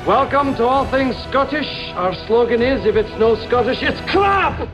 Welcome to All Things Scottish. Our slogan is, if it's no Scottish, it's crap!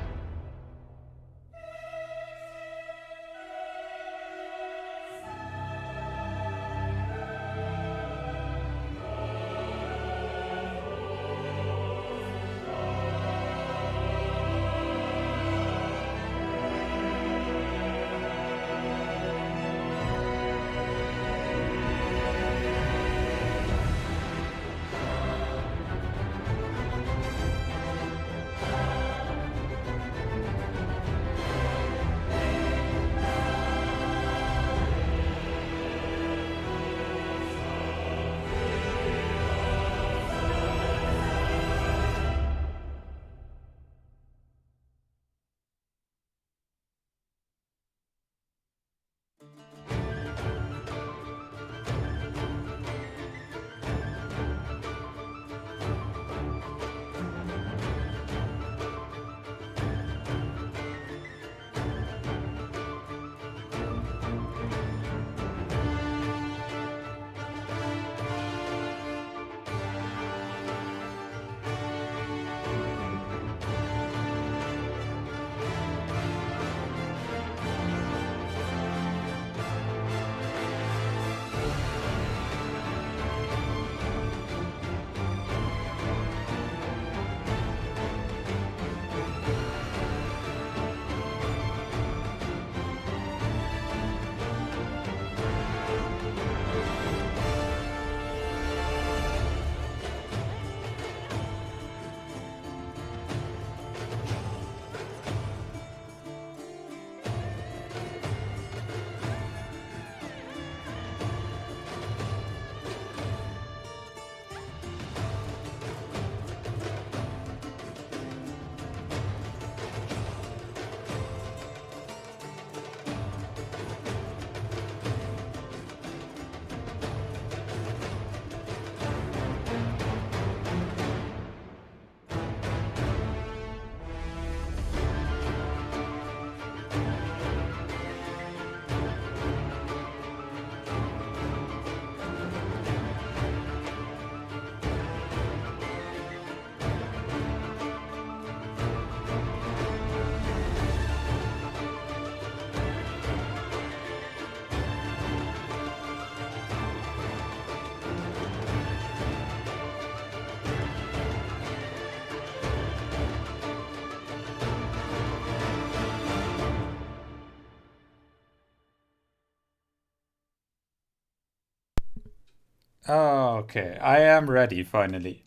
Okay, I am ready finally.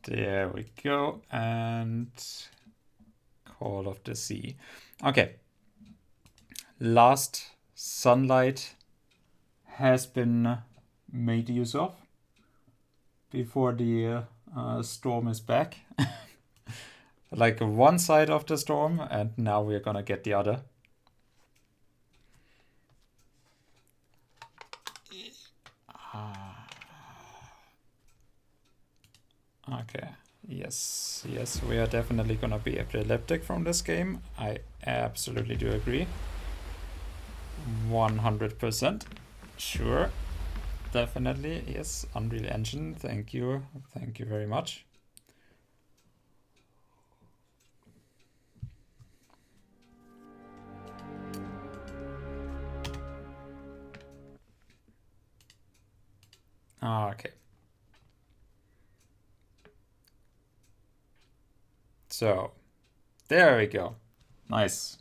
There we go, and Call of the Sea. Okay, last sunlight has been made use of before the storm is back. Like one side of the storm, and now we're gonna get the other. Okay, yes, we are definitely gonna be epileptic from this game. I absolutely do agree. 100%. Sure. Definitely, yes. Unreal Engine, thank you. Thank you very much. Okay. So, there we go. Nice.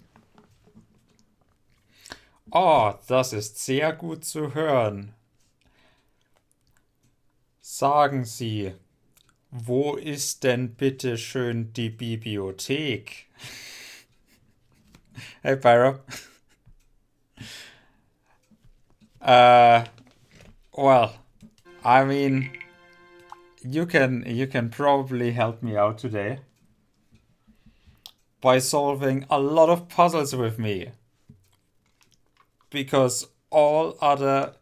Oh, das ist sehr gut zu hören. Sagen Sie, wo ist denn bitte schön die Bibliothek? Hey, Pyro. Well, I mean, you can probably help me out today by solving a lot of puzzles with me. Because all other...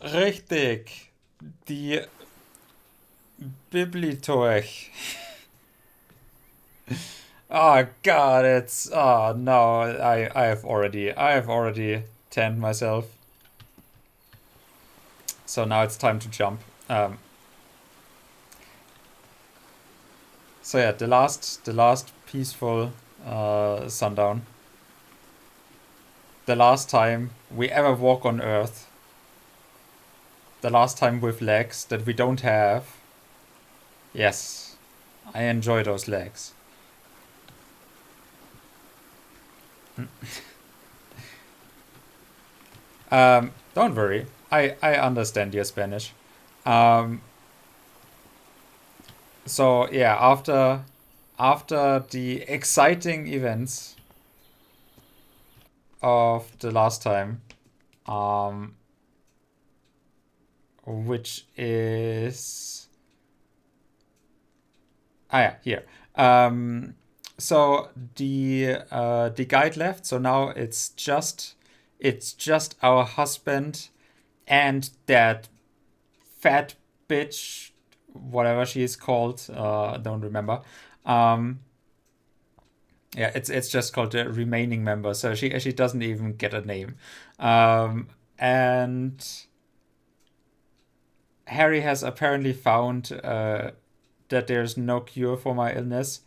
Richtig. Die Bibliothek. Oh god, it's... Oh no, I have already tanned myself. So now it's time to jump. So yeah, the last peaceful sundown. The last time we ever walk on Earth. The last time with legs that we don't have. Yes, I enjoy those legs. Don't worry, I understand your Spanish. Um, so yeah, after the exciting events of the last time, um, which is yeah, here. So the guide left, so now it's just our husband and that fat bitch, whatever she is called, don't remember. Um, yeah, it's just called the remaining member, so she doesn't even get a name. And Harry has apparently found that there's no cure for my illness,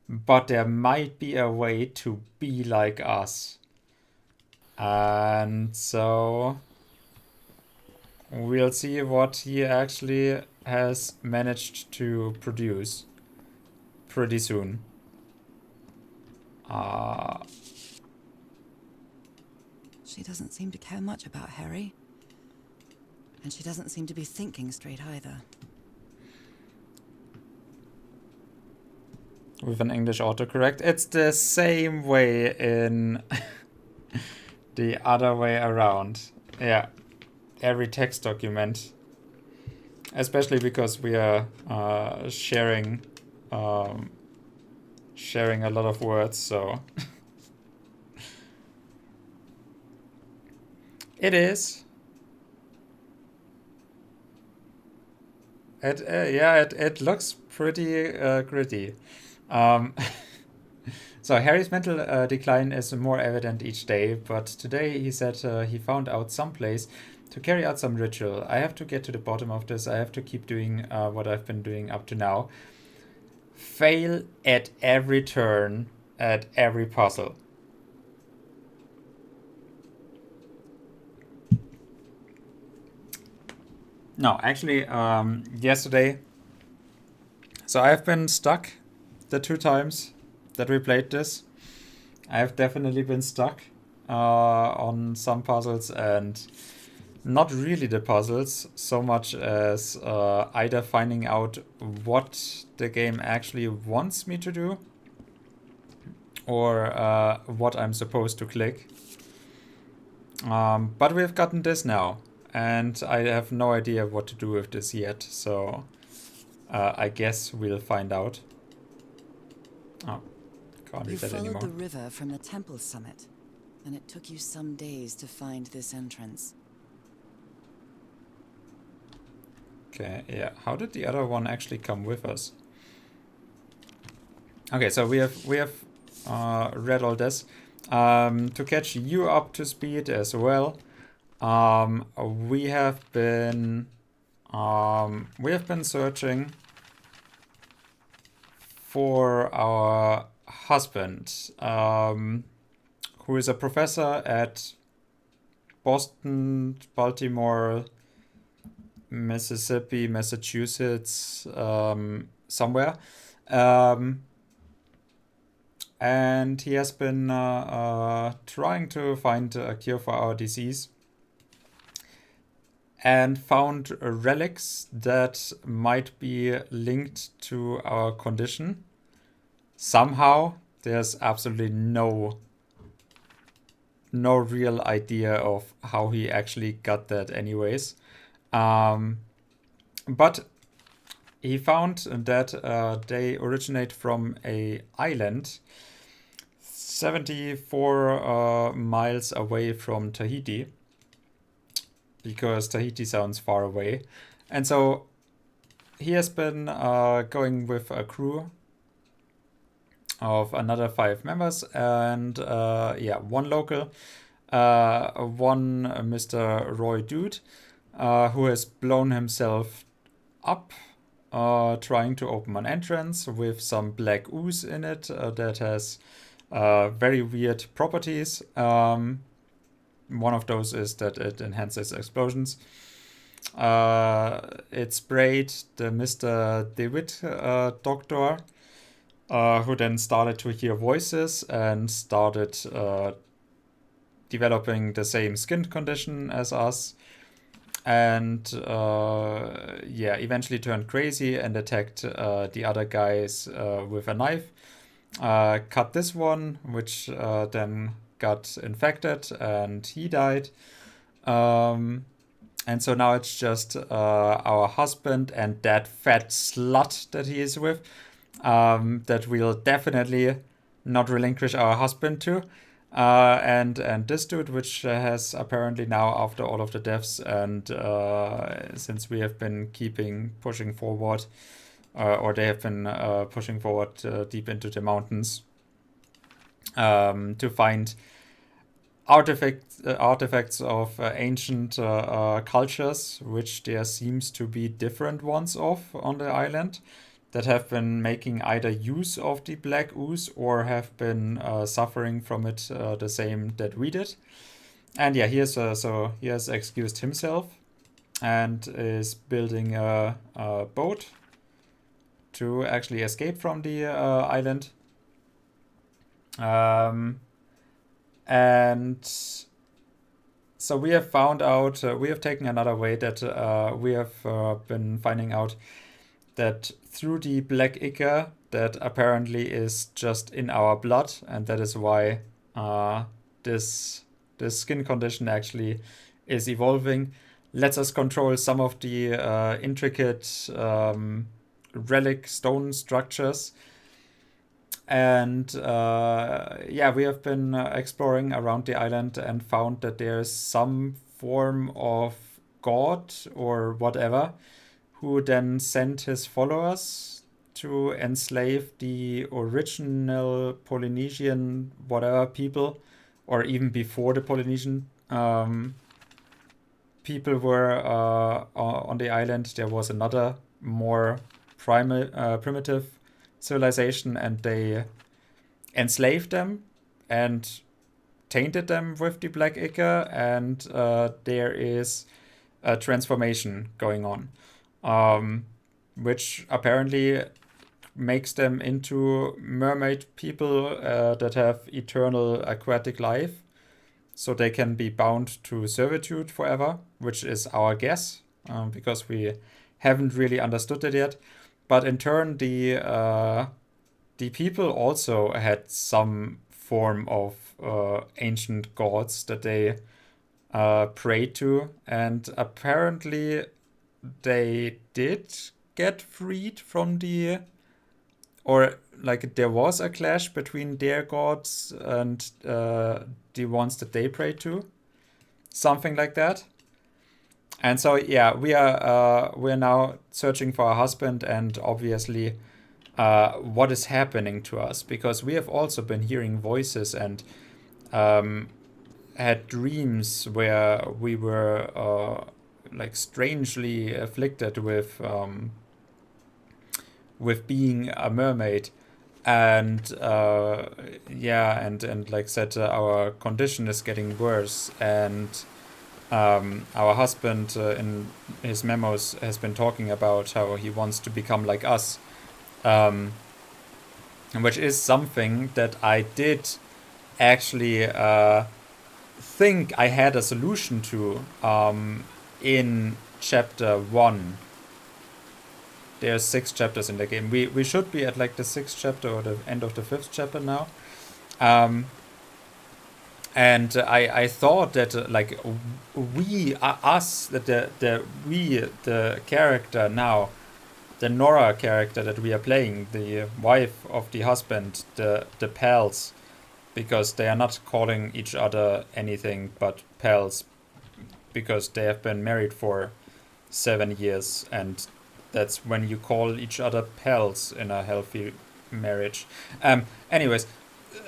but there might be a way to be like us. And so we'll see what he actually has managed to produce pretty soon. She doesn't seem to care much about Harry. And she doesn't seem to be thinking straight either. With an English autocorrect. It's the same way in the other way around. Yeah. Every text document. Especially because we are sharing a lot of words, so it is. It looks pretty gritty. So Harry's mental decline is more evident each day, but today he said he found out some place to carry out some ritual. I have to get to the bottom of this. I have to keep doing what I've been doing up to now. Fail at every turn, at every puzzle. No, actually, yesterday. So I've been stuck the 2 times that we played this. I have definitely been stuck on some puzzles, and not really the puzzles so much as either finding out what the game actually wants me to do or what I'm supposed to click. But we've gotten this now, and I have no idea what to do with this yet, so I guess we'll find out. Oh, can't read that anymore. You followed the river from the temple summit, and it took you some days to find this entrance. Okay, yeah. How did the other one actually come with us? Okay, so we have read all this. To catch you up to speed as well, we have been searching for our husband, who is a professor at Boston, Baltimore, Mississippi, Massachusetts, somewhere. And he has been trying to find a cure for our disease and found relics that might be linked to our condition. Somehow, there's absolutely no real idea of how he actually got that anyways. But he found that they originate from a island 74 miles away from Tahiti, because Tahiti sounds far away. And so he has been going with a crew of another 5 members, and one local, one Mr. Roy Dude, who has blown himself up, trying to open an entrance with some black ooze in it that has very weird properties. One of those is that it enhances explosions. It sprayed the Mr. DeWitt doctor, who then started to hear voices and started developing the same skin condition as us. And eventually turned crazy and attacked the other guys with a knife. Cut this one, which then got infected and he died. And so now it's just our husband and that fat slut that he is with, that we'll definitely not relinquish our husband to. And this dude, which has apparently now, after all of the deaths, and since we have been pushing forward, or they have been pushing forward deep into the mountains, to find artifacts of ancient cultures, which there seems to be different ones of on the island, that have been making either use of the black ooze or have been suffering from it the same that we did. And yeah, he has excused himself and is building a boat to actually escape from the island. And so we have found out, we have taken another way that we have been finding out that through the black ichor that apparently is just in our blood, and that is why this skin condition actually is evolving, lets us control some of the intricate relic stone structures. And we have been exploring around the island and found that there's some form of god or whatever who then sent his followers to enslave the original Polynesian whatever people, or even before the Polynesian people were on the island. There was another more primitive civilization, and they enslaved them and tainted them with the black ichor, and there is a transformation going on. Which apparently makes them into mermaid people that have eternal aquatic life, so they can be bound to servitude forever, which is our guess, because we haven't really understood it yet. But in turn, the people also had some form of ancient gods that they prayed to, and apparently they did get freed from there was a clash between their gods and the ones that they prayed to, something like that. And so we're now searching for our husband, and obviously what is happening to us, because we have also been hearing voices and had dreams where we were strangely afflicted with being a mermaid, and like said, our condition is getting worse, and our husband in his memos has been talking about how he wants to become like us, which is something that I did actually think I had a solution to in chapter 1. There's 6 chapters in the game. We should be at like the 6th chapter or the end of the 5th chapter now. And I thought that the character now, the Nora character that we are playing, the wife of the husband, the pals, because they are not calling each other anything but pals, because they have been married for 7 years, and that's when you call each other pals in a healthy marriage. Anyways,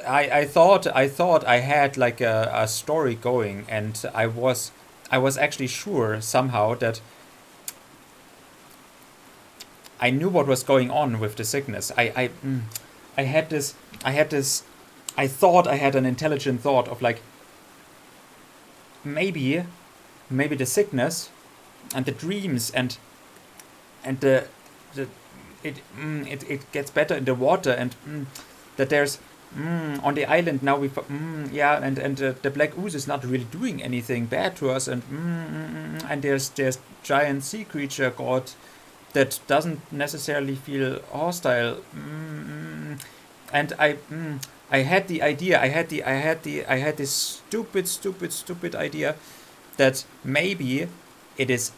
I thought I had like a story going, and I was I was actually sure somehow that I knew what was going on with the sickness. I had this, I thought I had an intelligent thought of like, maybe the sickness and the dreams and the it gets better in the water, and that there's on the island now and the black ooze is not really doing anything bad to us, and there's giant sea creature god that doesn't necessarily feel hostile, and I had the idea, I had this stupid idea that maybe it is,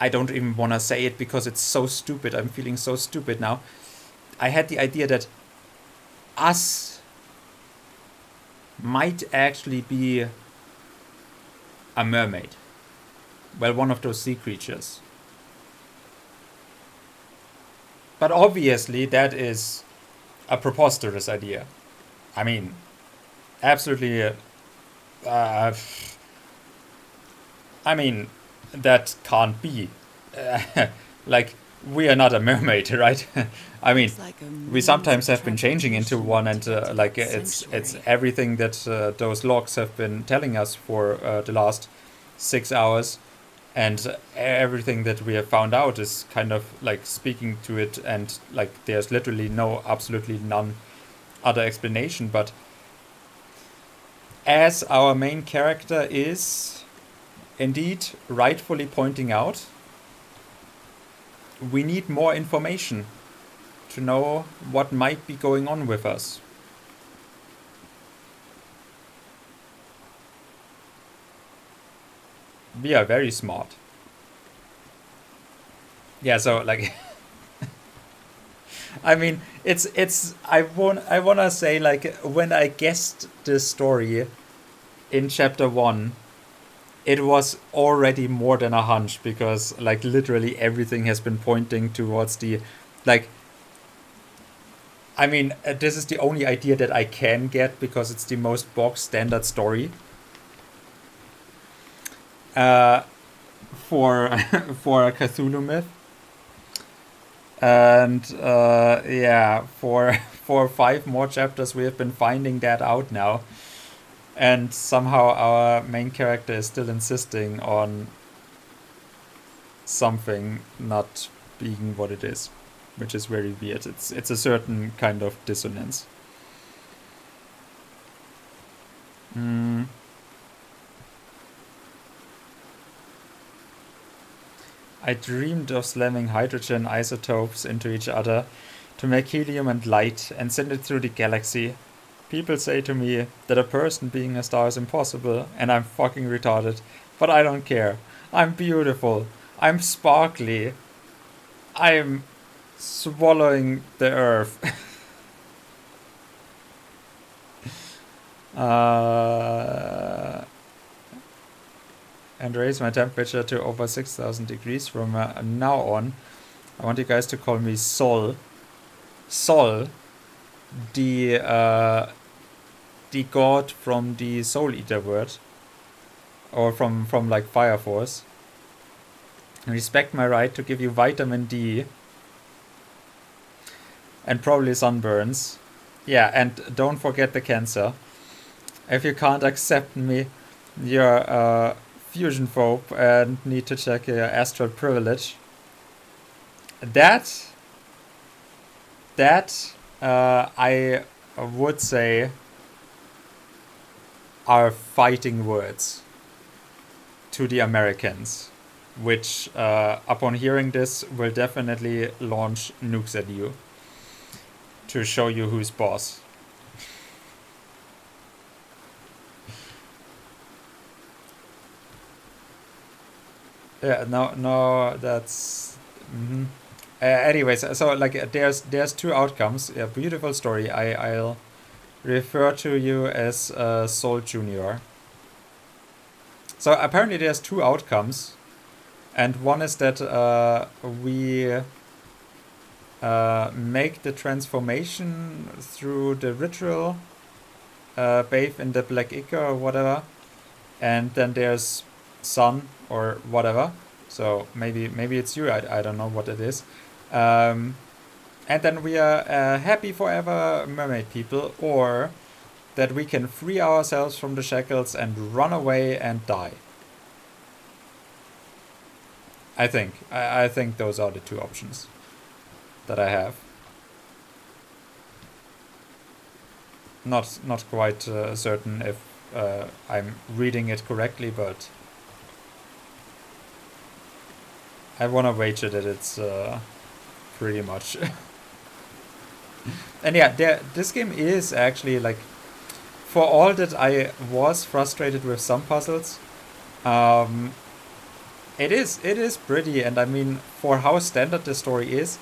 I don't even want to say it because it's so stupid. I'm feeling so stupid now. I had the idea that us might actually be a mermaid. Well, one of those sea creatures. But obviously that is a preposterous idea. I mean, absolutely. I mean, that can't be. Like, we are not a mermaid, right? I mean, It's like a we sometimes have been changing into transportation one, and to the like 10th it's century. everything that those logs have been telling us for the last 6 hours, and everything that we have found out is kind of like speaking to it, and like there's literally absolutely none other explanation. But as our main character is indeed rightfully pointing out, we need more information to know what might be going on with us. We are very smart. Yeah, so like I mean, I wanna say, like, when I guessed this story in chapter 1, it was already more than a hunch, because like literally everything has been pointing towards the, like, I mean, this is the only idea that I can get because it's the most box standard story for for a Cthulhu myth. And yeah, for 5 more chapters we have been finding that out now, and somehow our main character is still insisting on something not being what it is, which is very weird. It's a certain kind of dissonance. I dreamed of slamming hydrogen isotopes into each other to make helium and light and send it through the galaxy. People say to me that a person being a star is impossible, and I'm fucking retarded. But I don't care. I'm beautiful. I'm sparkly. I'm swallowing the earth. And raise my temperature to over 6,000 degrees from now on. I want you guys to call me Sol. Sol, the god from the Soul Eater word, or from like Fire Force. Respect my right to give you vitamin D and probably sunburns. Yeah, and don't forget the cancer. If you can't accept me, you're fusion phobe and need to check your astral privilege. That I would say are fighting words to the Americans, which upon hearing this will definitely launch nukes at you to show you who's boss. Yeah, no, that's. Anyways, so like there's 2 outcomes. Yeah, beautiful story. I'll refer to you as Soul Junior. So apparently there's 2 outcomes, and one is that we make the transformation through the ritual, bathe in the black ichor or whatever, and then there's sun or whatever. So maybe it's you. I don't know what it is. And then we are happy forever mermaid people, or that we can free ourselves from the shackles and run away and die. I think those are the two options that I have. Not quite certain if I'm reading it correctly, but I want to wager that it's pretty much. And yeah, this game is actually, like, for all that I was frustrated with some puzzles, it is pretty, and I mean, for how standard the story is,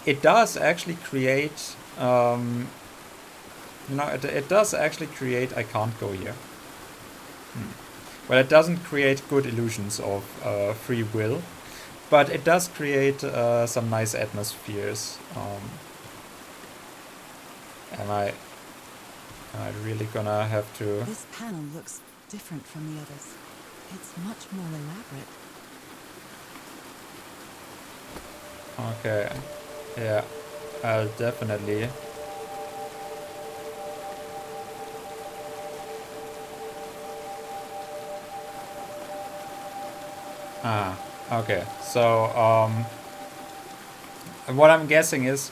it does actually create, it does actually create, I can't go here. Well, it doesn't create good illusions of free will, but it does create some nice atmospheres. Am I really gonna have to... This panel looks different from the others. It's much more elaborate. Okay, yeah, I'll definitely... Okay, so, what I'm guessing is,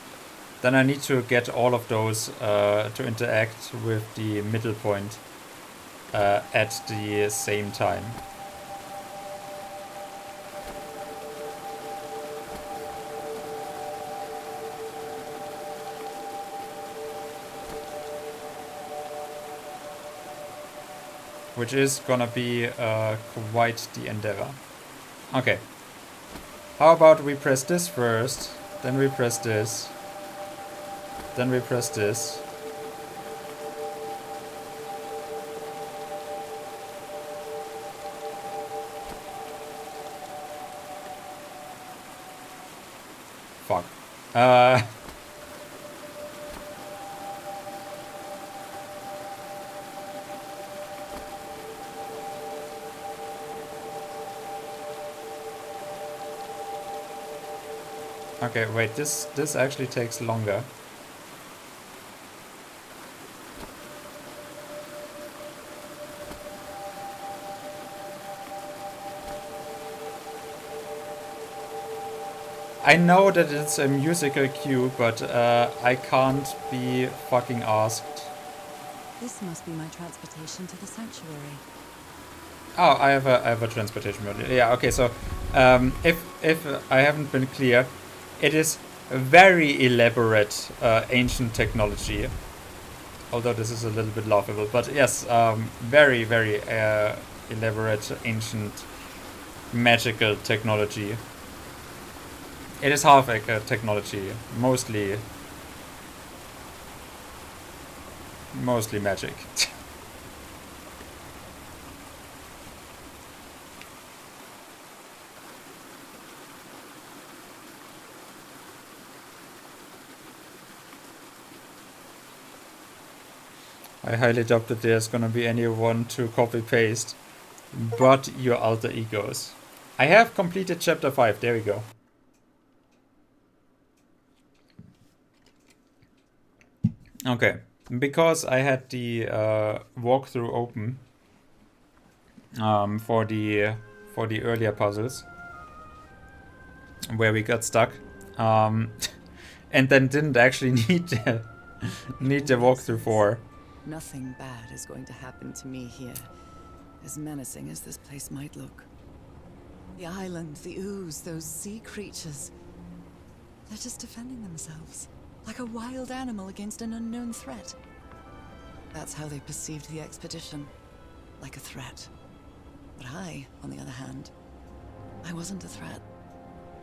then I need to get all of those to interact with the middle point at the same time. Which is gonna be quite the endeavor. Okay. How about we press this first, then we press this, then we press this. Fuck. Okay, wait, this actually takes longer. I know that it's a musical cue, but I can't be fucking asked. This must be my transportation to the sanctuary. Oh, I have a transportation module. Yeah, okay, so if I haven't been clear, it is very elaborate ancient technology. Although this is a little bit laughable, but yes, very, very elaborate ancient magical technology. It is half technology, mostly magic. I highly doubt that there's gonna be anyone to copy-paste but your alter egos. I have completed chapter 5, there we go. Okay, because I had the walkthrough open for the earlier puzzles where we got stuck, and then didn't actually need the walkthrough for. Nothing bad is going to happen to me here, as menacing as this place might look. The island, the ooze, those sea creatures, they're just defending themselves, like a wild animal against an unknown threat. That's how they perceived the expedition, like a threat. But I, on the other hand, I wasn't a threat,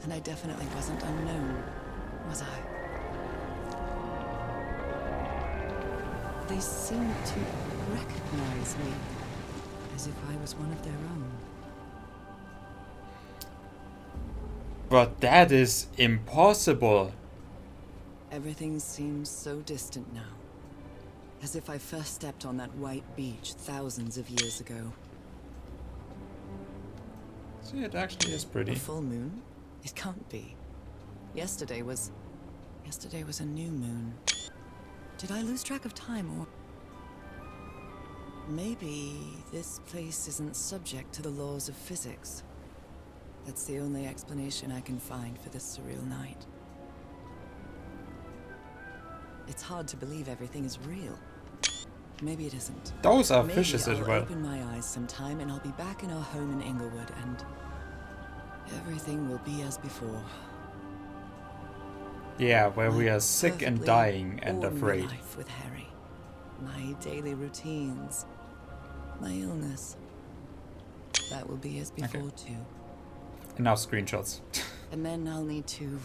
and I definitely wasn't unknown, was I? They seemed to recognize me, as if I was one of their own. But that is impossible. Everything seems so distant now, as if I first stepped on that white beach thousands of years ago. See, it actually is A pretty. full moon? It can't be. Yesterday was a new moon. Did I lose track of time, or maybe this place isn't subject to the laws of physics? That's the only explanation I can find for this surreal night. It's hard to believe everything is real. Maybe it isn't. Those are Maybe fishes as I'll well. open my eyes sometime and I'll be back in our home in Inglewood and everything will be as before. Yeah, where we My are sick and perfectly dying and ordinary afraid. life with Harry. My daily routines. My illness. That will be as before too. Enough screenshots. And then I'll need to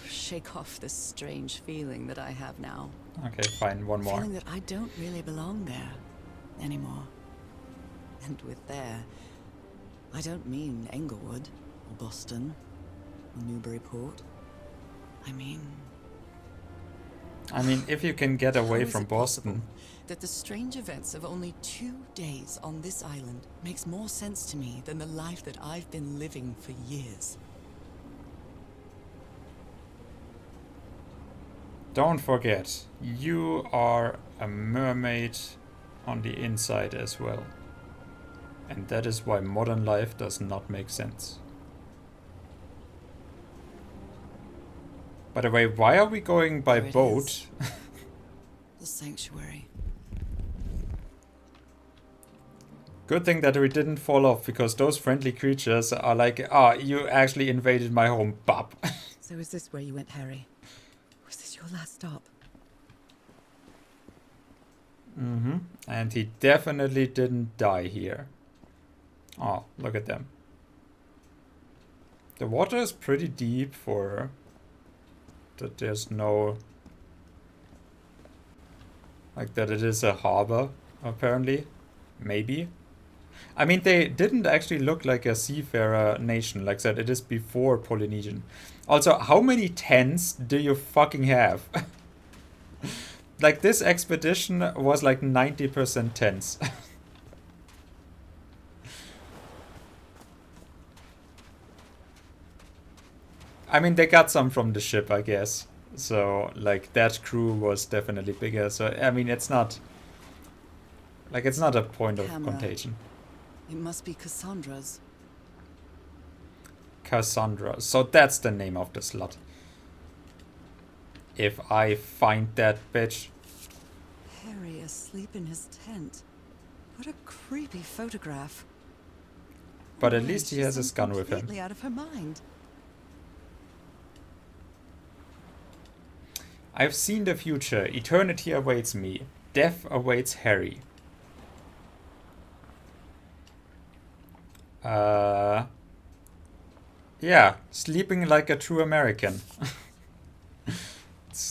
shake off this strange feeling that I have now. Okay, fine, one more. Feeling that I don't really belong there anymore. And with there, I don't mean Englewood or Boston or Newburyport. I mean, if you can get away how is from it possible Boston. that the strange events of only 2 days on this island makes more sense to me than the life that I've been living for years. Don't forget, you are a mermaid on the inside as well. And that is why modern life does not make sense. By the way, why are we going by There it boat? is. The sanctuary. Good thing that we didn't fall off, because those friendly creatures are like, ah, you actually invaded my home, bop. So is this where you went, Harry? Was this your last stop? Mm-hmm. And he definitely didn't die here. Oh, look at them. The water is pretty deep for that there's no... like that it is a harbor, apparently. Maybe. They didn't actually look like a seafarer nation, like that. It is before Polynesian. Also, how many tents do you fucking have? Like, this expedition was like 90% tents. They got some from the ship, I guess. So, like, that crew was definitely bigger. So, it's not... like, it's not a point of Camera. contagion. It must be Cassandra's. Cassandra. So that's the name of the slut. If I find that bitch. Harry asleep in his tent. What a creepy photograph. But at Why, least he she has his seems gun with him. completely out of her mind. I've seen the future. Eternity awaits me. Death awaits Harry. Yeah, sleeping like a true American.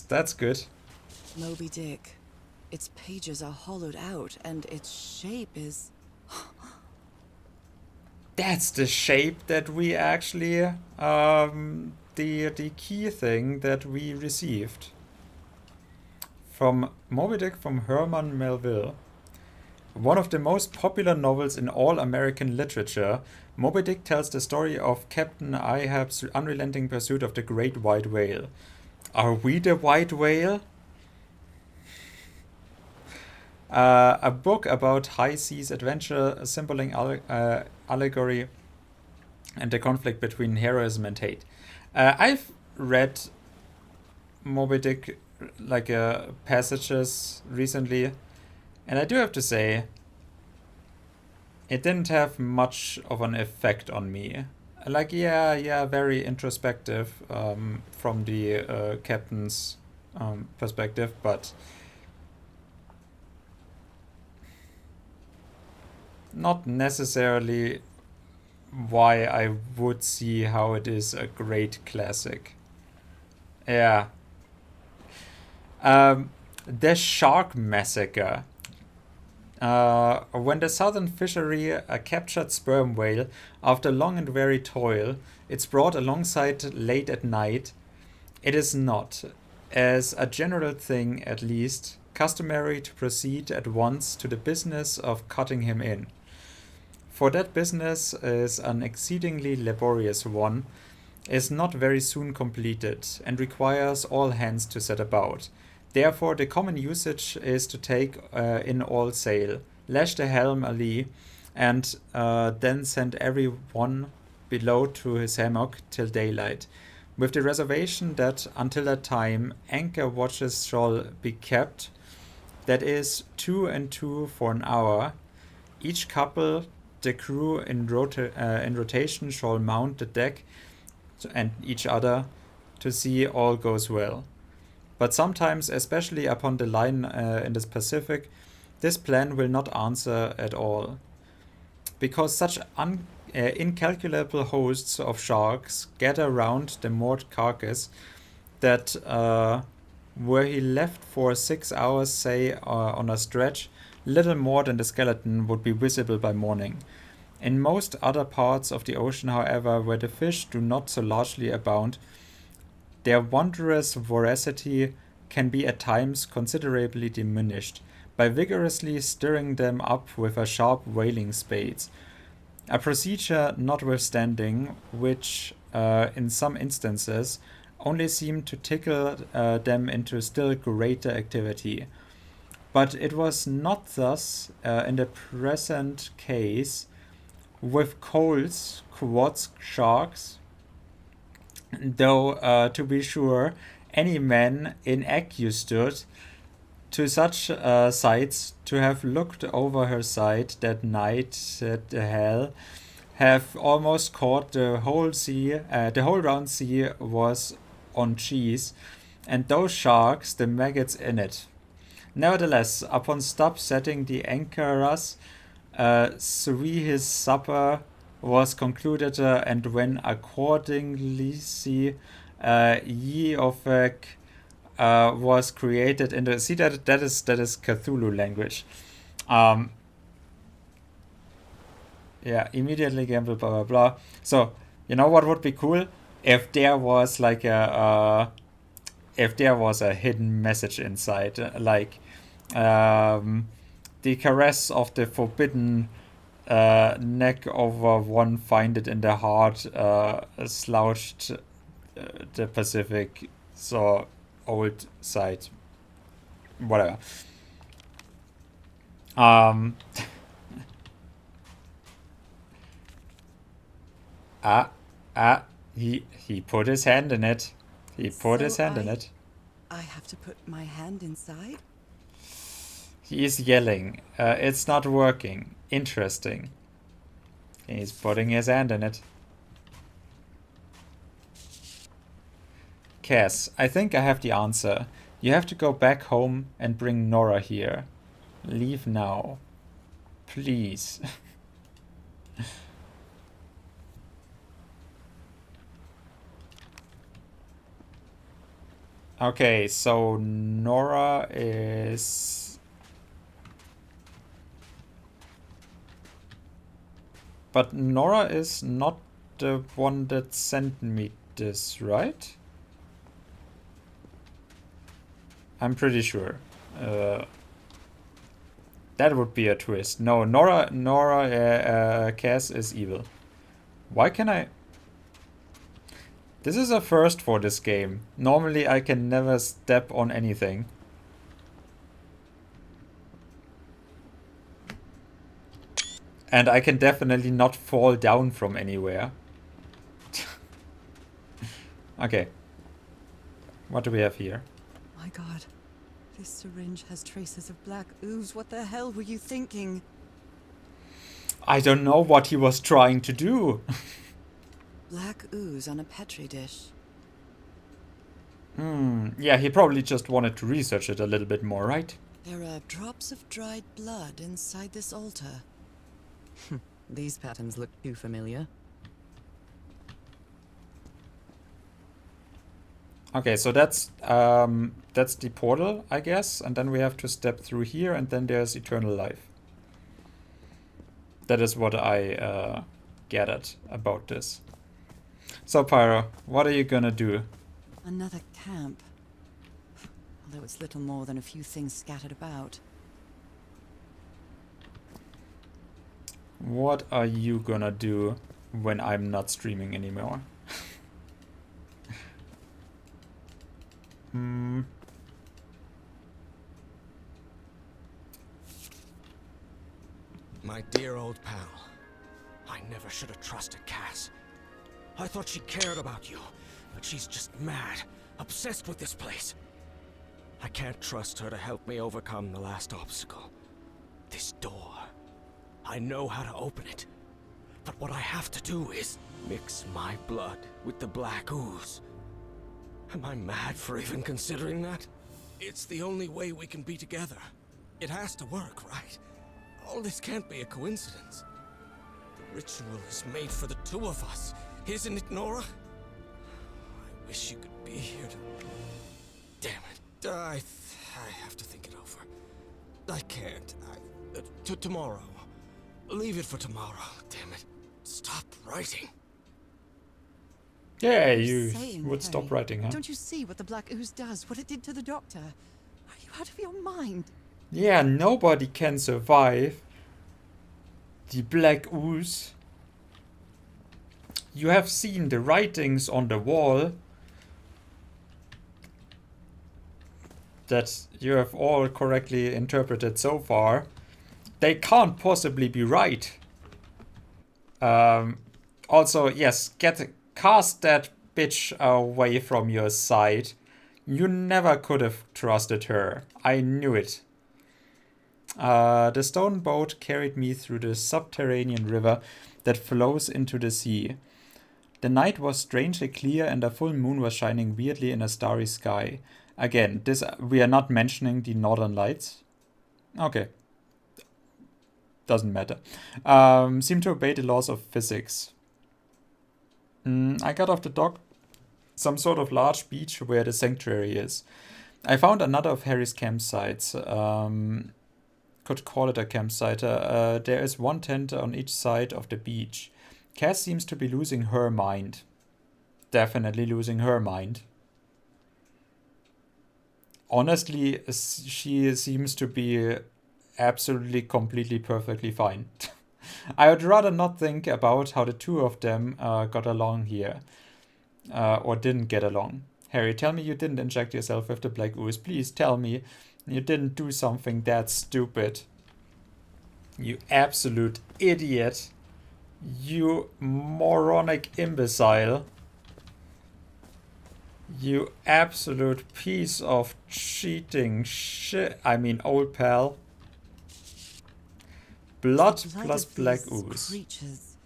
That's good. Moby Dick. Its pages are hollowed out, and its shape is... That's the shape that we actually... the key thing that we received. From Moby Dick from Herman Melville. One of the most popular novels in all American literature, Moby Dick tells the story of Captain Ahab's unrelenting pursuit of the great white whale. Are we the white whale? A book about high seas adventure, symboling allegory and the conflict between heroism and hate. I've read Moby Dick passages recently, and I do have to say, it didn't have much of an effect on me. Very introspective from the captain's perspective, but not necessarily why I would see how it is a great classic. Yeah. The Shark Massacre. When the southern fishery captured sperm whale, after long and weary toil, it's brought alongside late at night. It is not, as a general thing at least, customary to proceed at once to the business of cutting him in. for that business is an exceedingly laborious one, is not very soon completed, and requires all hands to set about. Therefore, the common usage is to take in all sail, lash the helm a lee, and then send every one below to his hammock till daylight, with the reservation that until that time anchor watches shall be kept, that is, 2 and 2 for an hour. Each couple, the crew in rotation, shall mount the deck and each other to see all goes well. But sometimes, especially upon the line in the Pacific, this plan will not answer at all, because such incalculable hosts of sharks gather round the moored carcass that were he left for 6 hours, say, on a stretch, little more than the skeleton would be visible by morning. In most other parts of the ocean, however, where the fish do not so largely abound, their wondrous voracity can be at times considerably diminished by vigorously stirring them up with a sharp whaling spades, a procedure notwithstanding which, in some instances, only seemed to tickle them into still greater activity. But it was not thus in the present case with coals, quads, sharks, though to be sure any man in ague stood to such sights to have looked over her side that night at the hell, have almost caught the whole sea, the whole round sea was on cheese, and those sharks the maggots in it. Nevertheless, upon stop setting the anchorers, sui his supper was concluded, and when accordingly ye of was created in the that is Cthulhu language. Yeah, immediately gamble, blah blah blah. So you know what would be cool if there was like a hidden message inside, like the caress of the forbidden neck over one find it in the heart slouched the Pacific, so old side, whatever. He put his hand in it. He put his hand in it. I have to put my hand inside? He is yelling. It's not working. Interesting. He's putting his hand in it. Cass, I think I have the answer. You have to go back home and bring Nora here. Leave now. Please. Okay, so Nora is... But Nora is not the one that sent me this, right? I'm pretty sure. That would be a twist. No, Nora Cass is evil. Why can I... This is a first for this game. Normally I can never step on anything. And I can definitely not fall down from anywhere. Okay. What do we have here? My God. This syringe has traces of black ooze. What the hell were you thinking? I don't know what he was trying to do. Black ooze on a petri dish. Yeah, he probably just wanted to research it a little bit more, right? There are drops of dried blood inside this altar. These patterns look too familiar. Okay, so that's the portal, I guess, and then we have to step through here, and then there's eternal life. That is what I gathered about this. So, Pyro, what are you gonna do? Another camp. Although it's little more than a few things scattered about. What are you gonna do when I'm not streaming anymore? My dear old pal. I never should have trusted Cass. I thought she cared about you, but she's just mad, obsessed with this place. I can't trust her to help me overcome the last obstacle. This door. I know how to open it. But what I have to do is mix my blood with the black ooze. Am I mad for even considering that? It's the only way we can be together. It has to work, right? All this can't be a coincidence. The ritual is made for the two of us, isn't it, Nora? I wish you could be here to... Damn it. I have to think it over. I can't. Tomorrow. Leave it for tomorrow. Damn it. Stop writing. Yeah, you Saying, would stop Harry, writing, huh? Don't you see what the black ooze does? What it did to the doctor? Are you out of your mind? Yeah, nobody can survive the black ooze. You have seen the writings on the wall that you have all correctly interpreted so far. They can't possibly be right. Also, yes, cast that bitch away from your side. You never could have trusted her. I knew it. The stone boat carried me through the subterranean river that flows into the sea. The night was strangely clear and a full moon was shining weirdly in a starry sky. Again, this we are not mentioning the northern lights. Okay. Doesn't matter. Seem to obey the laws of physics. I got off the dock, some sort of large beach where the sanctuary is. I found another of Harry's campsites. Could call it a campsite. There is one tent on each side of the beach. Cass seems to be losing her mind. Definitely losing her mind. Honestly, she seems to be absolutely, completely, perfectly fine. I would rather not think about how the two of them got along here. Or didn't get along. Harry, tell me you didn't inject yourself with the black ooze. Please tell me you didn't do something that stupid. You absolute idiot. You moronic imbecile. You absolute piece of cheating shit. I mean, old pal. Blood plus black ooze. Creatures.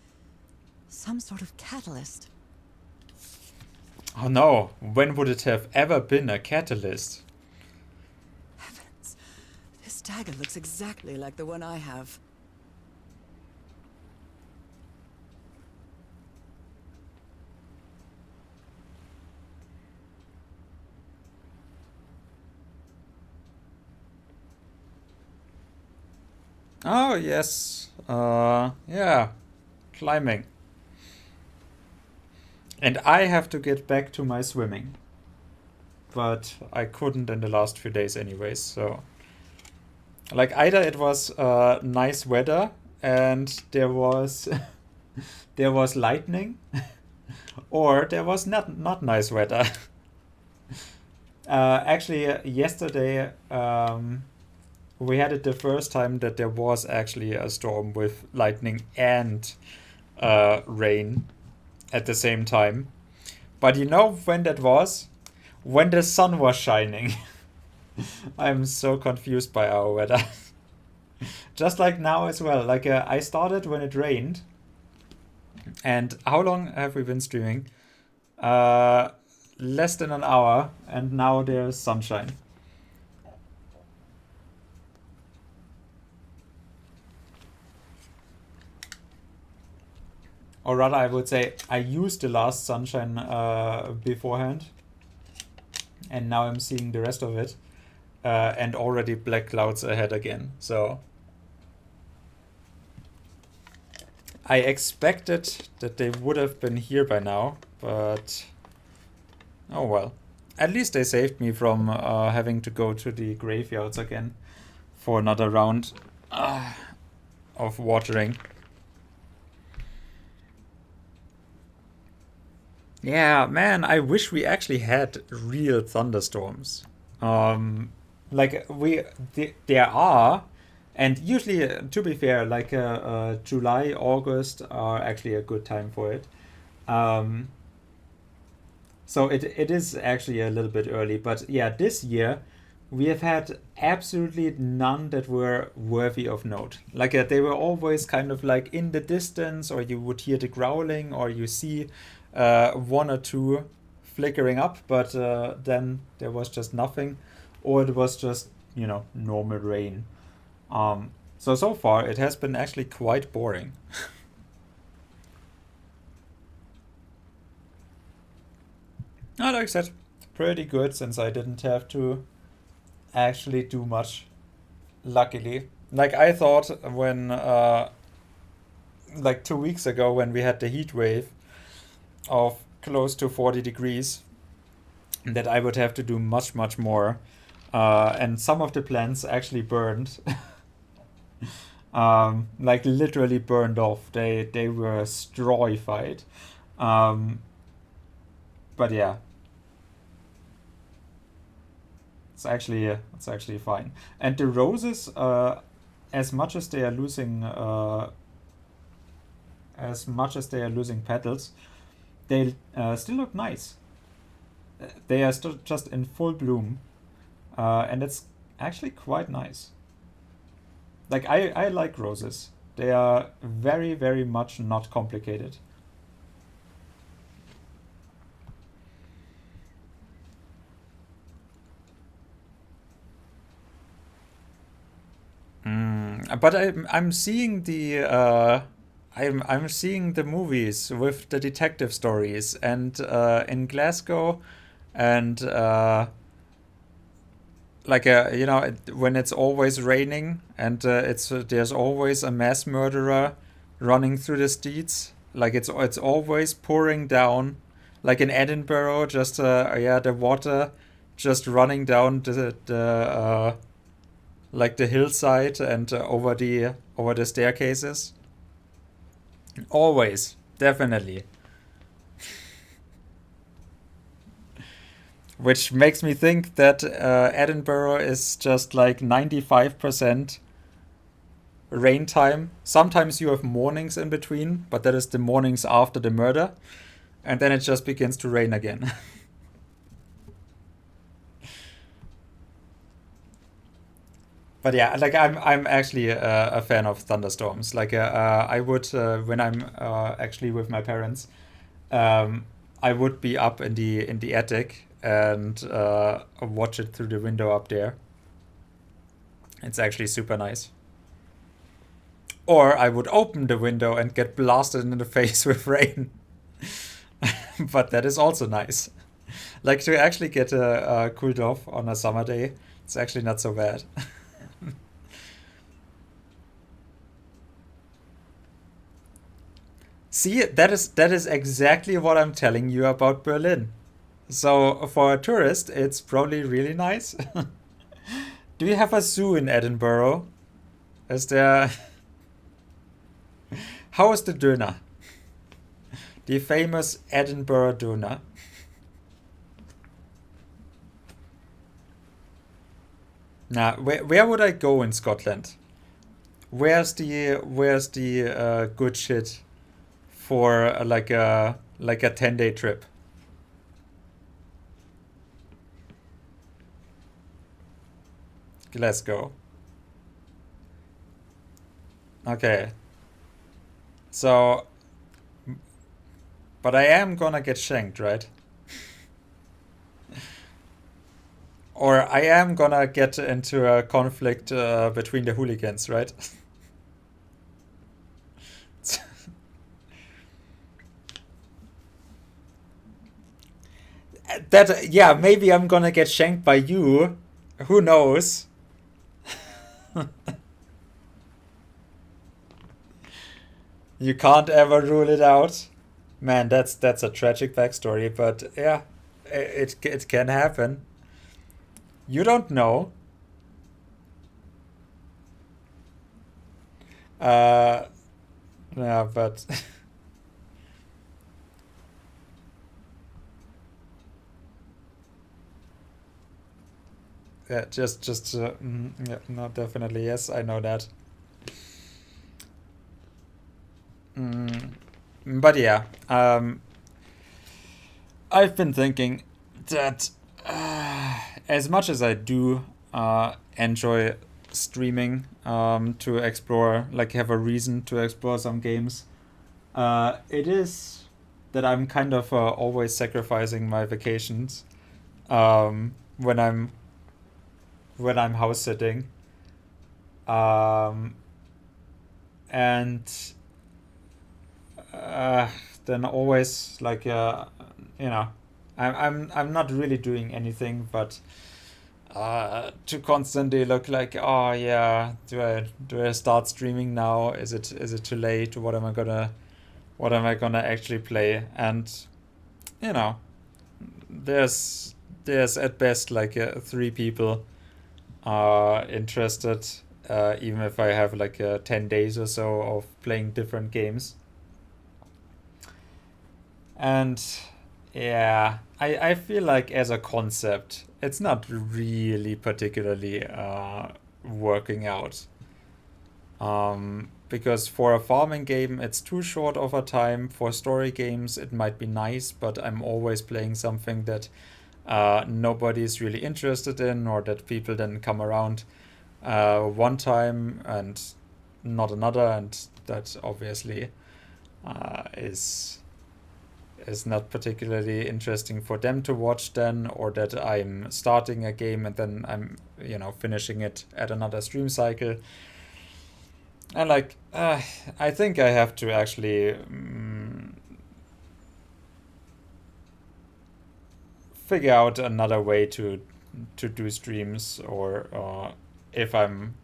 Some sort of catalyst. Oh no, when would it have ever been a catalyst? Heavens. This dagger looks exactly like the one I have. Oh, yes. Yeah. Climbing. And I have to get back to my swimming. But I couldn't in the last few days anyways, so... Like, either it was nice weather and there was... there was lightning. Or there was not nice weather. Actually, yesterday... we had it the first time that there was actually a storm with lightning and rain at the same time. But you know when that was? When the sun was shining. I'm so confused by our weather. Just like now as well. Like I started when it rained. And how long have we been streaming? Less than an hour. And now there's sunshine. Or rather, I would say I used the last sunshine beforehand. And now I'm seeing the rest of it. And already black clouds ahead again. So I expected that they would have been here by now. But oh well. At least they saved me from having to go to the graveyards again for another round of watering. Yeah, man, I wish we actually had real thunderstorms. Um, like there are, and usually, to be fair, like July, August are actually a good time for it. Um, so it is actually a little bit early, but yeah, this year we have had absolutely none that were worthy of note. Like they were always kind of like in the distance, or you would hear the growling, or you see one or two flickering up, but then there was just nothing, or it was just normal rain. So far it has been actually quite boring. Like I said, pretty good since I didn't have to actually do much. Luckily, like I thought when like 2 weeks ago when we had the heat wave of close to 40 degrees that I would have to do much more, and some of the plants actually burned. Like literally burned off. They were strawified. Um, but yeah, it's actually fine. And the roses, as much as they are losing petals, they still look nice. They are still just in full bloom, and it's actually quite nice. Like I like roses. They are very much not complicated. But I'm seeing the I'm seeing the movies with the detective stories, and in Glasgow, and like when it's always raining, and it's there's always a mass murderer running through the streets. Like it's always pouring down, like in Edinburgh, just yeah, the water just running down the like the hillside, and over the staircases. Always, definitely. Which makes me think that Edinburgh is just like 95% rain time. Sometimes you have mornings in between, but that is the mornings after the murder, and then it just begins to rain again. But yeah, like I'm actually a fan of thunderstorms. Like I would when I'm actually with my parents, um, I would be up in the attic and watch it through the window up there. It's actually super nice. Or I would open the window and get blasted in the face with rain. But that is also nice. Like to actually get cooled off on a summer day, it's actually not so bad. See, that is exactly what I'm telling you about Berlin. So for a tourist, it's probably really nice. Do you have a zoo in Edinburgh? Is there? How is the döner? The famous Edinburgh döner. Now, where would I go in Scotland? Where's the good shit for like a 10-day trip? Glasgow. Okay. So, but I am gonna get shanked, right? Or I am gonna get into a conflict between the hooligans, right? That yeah, maybe I'm gonna get shanked by you. Who knows? You can't ever rule it out. Man, that's a tragic backstory, but yeah, it can happen. You don't know. Yeah, but yeah, yeah, no, definitely yes, I know that. But yeah, I've been thinking that as much as I do enjoy streaming to explore, like have a reason to explore some games, it is that I'm kind of always sacrificing my vacations when I'm house sitting, and then always like you know, I'm not really doing anything but to constantly look like, oh yeah, do I start streaming now? Is it too late? What am I gonna actually play? And you know, there's at best like 3 people interested, even if I have like 10 days or so of playing different games. And yeah, I feel like as a concept, it's not really particularly working out. Because for a farming game, it's too short of a time. For story games, it might be nice, but I'm always playing something that nobody's really interested in, or that people then come around one time and not another, and that obviously is not particularly interesting for them to watch then, or that I'm starting a game and then I'm finishing it at another stream cycle. And like I think I have to actually figure out another way to do streams, or if I'm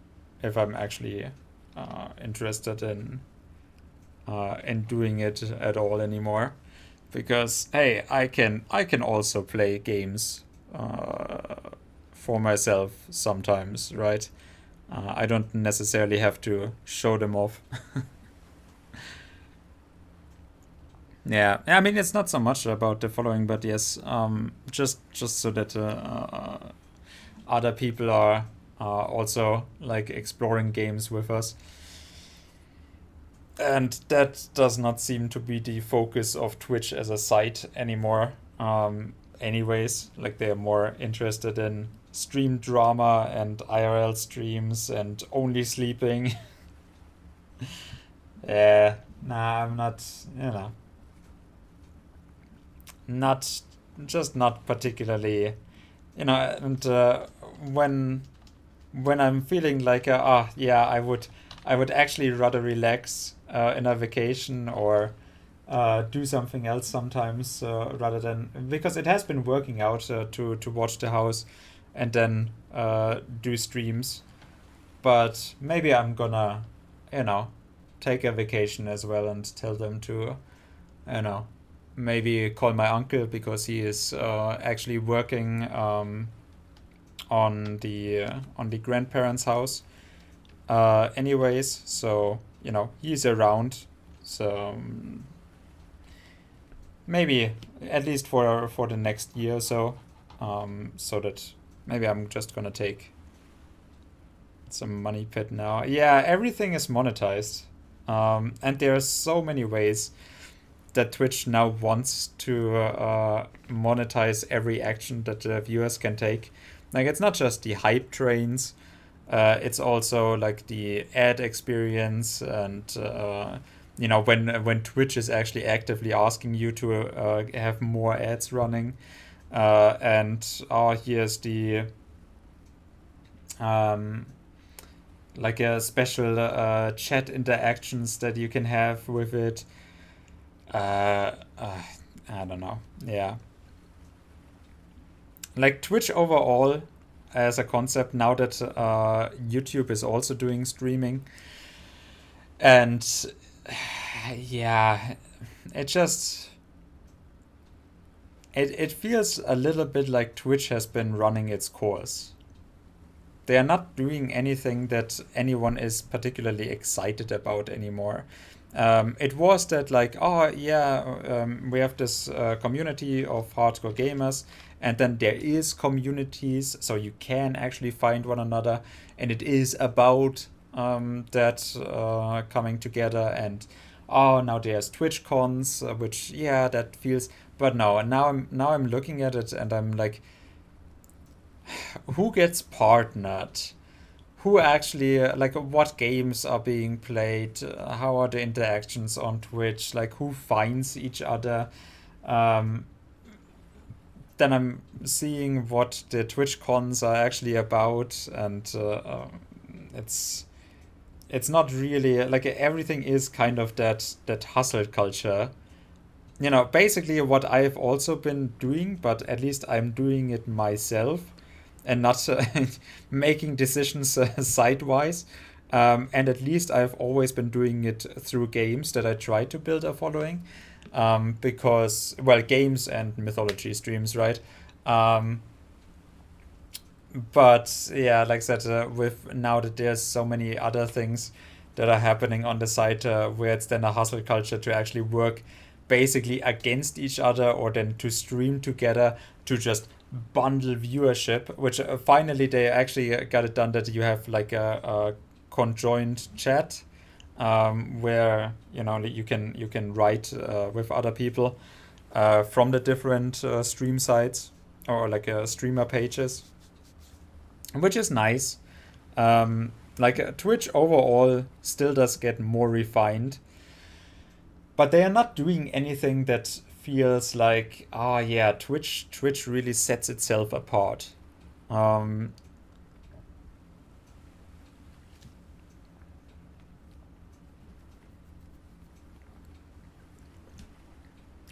actually interested in doing it at all anymore. Because hey, I can also play games for myself sometimes, right? I don't necessarily have to show them off. Yeah, I mean, it's not so much about the following, but yes, just so that other people are also like exploring games with us. And that does not seem to be the focus of Twitch as a site anymore. Anyways, like they're more interested in stream drama and IRL streams and only sleeping. Yeah, nah, I'm not, not particularly, and when I'm feeling like, yeah, I would actually rather relax in a vacation, or do something else sometimes, rather than, because it has been working out to watch the house and then do streams. But maybe I'm gonna, take a vacation as well and tell them to, maybe call my uncle, because he is actually working on the grandparents' house. Anyways, so he's around, so maybe at least for the next year or so, so that maybe I'm just gonna take some money pit now. Yeah, everything is monetized, and there are so many ways that Twitch now wants to monetize every action that the viewers can take. Like, it's not just the hype trains, it's also like the ad experience, and when Twitch is actually actively asking you to have more ads running, and here's the like a special chat interactions that you can have with it. I don't know. Yeah. Like Twitch overall as a concept, now that YouTube is also doing streaming, and yeah, it just it feels a little bit like Twitch has been running its course. They are not doing anything that anyone is particularly excited about anymore. It was that like, oh yeah, we have this community of hardcore gamers, and then there is communities, so you can actually find one another, and it is about that coming together. And oh, now there's Twitch cons, which yeah, that feels. But no, now I'm looking at it and I'm like, who gets partnered? Who actually like what games are being played? How are the interactions on Twitch? Like who finds each other? Um, then I'm seeing what the Twitch cons are actually about, and it's not really like everything is kind of that hustle culture. You know, basically what I've also been doing, but at least I'm doing it myself and not making decisions sidewise. And at least I've always been doing it through games that I try to build a following. Because, well, games and mythology streams, right? But yeah, like I said, with now that there's so many other things that are happening on the site, where it's then a hustle culture to actually work basically against each other, or then to stream together to just bundle viewership, which finally they actually got it done that you have like a conjoined chat, where you know you can write with other people from the different stream sites, or like streamer pages, which is nice. Like Twitch overall still does get more refined, but they are not doing anything that feels like, oh yeah, Twitch really sets itself apart. Um,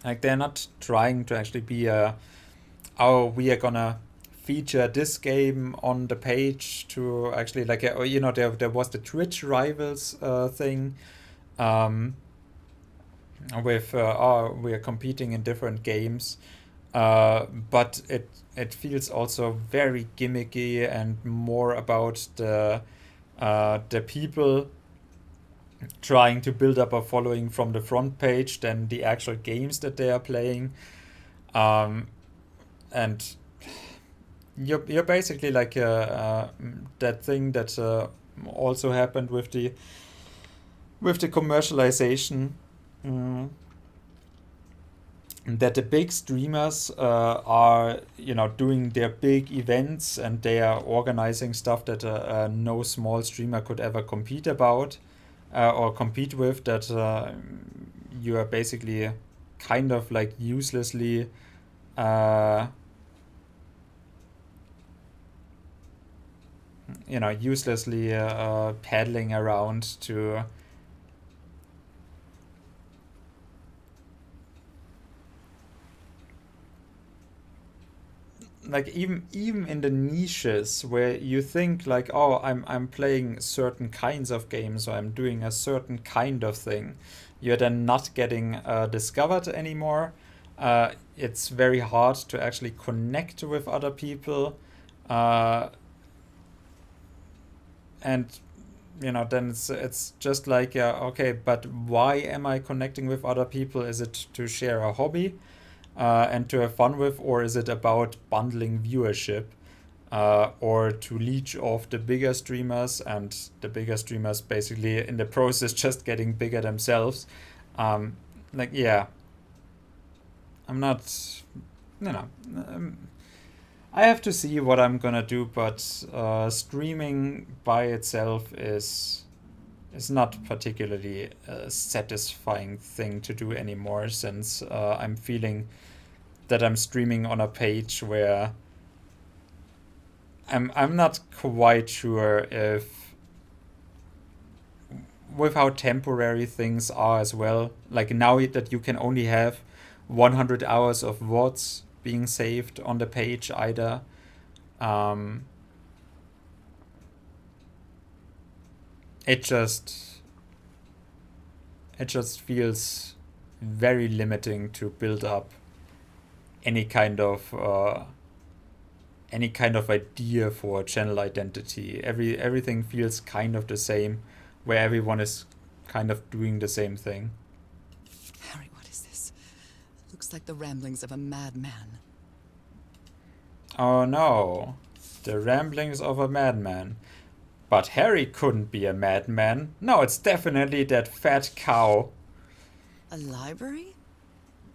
like they're not trying to actually be oh, we are gonna feature this game on the page to actually like, you know, there was the Twitch rivals thing. Um, with oh, we are competing in different games, but it feels also very gimmicky and more about the people trying to build up a following from the front page than the actual games that they are playing. And you're basically like that thing that also happened with the commercialization. Mm, that the big streamers are, you know, doing their big events, and they are organizing stuff that no small streamer could ever compete about, or compete with, that you are basically kind of like uselessly paddling around to like, even in the niches where you think like, oh, I'm playing certain kinds of games, or I'm doing a certain kind of thing, you're then not getting discovered anymore. It's very hard to actually connect with other people, and you know, then it's just like, okay, but why am I connecting with other people? Is it to share a hobby and to have fun with, or is it about bundling viewership, or to leech off the bigger streamers, and the bigger streamers basically in the process just getting bigger themselves? Like, yeah, I'm not, you know, I have to see what I'm gonna do, but streaming by itself is not particularly a satisfying thing to do anymore, since I'm feeling that I'm streaming on a page where I'm not quite sure if, with how temporary things are as well. Like now that you can only have 100 hours of VODs being saved on the page either. Um, it just feels very limiting to build up any kind of idea for channel identity. Everything feels kind of the same, where everyone is kind of doing the same thing. Harry, what is this? Looks like the ramblings of a madman. Oh no, the ramblings of a madman. But Harry couldn't be a madman. No, it's definitely that fat cow. A library?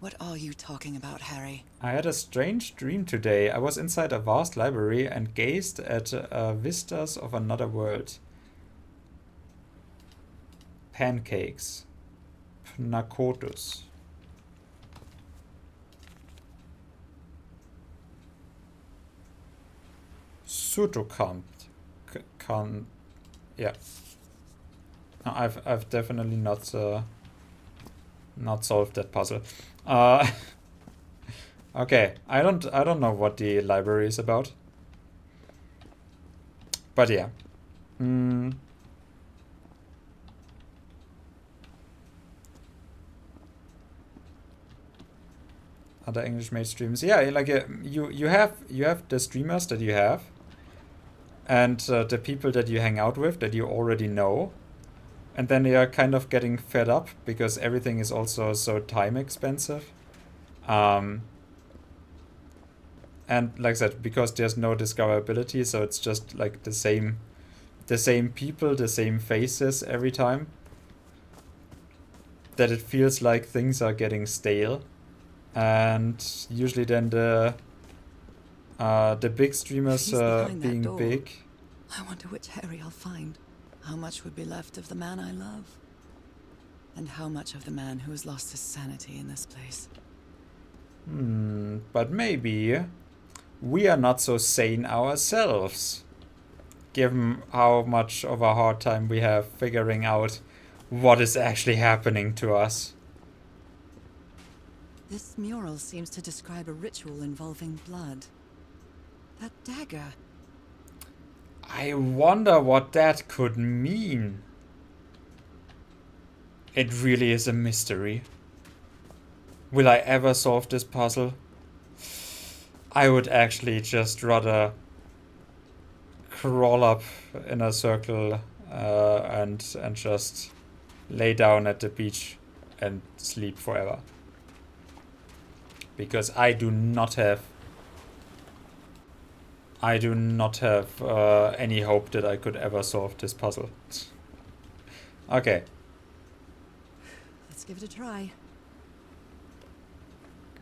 What are you talking about, Harry? I had a strange dream today. I was inside a vast library and gazed at vistas of another world. Pancakes. Pnakotus. Sutokamp. Yeah. No, I've definitely not solved that puzzle. Okay, I don't know what the library is about. But yeah. Other English made streams. Yeah, like you have the streamers that you have, and the people that you hang out with that you already know, and then they are kind of getting fed up because everything is also so time expensive. And like I said, because there's no discoverability, so it's just like the same people, the same faces every time, that it feels like things are getting stale. And usually then the big streamers being big. I wonder which Harry I'll find. How much would be left of the man I love? And how much of the man who has lost his sanity in this place? But maybe we are not so sane ourselves, given how much of a hard time we have figuring out what is actually happening to us. This mural seems to describe a ritual involving blood. That dagger. I wonder what that could mean. It really is a mystery. Will I ever solve this puzzle? I would actually just rather crawl up in a circle and just lay down at the beach and sleep forever. Because I do not have any hope that I could ever solve this puzzle. Okay. Let's give it a try.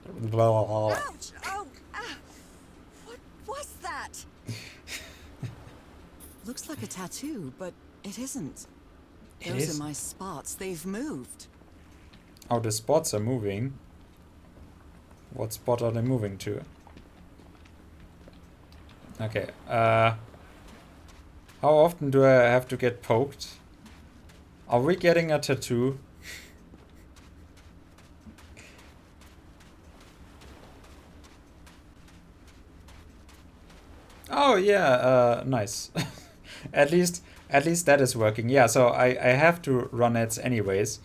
Blah. Ouch! Oh! Ah. What was that? Looks like a tattoo, but it isn't. Those are my spots. They've moved. Oh, the spots are moving. What spot are they moving to? Okay. How often do I have to get poked? Are we getting a tattoo? Oh yeah, nice. At least that is working. Yeah, so I have to run ads anyways,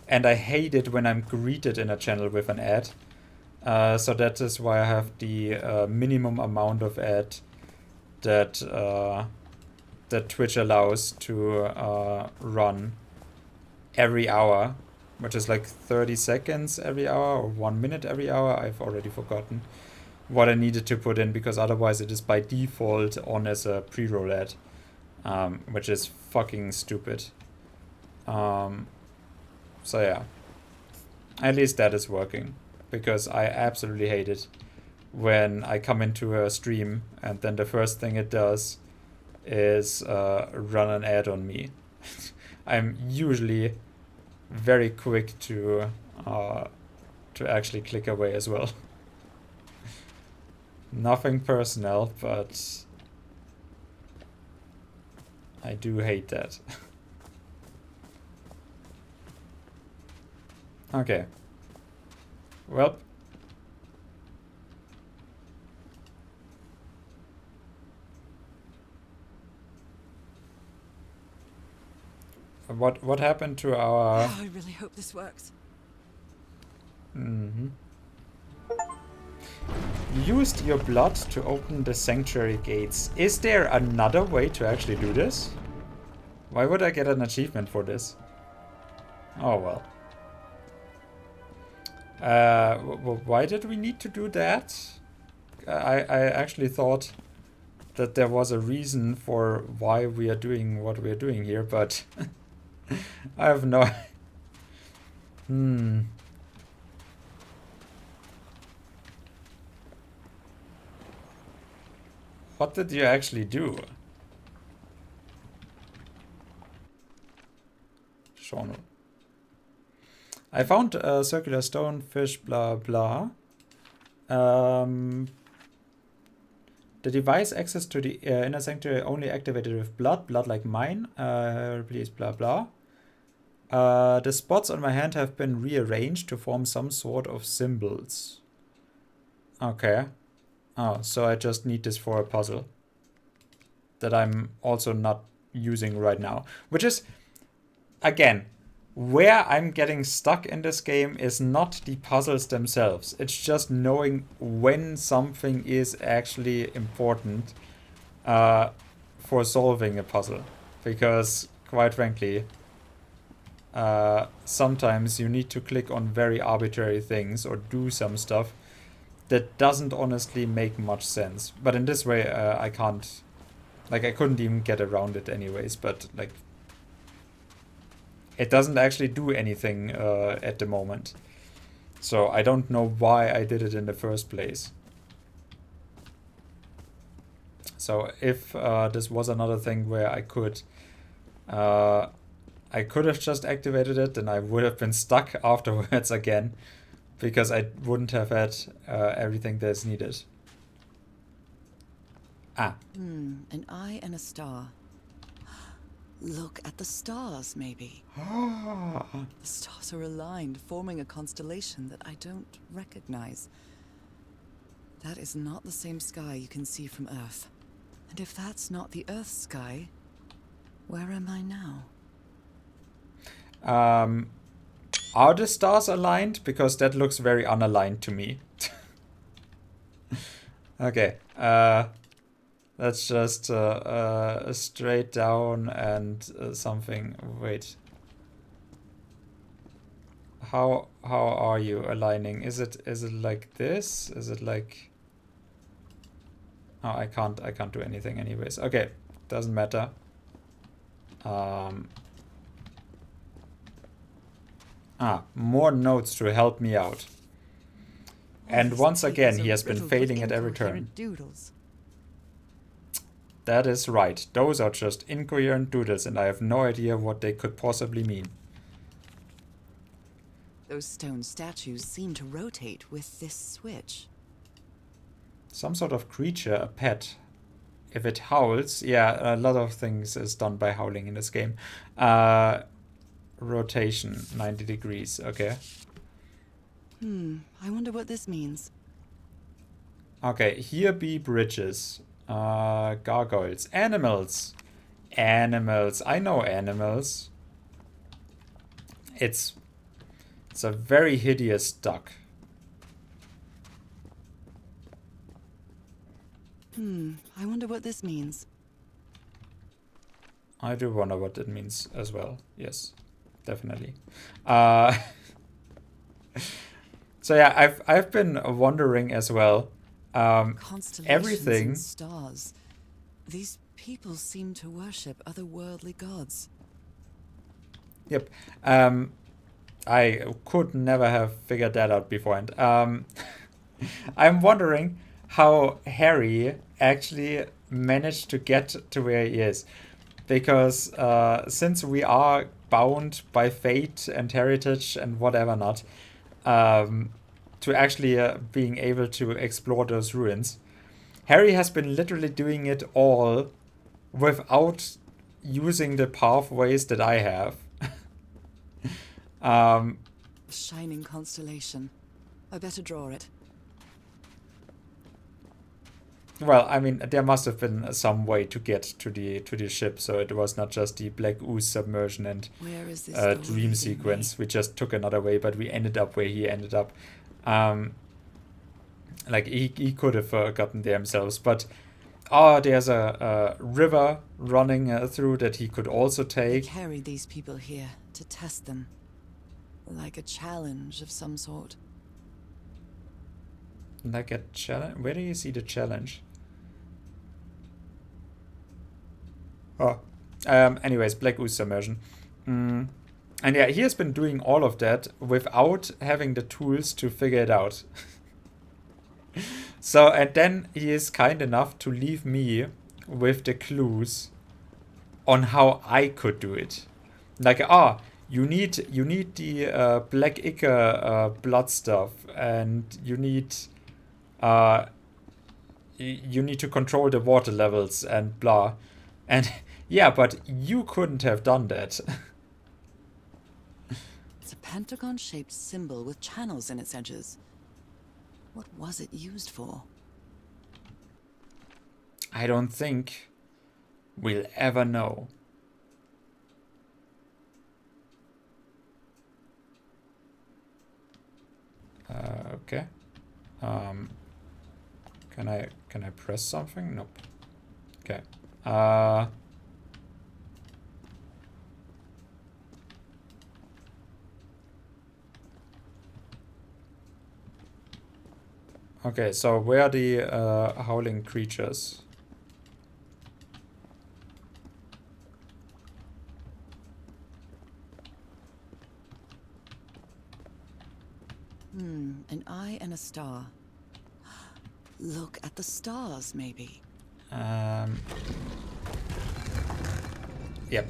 and I hate it when I'm greeted in a channel with an ad. So that is why I have the minimum amount of ad that Twitch allows to run every hour, which is like 30 seconds every hour or 1 minute every hour. I've already forgotten what I needed to put in, because otherwise it is by default on as a pre-roll ad, which is fucking stupid. So yeah, at least that is working, because I absolutely hate it when I come into a stream and then the first thing it does is run an ad on me. I'm usually very quick to actually click away as well. Nothing personal, but I do hate that. Okay. Well. What happened to our... Oh, I really hope this works. Mm-hmm. You used your blood to open the sanctuary gates. Is there another way to actually do this? Why would I get an achievement for this? Oh well. Why did we need to do that? I actually thought that there was a reason for why we are doing what we are doing here, but I have no... What did you actually do? Sean. I found a circular stone, fish, blah blah. The device access to the inner sanctuary only activated with blood like mine. Please, blah blah. The spots on my hand have been rearranged to form some sort of symbols. Okay. Oh, so I just need this for a puzzle that I'm also not using right now. Which is, again, where I'm getting stuck in this game is not the puzzles themselves. It's just knowing when something is actually important for solving a puzzle. Because, quite frankly, sometimes you need to click on very arbitrary things or do some stuff that doesn't honestly make much sense. But in this way, I can't... Like, I couldn't even get around it anyways, but, like... It doesn't actually do anything at the moment. So I don't know why I did it in the first place. So if this was another thing where I could have just activated it, and I would have been stuck afterwards again, because I wouldn't have had everything that's needed. Ah. An eye and a star. Look at the stars, maybe. The stars are aligned, forming a constellation that I don't recognize. That is not the same sky you can see from Earth. And if that's not the Earth's sky, where am I now? Are the stars aligned? Because that looks very unaligned to me. Okay. Let's just straight down and something. Wait. How are you aligning? Is it like this? Is it like... Oh, I can't do anything anyways. Okay, doesn't matter. More notes to help me out. And once again, he has been failing at every turn. Doodles. That is right. Those are just incoherent doodles, and I have no idea what they could possibly mean. Those stone statues seem to rotate with this switch. Some sort of creature, a pet. If it howls, yeah, a lot of things is done by howling in this game. Rotation, 90 degrees, okay. I wonder what this means. Okay, here be bridges. Gargoyles. Animals. Animals. I know animals. It's a very hideous duck. I wonder what this means. I do wonder what it means as well. Yes, definitely. So yeah, I've been wondering as well. Constellations Everything. and stars. These people seem to worship otherworldly gods. Yep. I could never have figured that out beforehand. I'm wondering how Harry actually managed to get to where he is. Because since we are bound by fate and heritage and whatever not, to actually being able to explore those ruins, Harry has been literally doing it all without using the pathways that I have. Shining constellation. I better draw it. Well, I mean, there must have been some way to get to the ship, so it was not just the black ooze submersion and Where is this dream sequence. We just took another way, but we ended up where he ended up. Like he could have gotten there himself, but there's a river running through that he could also I take. carried these people here to test them. Like a challenge of some sort. Like a challenge? Where do you see the challenge? Oh. Anyways, Black Ooze submersion. And yeah, he has been doing all of that without having the tools to figure it out. So, and then he is kind enough to leave me with the clues on how I could do it. Like, you need the black ichor blood stuff, and you need you need to control the water levels and blah. And yeah, but you couldn't have done that. It's a pentagon-shaped symbol with channels in its edges. What was it used for? I don't think we'll ever know. Okay. Can I press something? Nope. Okay. Okay, so where are the howling creatures? An eye and a star. Look at the stars, maybe. Yep.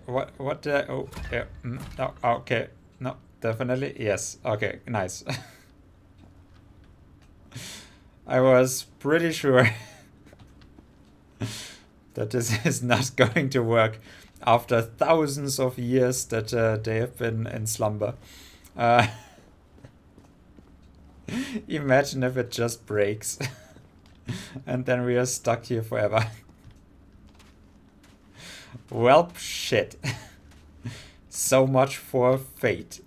What the? Oh, yeah. No, okay. No, definitely. Yes. Okay, nice. I was pretty sure that this is not going to work after thousands of years that they have been in slumber. Imagine if it just breaks and then we are stuck here forever. Well, shit. So much for fate.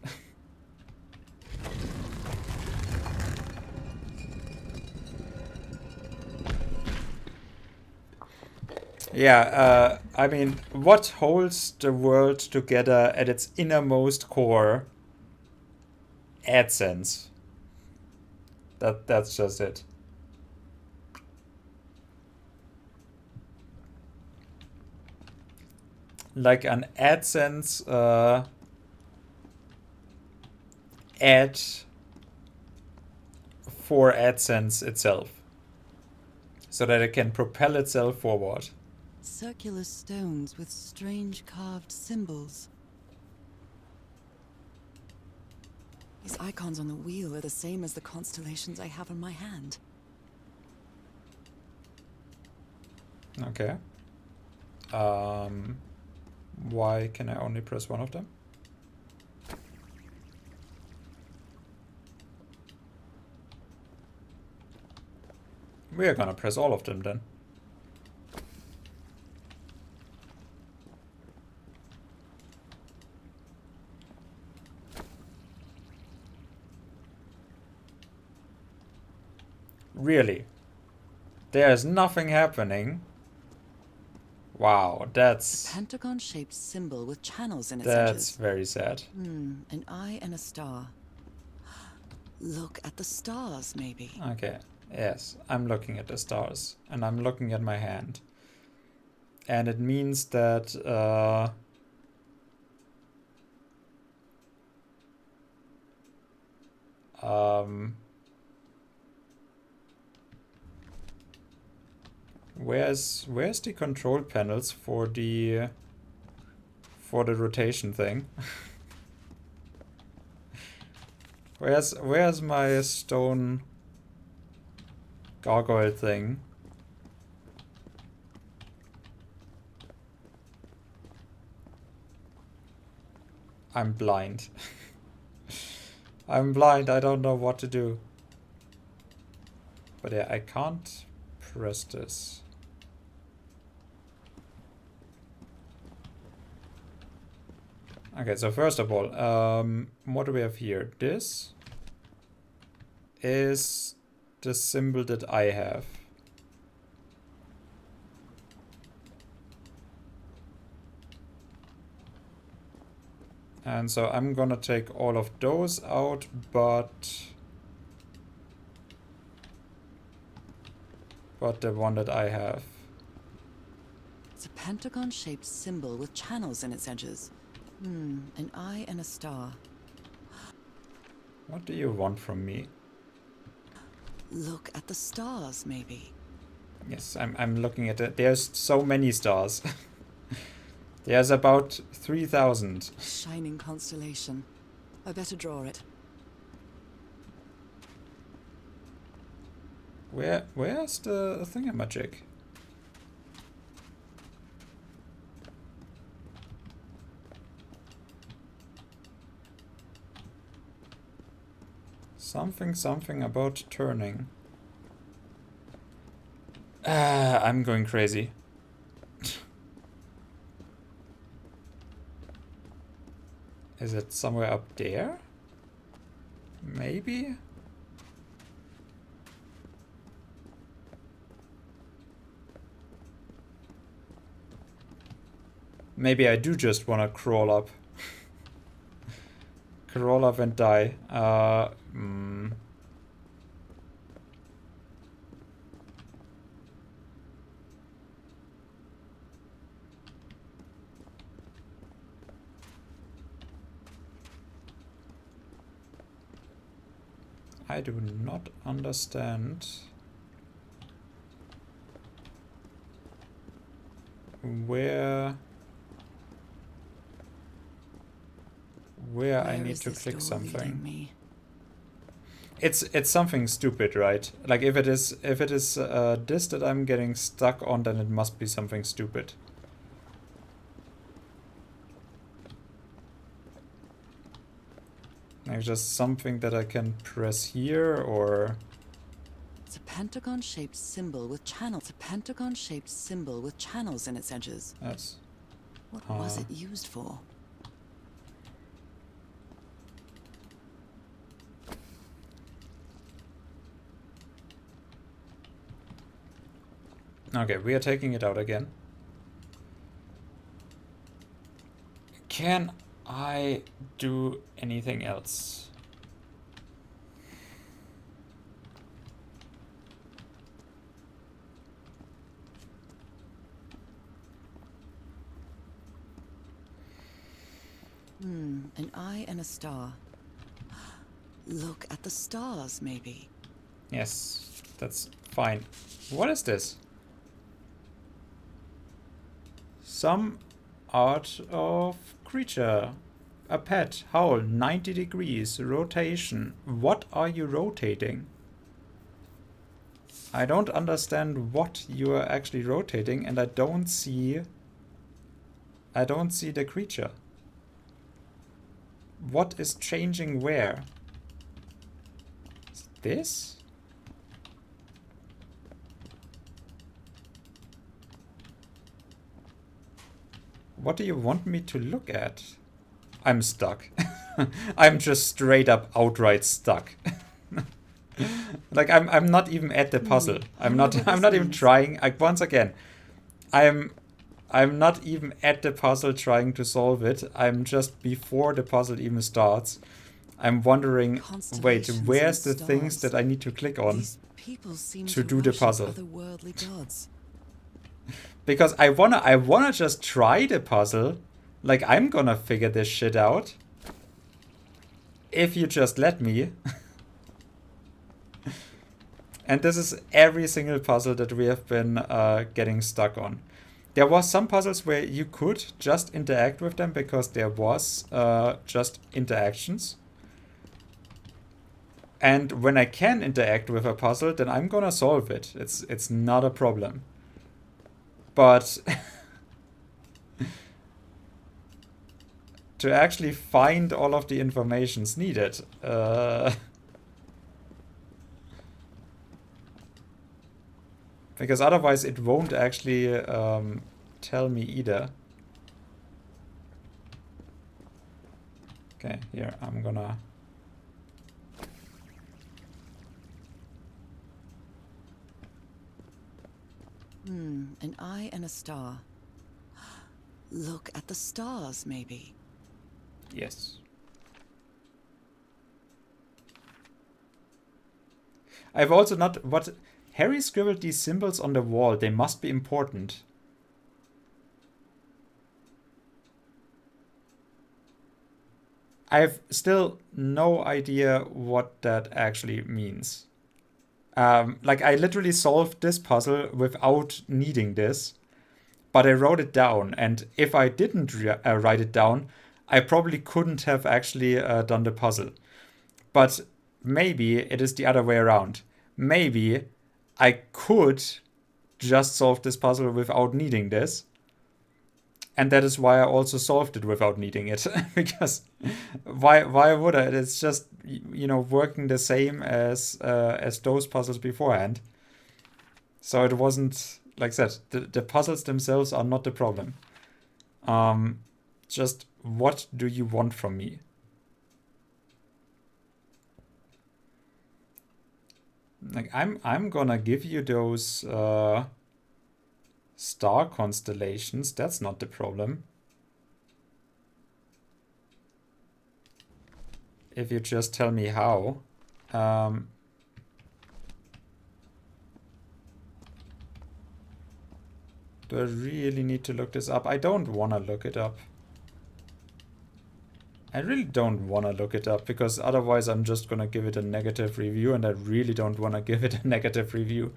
Yeah, I mean, what holds the world together at its innermost core? AdSense. That's just it. Like an AdSense ad for AdSense itself, so that it can propel itself forward. Circular stones with strange carved symbols. These icons on the wheel are the same as the constellations I have on my hand. Okay. Why can I only press one of them? We're gonna press all of them then. Really? There's nothing happening. Wow, that's... Pentagon-shaped symbol with channels in its That's edges. very sad. An eye and a star. Look at the stars, maybe. Okay, yes, I'm looking at the stars. And I'm looking at my hand. And it means that... Where's the control panels for the rotation thing? Where's my stone gargoyle thing? I'm blind. I'm blind, I don't know what to do. But yeah, I can't press this. Okay, so first of all, what do we have here? This is the symbol that I have. And so I'm gonna take all of those out, but the one that I have. It's a pentagon-shaped symbol with channels in its edges. An eye and a star. What do you want from me? Look at the stars, maybe. Yes, I'm looking at it. There's so many stars. There's about 3,000. Shining constellation. I better draw it. Where's the thingamajig? Something about turning. I'm going crazy. Is it somewhere up there? Maybe? Maybe I do just want to crawl up. Crawl up and die. I do not understand where I need to click something. It's something stupid, right? Like if it is this that I'm getting stuck on, then it must be something stupid. Like just something that I can press here, or It's a pentagon-shaped symbol with channels. It's a pentagon-shaped symbol with channels in its edges. yes. What was it used for? Okay, we are taking it out again. Can I do anything else? An eye and a star. Look at the stars, maybe. Yes, that's fine. What is this? Some art of creature. A pet. Howl. 90 degrees. Rotation. What are you rotating? I don't understand what you are actually rotating, and I don't see the creature. What is changing where? Is this? What do you want me to look at? I'm stuck. I'm just straight up outright stuck. Like I'm not even at the puzzle. I'm not even trying. Once again, I'm not even at the puzzle trying to solve it. I'm just before the puzzle even starts. I'm wondering, wait, where's the things that I need to click on to do the puzzle? Because I wanna just try the puzzle. Like I'm gonna figure this shit out. If you just let me. And this is every single puzzle that we have been getting stuck on. There was some puzzles where you could just interact with them because there was just interactions. And when I can interact with a puzzle, then I'm gonna solve it. It's not a problem. But to actually find all of the informations needed, because otherwise it won't actually tell me either. Okay, here I'm gonna... An eye and a star. Look at the stars, maybe. Yes. I've also not... What... Harry scribbled these symbols on the wall. They must be important. I have still no idea what that actually means. Like, I literally solved this puzzle without needing this, but I wrote it down. And if I didn't write it down, I probably couldn't have actually done the puzzle. But maybe it is the other way around. Maybe I could just solve this puzzle without needing this. And that is why I also solved it without needing it. Because why would I? It's just, you know, working the same as those puzzles beforehand. So it wasn't, like I said, the puzzles themselves are not the problem. Just what do you want from me? Like, I'm gonna give you those star constellations. That's not the problem. If you just tell me how. Do I really need to look this up? I don't want to look it up. I really don't want to look it up, because otherwise I'm just gonna give it a negative review, and I really don't want to give it a negative review.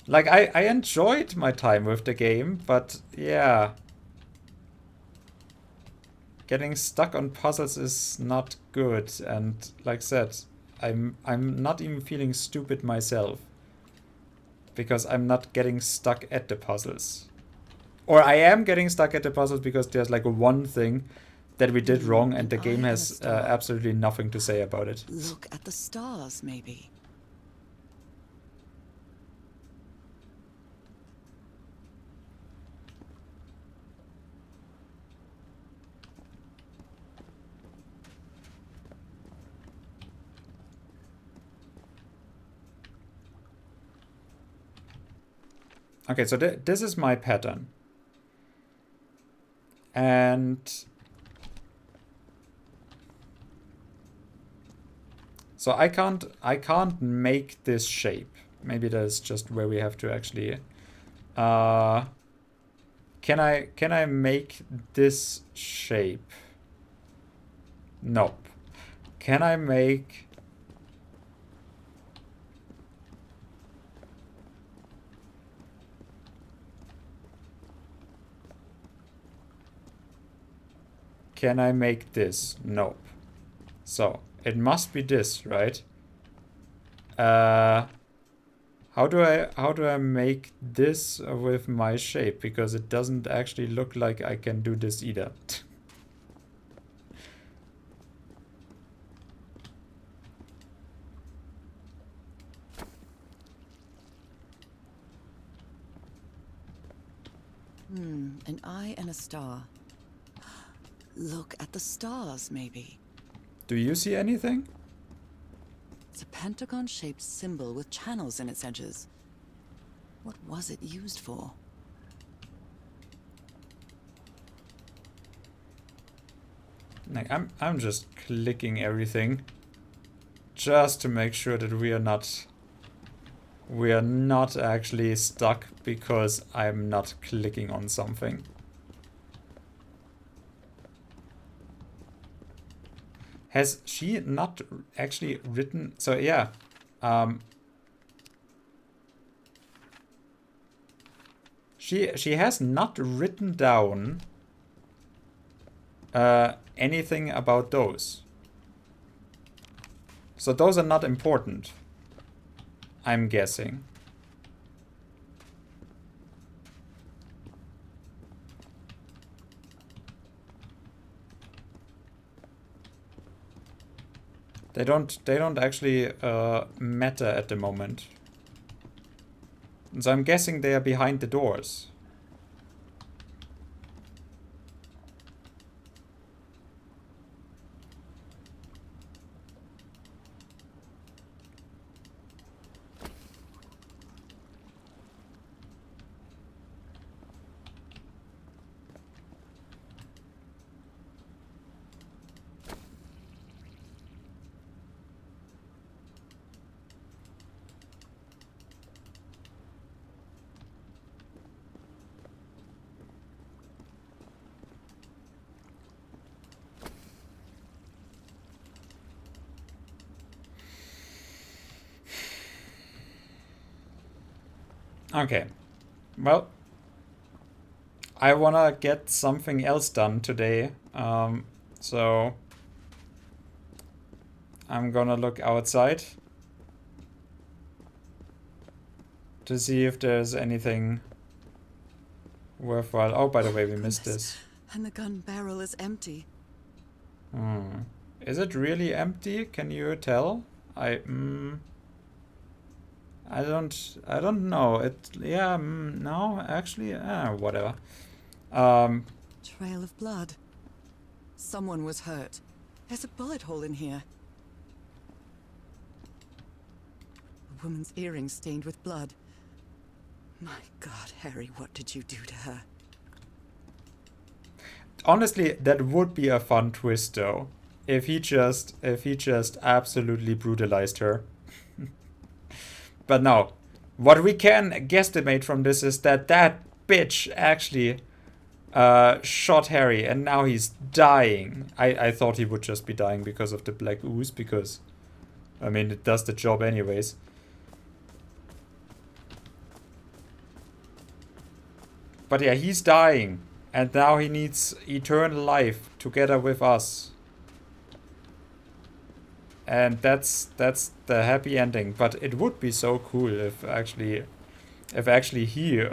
Like, I enjoyed my time with the game, but yeah. Getting stuck on puzzles is not good, and like I said, I'm not even feeling stupid myself. Because I'm not getting stuck at the puzzles. Or I am getting stuck at the puzzles because there's like one thing that we did wrong, and the game has absolutely nothing to say about it. Look at the stars, maybe. Okay, so this is my pattern. And so I can't make this shape. Maybe that's just where we have to actually can I make this shape? Nope. Can I make... Can I make this? Nope. So, it must be this, right? How do I make this with my shape? Because it doesn't actually look like I can do this either. An eye and a star. Look at the stars, maybe. Do you see anything? It's a pentagon-shaped symbol with channels in its edges. What was it used for? Like, I'm just clicking everything just to make sure that we are not actually stuck because I'm not clicking on something. Has she not actually written... So yeah. She has not written down anything about those. So those are not important, I'm guessing. They don't actually matter at the moment. So I'm guessing they are behind the doors. Okay. Well, I wanna get something else done today. So I'm gonna look outside to see if there's anything worthwhile. Oh, by the way, we missed this. And the gun barrel is empty. Is it really empty? Can you tell? I don't know. No, actually, whatever. Trail of blood. Someone was hurt. There's a bullet hole in here. A woman's earring stained with blood. My God, Harry, what did you do to her? Honestly, that would be a fun twist, though. If he just absolutely brutalized her. But no. What we can guesstimate from this is that bitch actually shot Harry, and now he's dying. I thought he would just be dying because of the black ooze, because, I mean, it does the job anyways. But yeah, he's dying. And now he needs eternal life together with us. And that's the happy ending. But it would be so cool if actually he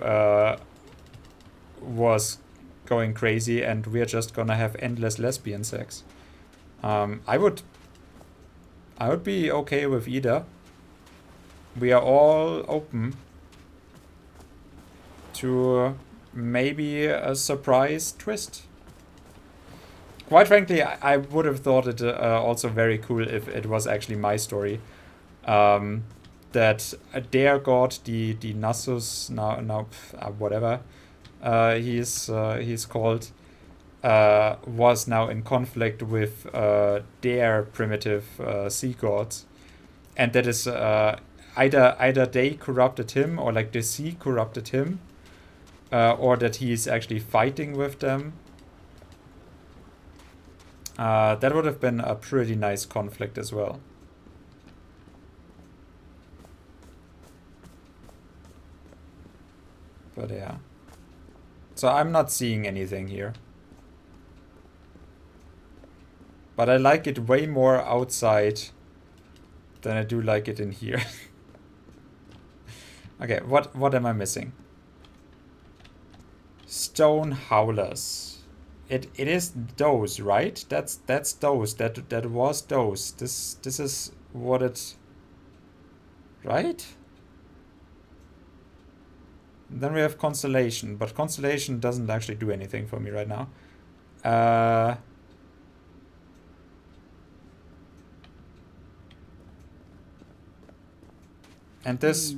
was going crazy and we're just gonna have endless lesbian sex. I would be okay with either. We are all open to maybe a surprise twist. Quite frankly, I would have thought it also very cool if it was actually my story. That their god, the Nasus, whatever he's called, was now in conflict with their primitive sea gods, and that is either they corrupted him, or like the sea corrupted him, or that he's actually fighting with them. That would have been a pretty nice conflict as well. But yeah. So I'm not seeing anything here. But I like it way more outside than I do like it in here. Okay, what am I missing? Stone howlers. It is those, right? That's those. That was those. This is what it, right? Then we have Constellation, but Constellation doesn't actually do anything for me right now. And this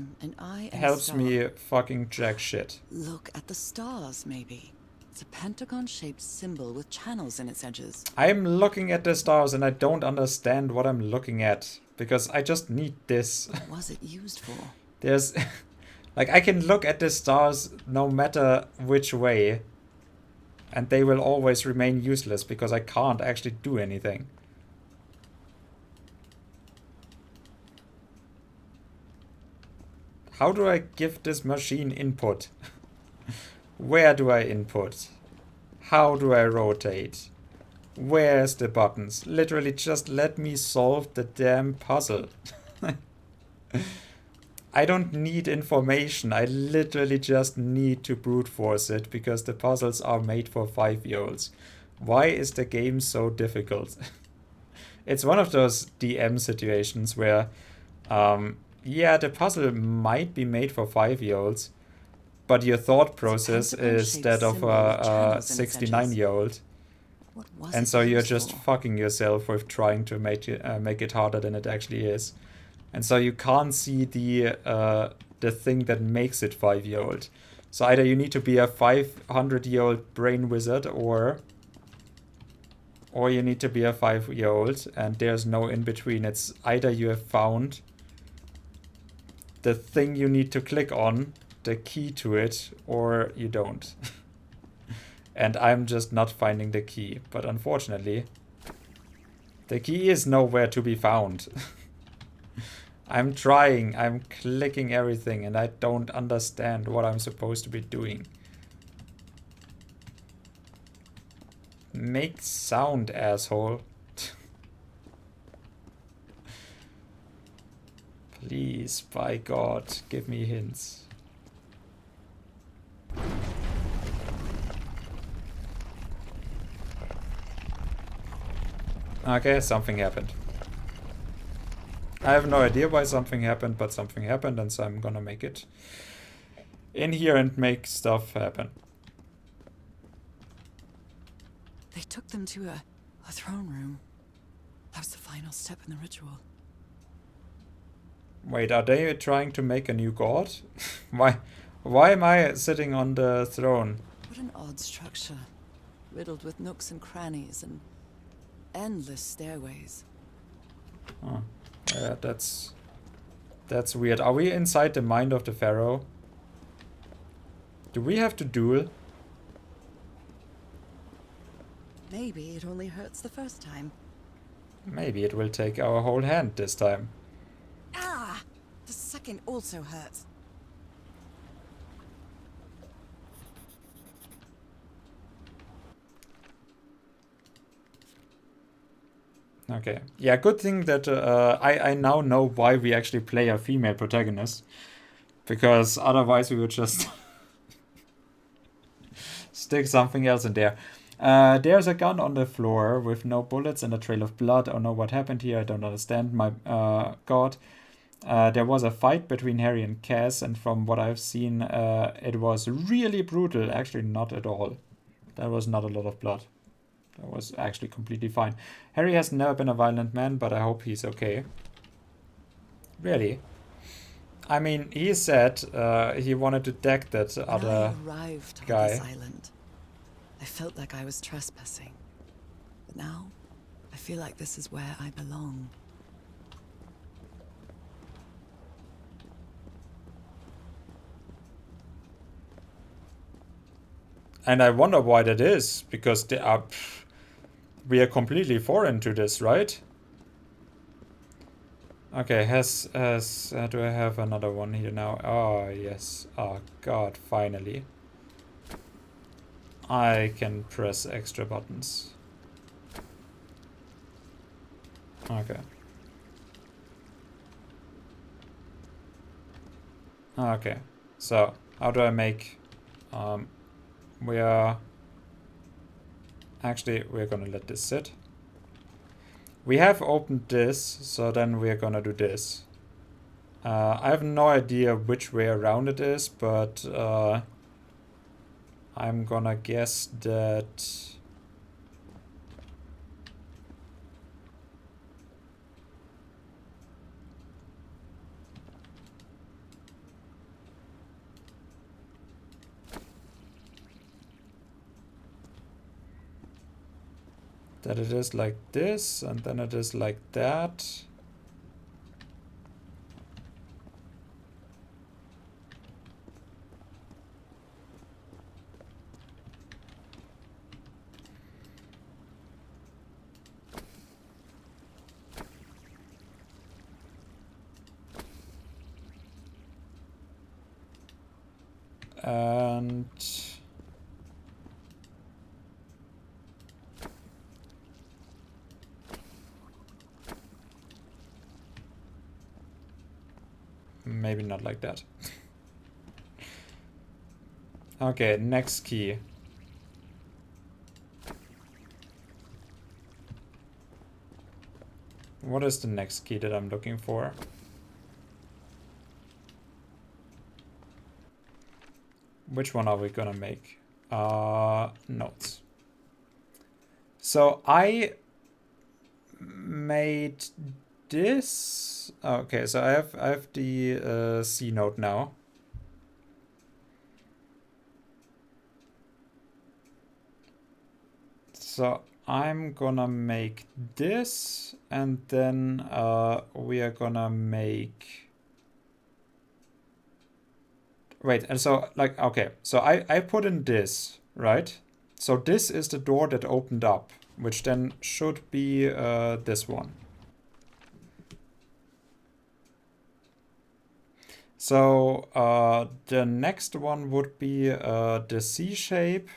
helps me fucking jack shit. Look at the stars, maybe. It's a pentagon-shaped symbol with channels in its edges. I'm looking at the stars and I don't understand what I'm looking at, because I just need this. What was it used for? There's... like, I can look at the stars no matter which way, and they will always remain useless because I can't actually do anything. How do I give this machine input? Where do I input? How do I rotate? Where's the buttons? Literally just let me solve the damn puzzle. I don't need information. I literally just need to brute force it because the puzzles are made for 5-year-olds. Why is the game so difficult? It's one of those DM situations where, yeah, the puzzle might be made for 5-year-olds, but your thought process is that of a 69-year-old. And so you're just fucking yourself with trying to make it harder than it actually is. And so you can't see the thing that makes it 5-year-old. So either you need to be a 500-year-old brain wizard, or you need to be a 5-year-old, and there's no in between. It's either you have found the thing you need to click on, the key to it, or you don't. And I'm just not finding the key. But unfortunately, the key is nowhere to be found. I'm trying. I'm clicking everything and I don't understand what I'm supposed to be doing. Make sound, asshole. Please, by God, give me hints. Okay, something happened. I have no idea why something happened, but something happened, and so I'm gonna make it in here and make stuff happen. They took them to a throne room. That was the final step in the ritual. Wait, are they trying to make a new god? Why am I sitting on the throne? What an odd structure. Riddled with nooks and crannies and endless stairways. Oh, yeah, that's weird. Are we inside the mind of the pharaoh? Do we have to duel? Maybe it only hurts the first time. Maybe it will take our whole hand this time. Ah! The second also hurts. Okay. Yeah, good thing that I now know why we actually play a female protagonist. Because otherwise we would just stick something else in there. There's a gun on the floor with no bullets and a trail of blood. Oh no, what happened here? I don't understand. My God. There was a fight between Harry and Cass, and from what I've seen, it was really brutal. Actually, not at all. There was not a lot of blood. That was actually completely fine. Harry has never been a violent man, but I hope he's okay. Really? I mean, he said he wanted to deck that other When I arrived guy. on this island, I felt like I was trespassing. But now, I feel like this is where I belong. And I wonder why that is, because we are completely foreign to this, right? Okay, do I have another one here now? Oh, yes. Oh, God, finally. I can press extra buttons. Okay. Okay, so how do I make... we're gonna let this sit. We have opened this, so then we're gonna do this. I have no idea which way around it is, but I'm gonna guess that... that it is like this, and then it is like that. And... maybe not like that. Okay, next key. What is the next key that I'm looking for? Which one are we gonna make? Notes. So I made this. Okay, so I have the C note now. So I'm gonna make this, and then we are gonna make... Wait, and so, like, okay, so I put in this, right? So this is the door that opened up, which then should be this one. So the next one would be the C shape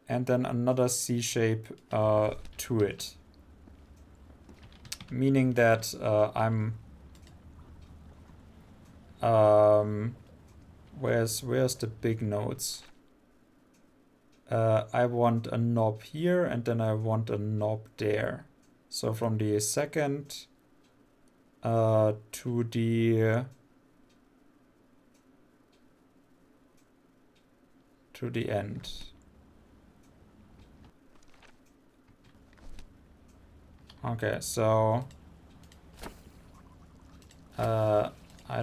and then another C shape to it. Meaning that where's the big nodes? I want a knob here and then I want a knob there. So from the second to the end. Okay, so I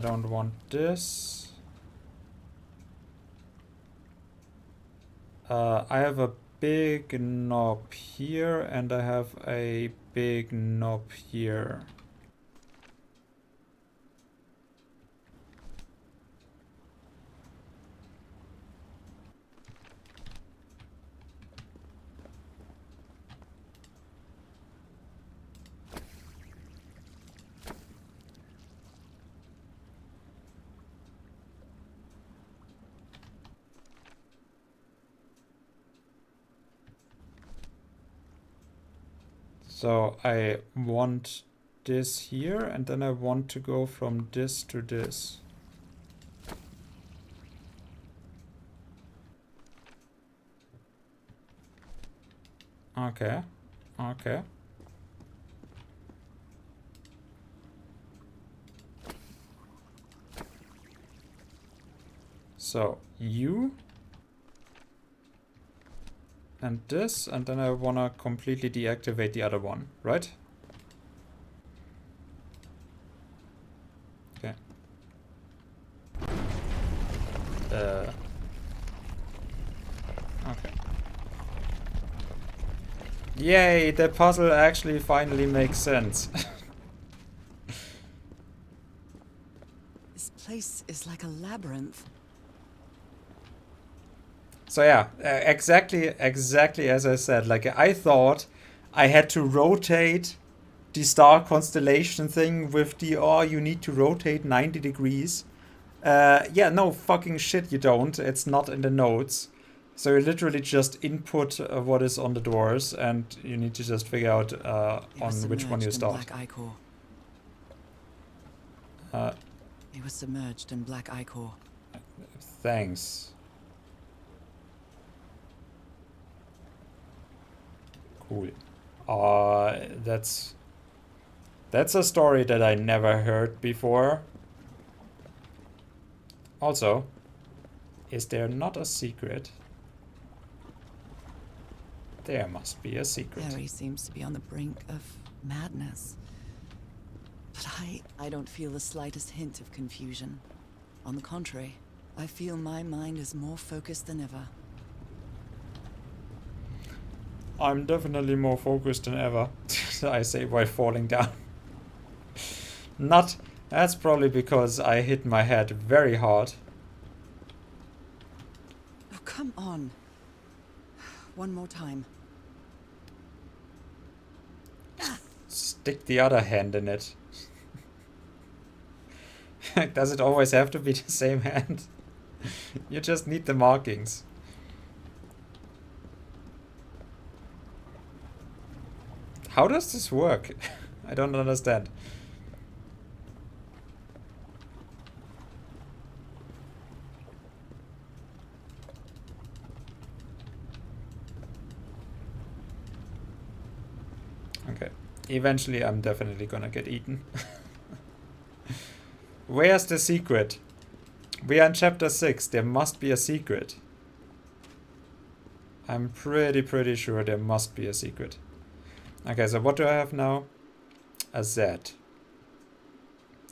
don't want this. I have a big knob here and I have a big knob here. So I want this here and then I want to go from this to this. Okay, okay. So you and this, and then I wanna completely deactivate the other one, right? Okay. Okay. Yay, the puzzle actually finally makes sense. This place is like a labyrinth. So yeah, exactly as I said. Like I thought I had to rotate the star constellation thing with the, oh, you need to rotate 90 degrees. Yeah, no fucking shit you don't. It's not in the notes. So you literally just input what is on the doors and you need to just figure out on which one you start. Black ichor. It was submerged in black ichor. Thanks. Cool. That's a story that I never heard before. Also, is there not a secret? There must be a secret. Harry seems to be on the brink of madness. But I don't feel the slightest hint of confusion. On the contrary, I feel my mind is more focused than ever. I'm definitely more focused than ever, I say while falling down. That's probably because I hit my head very hard. Oh, come on. One more time. Stick the other hand in it. Does it always have to be the same hand? You just need the markings. How does this work? I don't understand. Okay. Eventually I'm definitely gonna get eaten. Where's the secret? We are in chapter 6. There must be a secret. I'm pretty sure there must be a secret. Okay, so what do I have now? A Z.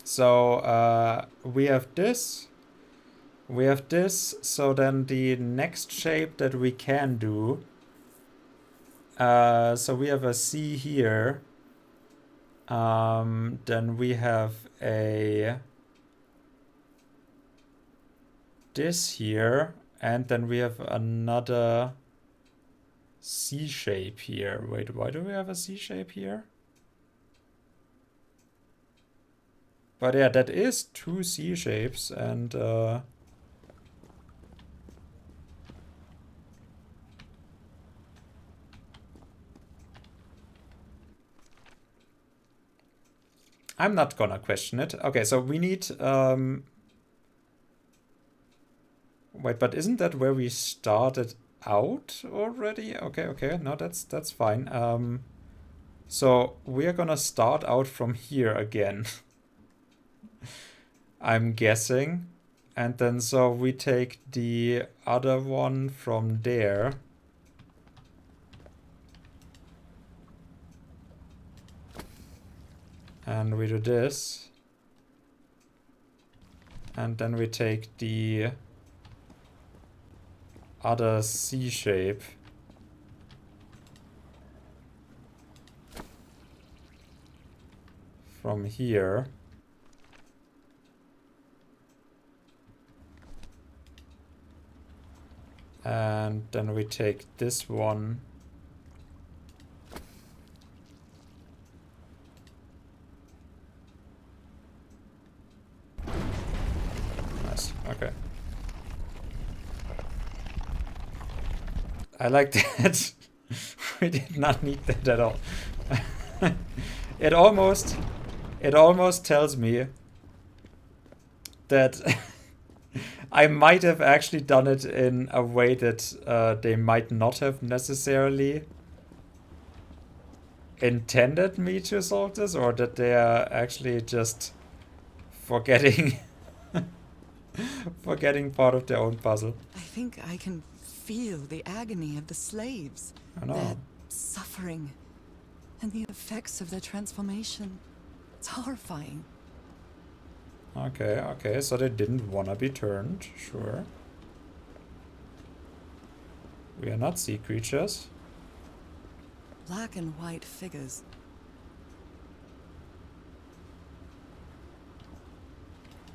So we have this. We have this. So then the next shape that we can do. So we have a C here. Then we have a this here, and then we have another C shape here. Wait, why do we have a C shape here? But yeah, that is 2 C shapes, and I'm not gonna question it. Okay, so we need wait, but isn't that where we started out already? Okay, no, that's fine. So we are gonna start out from here again. I'm guessing. And then so we take the other one from there. And we do this. And then we take the other C shape. From here. And then we take this one. Nice, okay. I like that. We did not need that at all. It almost tells me that I might have actually done it in a way that they might not have necessarily intended me to solve this, or that they are actually just forgetting forgetting part of their own puzzle. I think I can feel the agony of the slaves. I know. Their suffering and the effects of their transformation. It's horrifying. Okay, so they didn't wanna be turned, sure. We are not sea creatures. Black and white figures.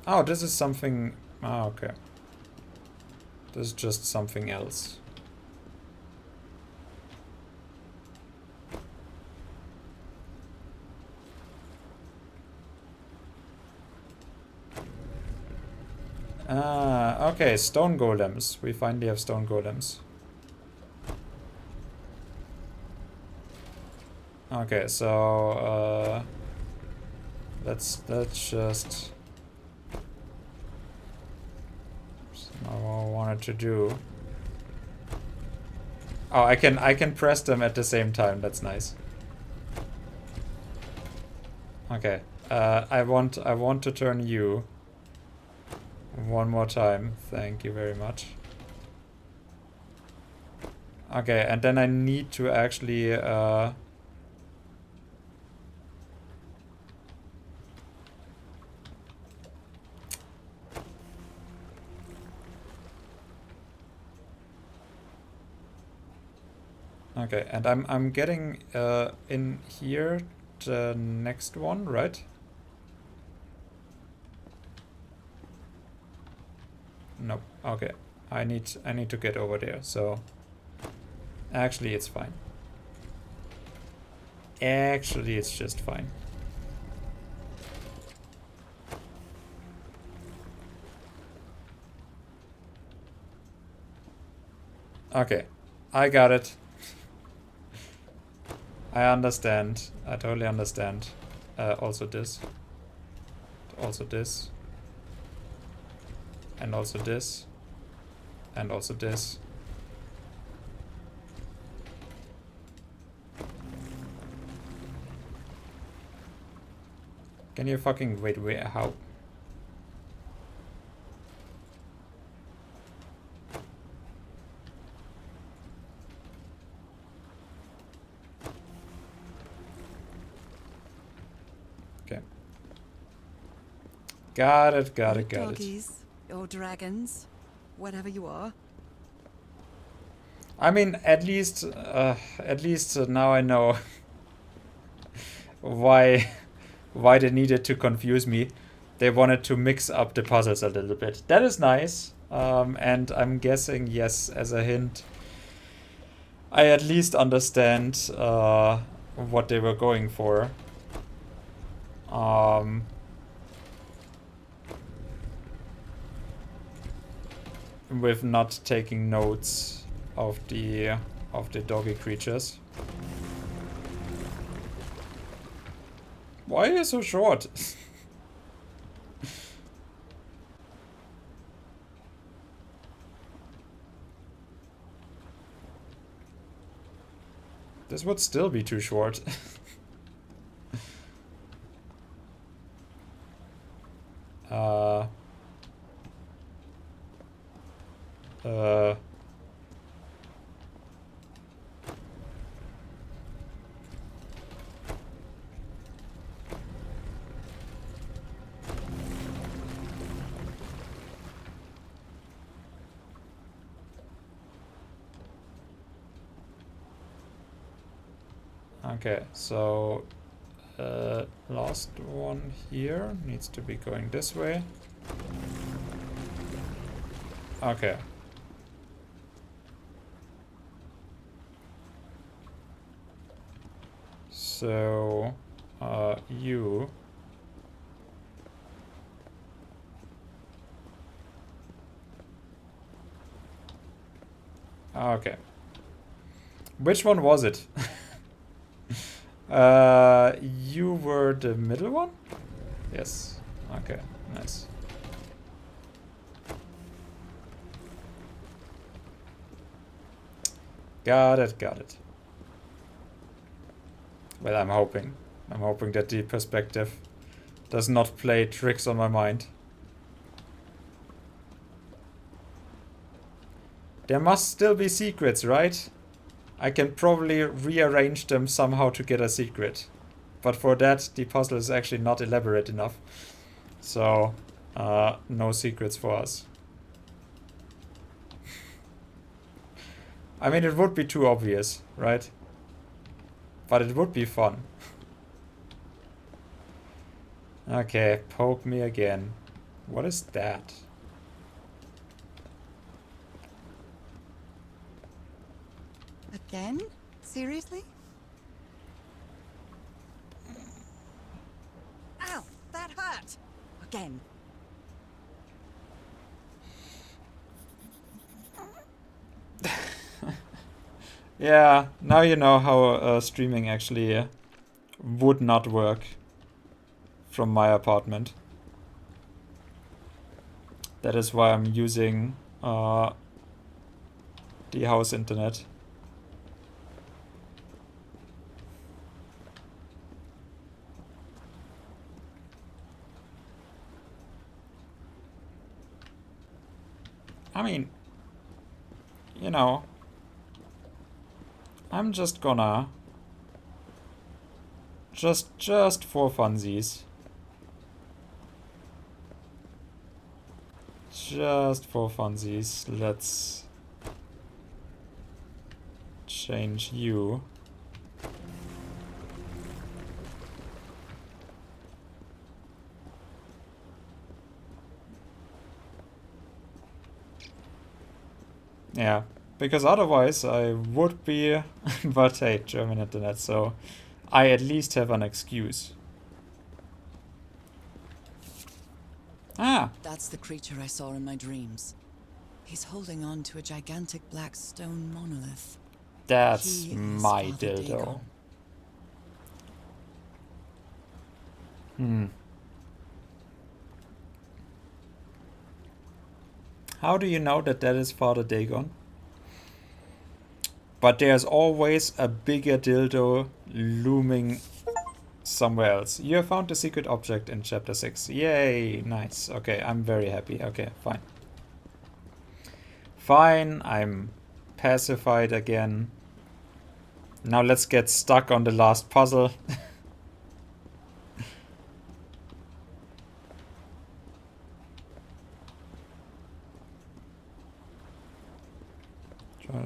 Oh, this is something... Ah, okay. This is just something else. Ah, okay, stone golems. We finally have stone golems. Okay, so let's just not what I wanted to do. Oh, I can press them at the same time. That's nice. Okay, I want to turn you one more time. Thank you very much. Okay, and then I need to actually okay, and I'm getting in here the next one, right? Nope. Okay. I need to get over there. So actually it's fine. Actually it's just fine. Okay. I got it. I understand. I totally understand. Also this. Also this. And also this. And also this. Can you fucking wait, how? Okay. Got it. Doggies, or dragons, whatever you are. I mean, at least now I know why they needed to confuse me. They wanted to mix up the puzzles a little bit. That is nice. And I'm guessing, yes, as a hint, I at least understand what they were going for. with not taking notes of the doggy creatures. Why are you so short? This would still be too short. uh... Okay, so last one here needs to be going this way. Okay. So you okay. Which one was it? You were the middle one? Yes. Okay, nice. Got it, got it. Well, I'm hoping. I'm hoping that the perspective does not play tricks on my mind. There must still be secrets, right? I can probably rearrange them somehow to get a secret. But for that, the puzzle is actually not elaborate enough. So, no secrets for us. I mean, it would be too obvious, right? But it would be fun. Okay, poke me again. What is that? Again? Seriously? Ow! That hurt! Again. Yeah, now you know how streaming actually would not work from my apartment. That is why I'm using the house internet. I mean, you know, I'm just gonna just for funsies. Just for funsies, let's change you. Yeah, because otherwise I would be, but hey, German internet, so I at least have an excuse. Ah! That's the creature I saw in my dreams. He's holding on to a gigantic black stone monolith. That's He is my Father dildo. Dagon. How do you know that that is Father Dagon? But there's always a bigger dildo looming somewhere else. You have found the secret object in chapter 6. Yay, nice. Okay, I'm very happy. Okay, fine. Fine, I'm pacified again. Now let's get stuck on the last puzzle.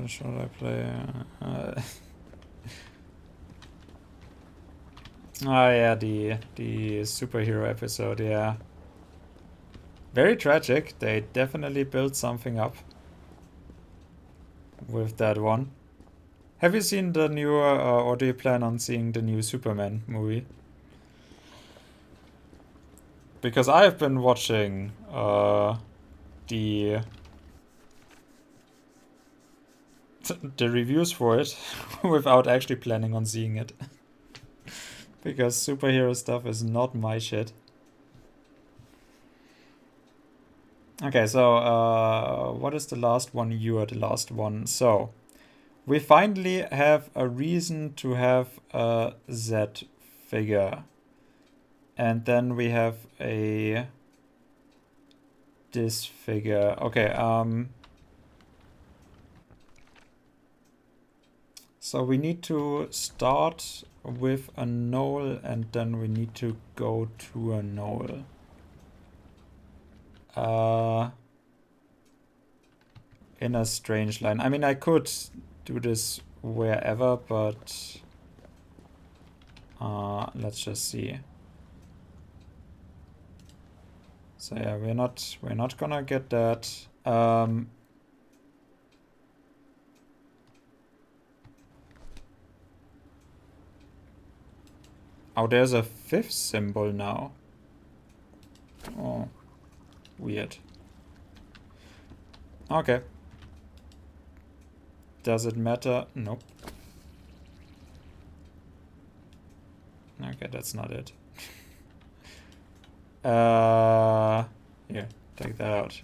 Should I play? Oh yeah, the superhero episode, yeah. Very tragic. They definitely built something up with that one. Have you seen the new, or do you plan on seeing the new Superman movie? Because I've been watching the the reviews for it without actually planning on seeing it. Because superhero stuff is not my shit. Okay, so what is the last one? You are the last one. So we finally have a reason to have a Z figure. And then we have this figure. Okay, so we need to start with a knoll and then we need to go to a knoll. In a strange line. I mean, I could do this wherever, but let's just see. So yeah, we're not gonna get that. Oh, there's a 5th symbol now. Oh, weird. Okay. Does it matter? Nope. Okay, that's not it. Here, take that out.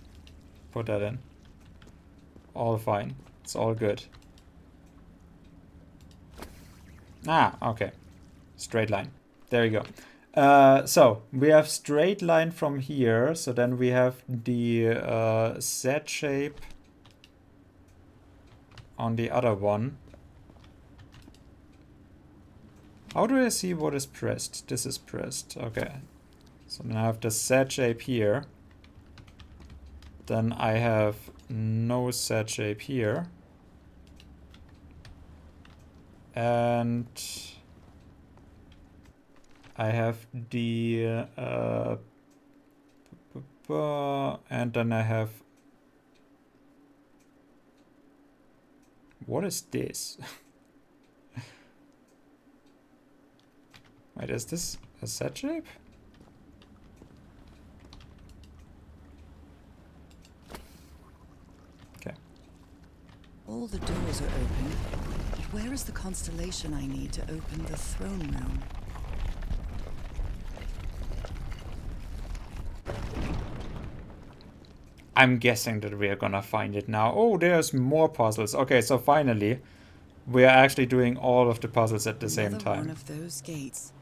Put that in. All fine. It's all good. Ah, okay. Straight line. There you go. So we have straight line from here. So then we have the Z shape on the other one. How do I see what is pressed? This is pressed. Okay. So then I have the Z shape here. Then I have no Z shape here. And I have the and then I have, what is this? Wait, is this a Z shape? Okay. All the doors are open, but where is the constellation I need to open the throne room? I'm guessing that we are gonna find it now. Oh, there's more puzzles. Okay, so finally, we are actually doing all of the puzzles at the same time. One of those gates.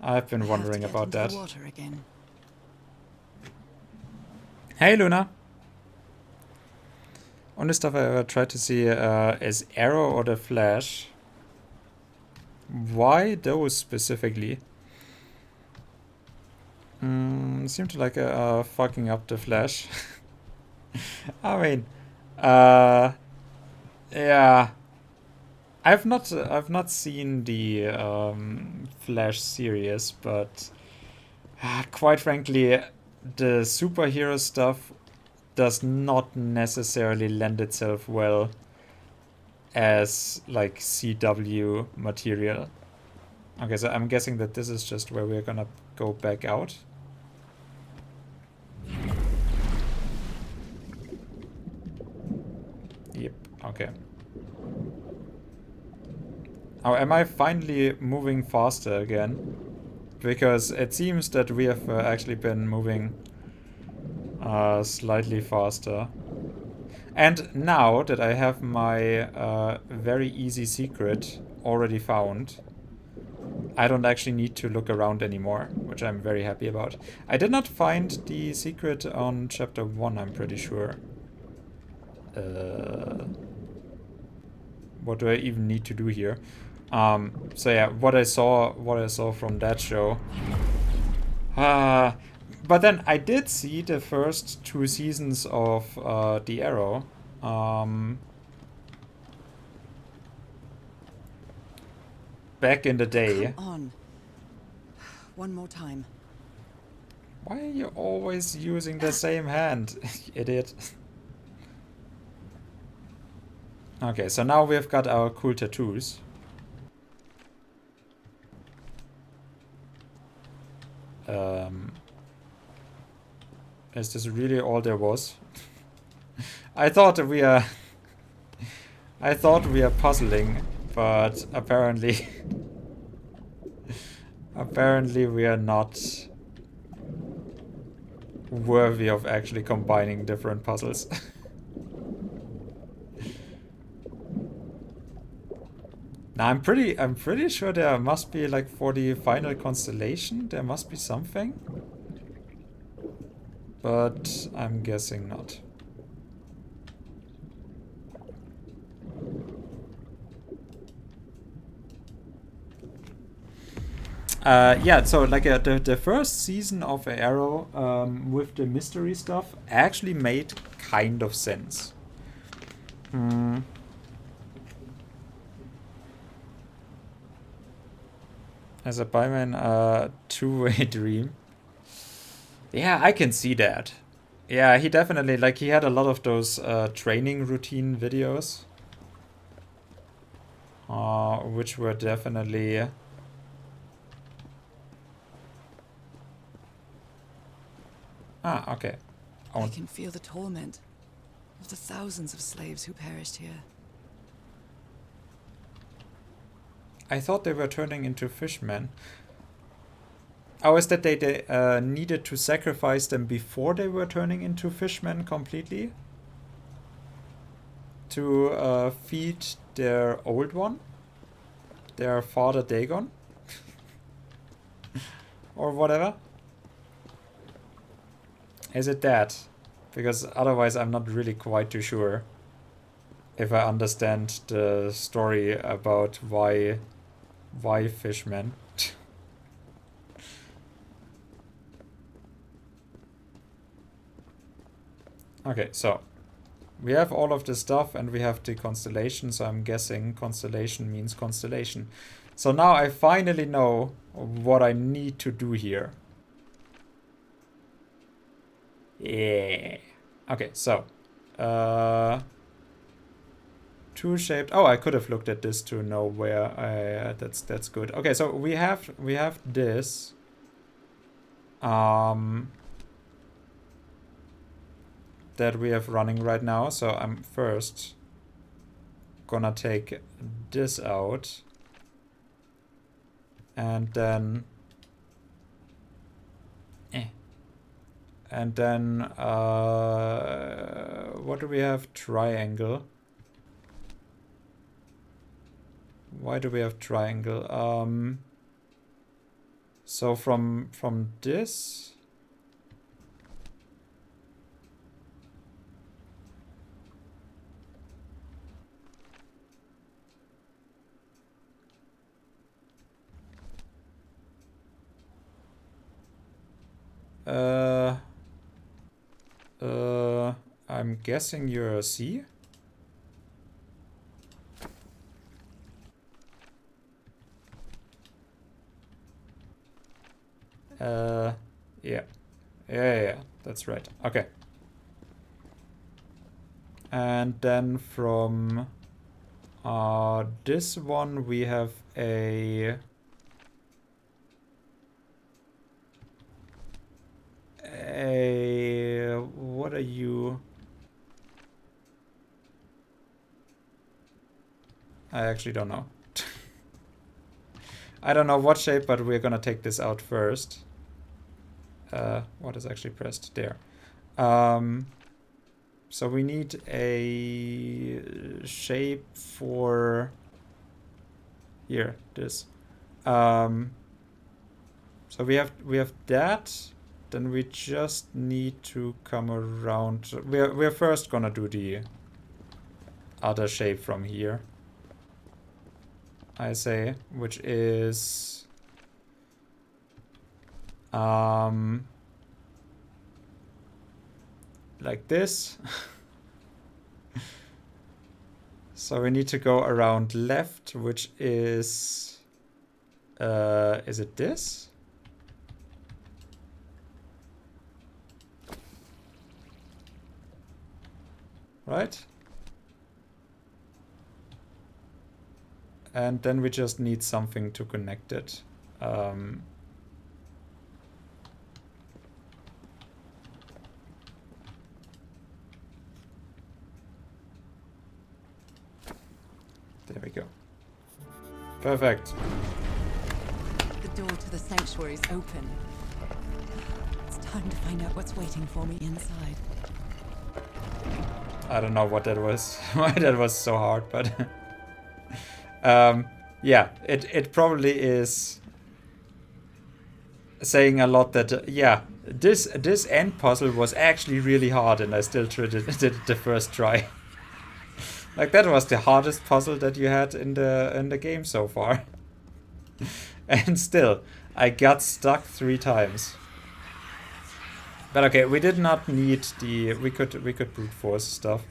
I've been wondering I have to about get into that. the water again. Hey, Luna. Only stuff I ever tried to see is Arrow or the Flash. Why those specifically? Seem to like fucking up the Flash. I mean, yeah. I've not seen the Flash series, but quite frankly, the superhero stuff does not necessarily lend itself well as like CW material. Okay, so I'm guessing that this is just where we're gonna go back out. Yep, okay. Oh, am I finally moving faster again? Because it seems that we have actually been moving slightly faster. And now that I have my very easy secret already found, I don't actually need to look around anymore, which I'm very happy about. I did not find the secret on chapter 1, I'm pretty sure. What do I even need to do here? So yeah, what I saw from that show. But then I did see the first 2 seasons of The Arrow. Back in the day. Come on. One more time. Why are you always using the same hand, idiot? Okay, so now we've got our cool tattoos. Is this really all there was? I thought I thought we are puzzling, but apparently... apparently we are not worthy of actually combining different puzzles. Now I'm pretty sure there must be, like, for the final constellation, there must be something. But I'm guessing not. Yeah, so like the first season of Arrow with the mystery stuff actually made kind of sense. As a Buyman, two-way dream. Yeah, I can see that. Yeah, he definitely, like, he had a lot of those training routine videos. Which were definitely... Ah, okay. I can feel the torment of the thousands of slaves who perished here. I thought they were turning into fishmen. Oh, is that they needed to sacrifice them before they were turning into fishmen completely? To feed their old one? Their father Dagon? Or whatever? Is it that? Because otherwise I'm not really quite too sure if I understand the story about why fishmen. Okay, so we have all of this stuff and we have the constellation, so I'm guessing constellation means constellation. So now I finally know what I need to do here. Yeah. Okay, so two shaped. Oh, I could have looked at this to know where I that's good. Okay, so we have this that we have running right now. So I'm first gonna take this out and then what do we have? Triangle. Why do we have triangle? So from this I'm guessing you're a C. Yeah, that's right. Okay. And then from this one we have a what are you? I actually don't know. I don't know what shape, but we're gonna take this out first. What is actually pressed there? So we need a shape for here, this. So we have that. Then we just need to come around. We're first gonna do the other shape from here. I say, which is like this. So we need to go around left, which is it this? Right? And then we just need something to connect it. There we go. Perfect. The door to the sanctuary's open. It's time to find out what's waiting for me inside. I don't know what that was. Why that was so hard, but yeah, it probably is saying a lot that yeah, this end puzzle was actually really hard, and I still did it the first try. Like that was the hardest puzzle that you had in the game so far, and still I got stuck 3 times. But okay, we did not need the we could brute force stuff.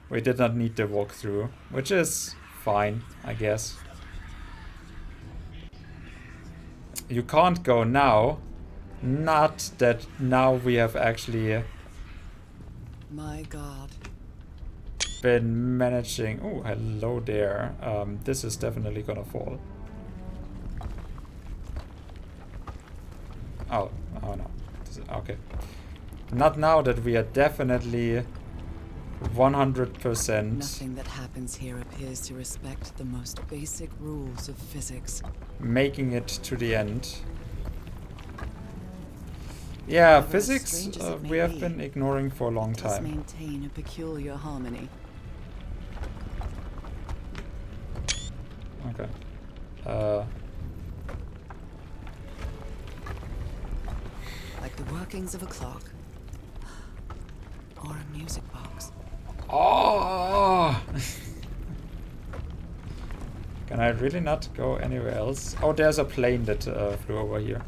We did not need the walkthrough, which is fine, I guess. You can't go now. Not that now we have actually My God. been managing. Oh, hello there. This is definitely gonna fall. Oh no. Okay. Not now that we are definitely 100%. Nothing that happens here appears to respect the most basic rules of physics. Making it to the end. Yeah, However physics strange as it may we have be, been ignoring for a long does time. maintain a peculiar harmony. Okay. Like the workings of a clock. Or a music box. Oh! Can I really not go anywhere else? Oh, there's a plane that flew over here.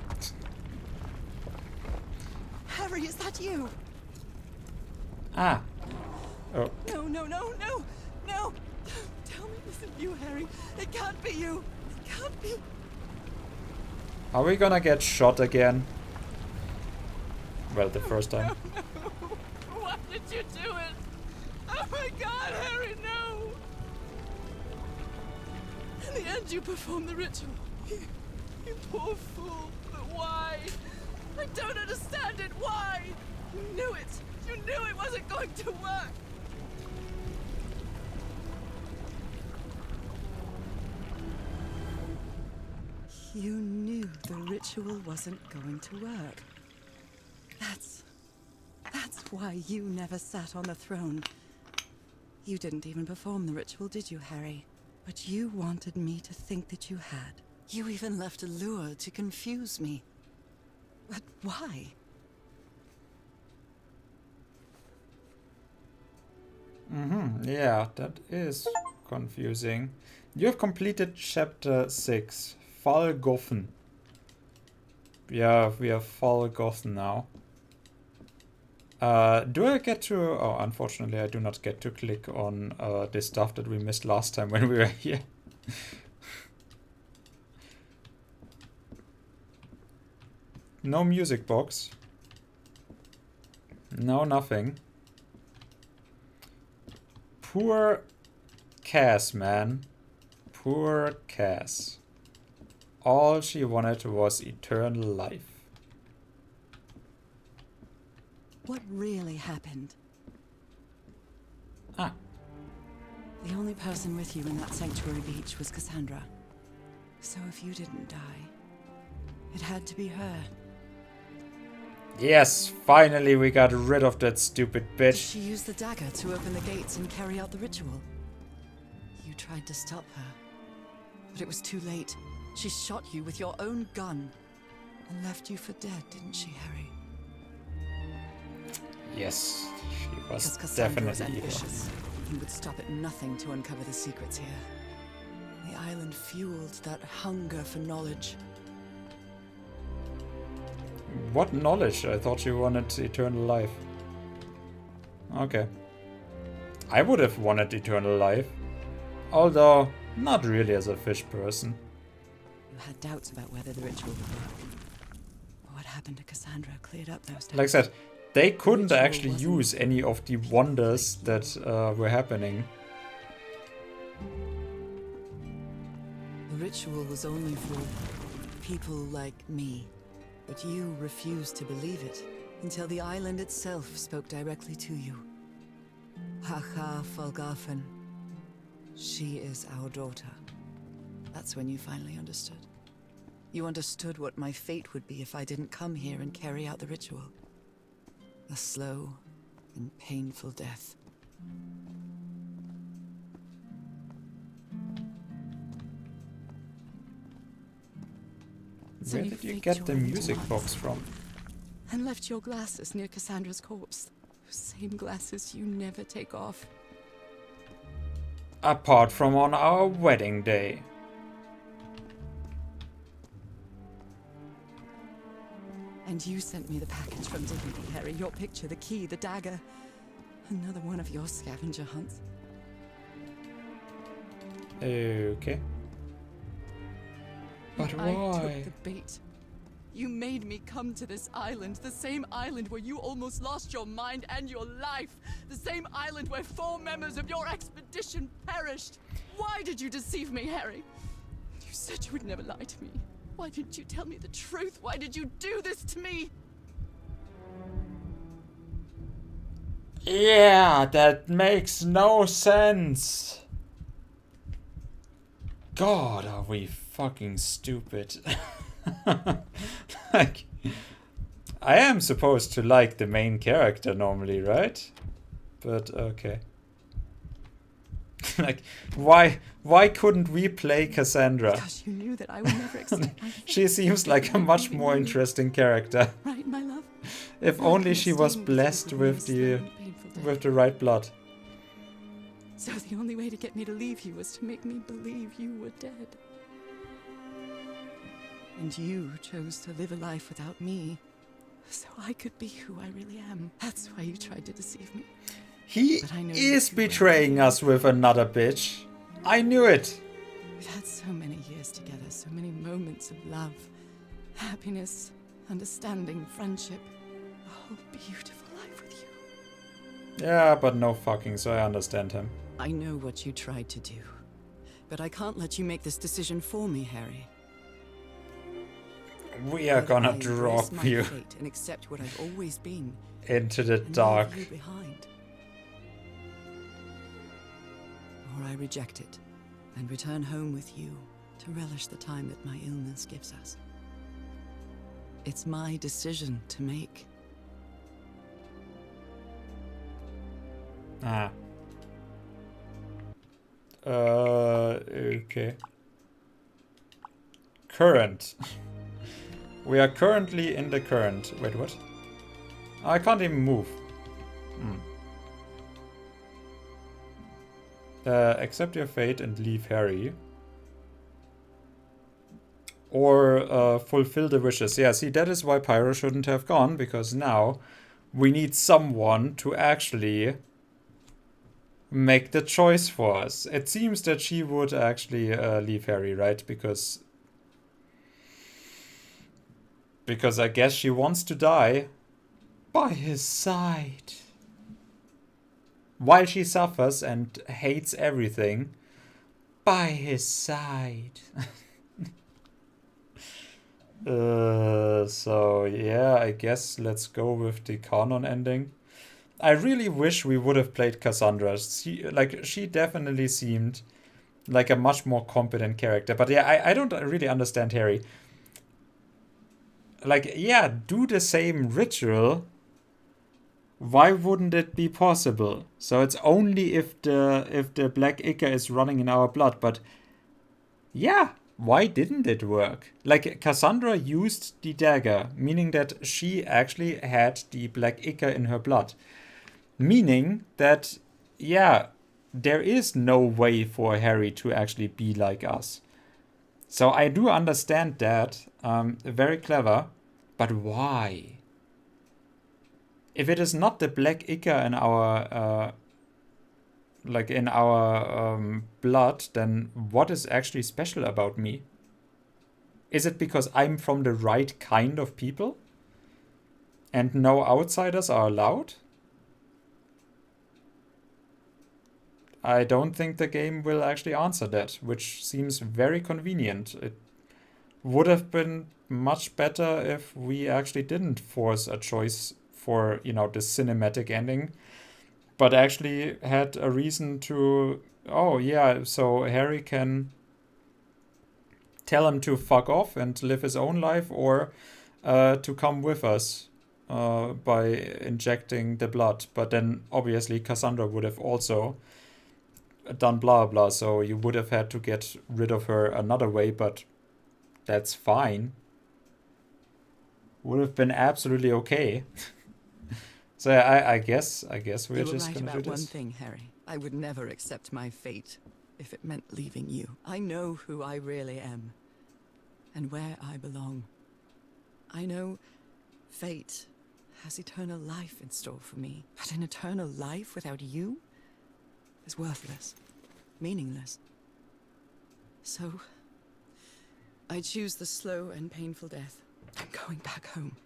Harry, is that you? Ah. Oh. No, no, no, no, no! Tell me this isn't you, Harry. It can't be you. It can't be. Are we gonna get shot again? Well, the first time. No. Why did you do it? Oh my God, Harry, no! In the end, you performed the ritual. You poor fool. But why? I don't understand it. Why? You knew it. You knew it wasn't going to work. You knew the ritual wasn't going to work. That's why you never sat on the throne. You didn't even perform the ritual, did you, Harry? But you wanted me to think that you had. You even left a lure to confuse me. But why? Yeah, that is confusing. You have completed chapter 6. Falgoffen. Yeah, we are Falgoffen now. Do I get to... Oh, unfortunately, I do not get to click on the stuff that we missed last time when we were here. No music box. No, nothing. Poor Cass, man. Poor Cass. All she wanted was eternal life. What really happened? Ah. The only person with you in that sanctuary beach was Cassandra. So if you didn't die, it had to be her. Yes, finally we got rid of that stupid Did bitch. she use the dagger to open the gates and carry out the ritual? You tried to stop her, but it was too late. She shot you with your own gun and left you for dead, didn't she, Harry? Yes, she was Because Cassandra was definitely evil. ambitious and would stop at nothing to uncover the secrets here. The island fueled that hunger for knowledge. What knowledge? I thought you wanted eternal life. Okay. I would have wanted eternal life. Although, not really as a fish person. You had doubts about whether the ritual would work. But what happened to Cassandra cleared up those doubts. Like I said, they couldn't Ritual actually wasn't use any of the wonders that were happening. The ritual was only for people like me. But you refused to believe it until the island itself spoke directly to you. Haha, Falgafen. She is our daughter. That's when you finally understood. You understood what my fate would be if I didn't come here and carry out the ritual. A slow and painful death. So Where did you get the music box from? And left your glasses near Cassandra's corpse. Those same glasses you never take off. Apart from on our wedding day. And you sent me the package from Dignity, Harry. Your picture, the key, the dagger. Another one of your scavenger hunts. Okay. But I why? took the bait. You made me come to this island, the same island where you almost lost your mind and your life, the same island where 4 members of your expedition perished. Why did you deceive me, Harry? You said you would never lie to me. Why didn't you tell me the truth? Why did you do this to me? Yeah, that makes no sense. God, are we fucking stupid. Like, I am supposed to like the main character normally, right? But okay. Like, why couldn't we play Cassandra? Because you knew that I would never accept my fate. She seems like a much more interesting character. Right, my love? If only she was blessed with the right blood. So the only way to get me to leave you was to make me believe you were dead. And you chose to live a life without me, so I could be who I really am. That's why you tried to deceive me. He But I know is you well. betraying us with another bitch. I knew it. We've had so many years together, so many moments of love, happiness, understanding, friendship. A whole beautiful life with you. Yeah, but no fucking, so I understand him. I know what you tried to do, but I can't let you make this decision for me, Harry. We are gonna drop my you fate and accept what I've always been into the and dark. leave you behind. Or I reject it and return home with you to relish the time that my illness gives us. It's my decision to make. Ah. Okay. Current. We are currently in the current. Wait, what? I can't even move. Accept your fate and leave Harry. Or fulfill the wishes. Yeah, see, that is why Pyro shouldn't have gone, because now we need someone to actually make the choice for us. It seems that she would actually leave Harry, right? Because I guess she wants to die by his side. While she suffers and hates everything, by his side. So yeah, I guess let's go with the canon ending. I really wish we would have played Cassandra. She definitely seemed like a much more competent character. But yeah, I don't really understand Harry. Like, yeah, do the same ritual. Why wouldn't it be possible? So it's only if the black ichor is running in our blood. But yeah, why didn't it work? Like, Cassandra used the dagger, meaning that she actually had the black ichor in her blood. Meaning that, yeah, there is no way for Harry to actually be like us. So I do understand that. Very clever. But why? If it is not the black ichor in our blood, then what is actually special about me? Is it because I'm from the right kind of people? And no outsiders are allowed? I don't think the game will actually answer that, which seems very convenient. It would have been much better if we actually didn't force a choice for, the cinematic ending. but actually had a reason to, oh yeah, so Harry can tell him to fuck off and live his own life, or to come with us by injecting the blood. But then obviously Cassandra would have also done blah blah, so you would have had to get rid of her another way, but that's fine. Would have been absolutely okay. So I guess we're You were just right gonna do about one this. thing, Harry. I would never accept my fate if it meant leaving you. I know who I really am and where I belong. I know fate has eternal life in store for me, but an eternal life without you is worthless, meaningless. So I choose the slow and painful death. I'm going back home.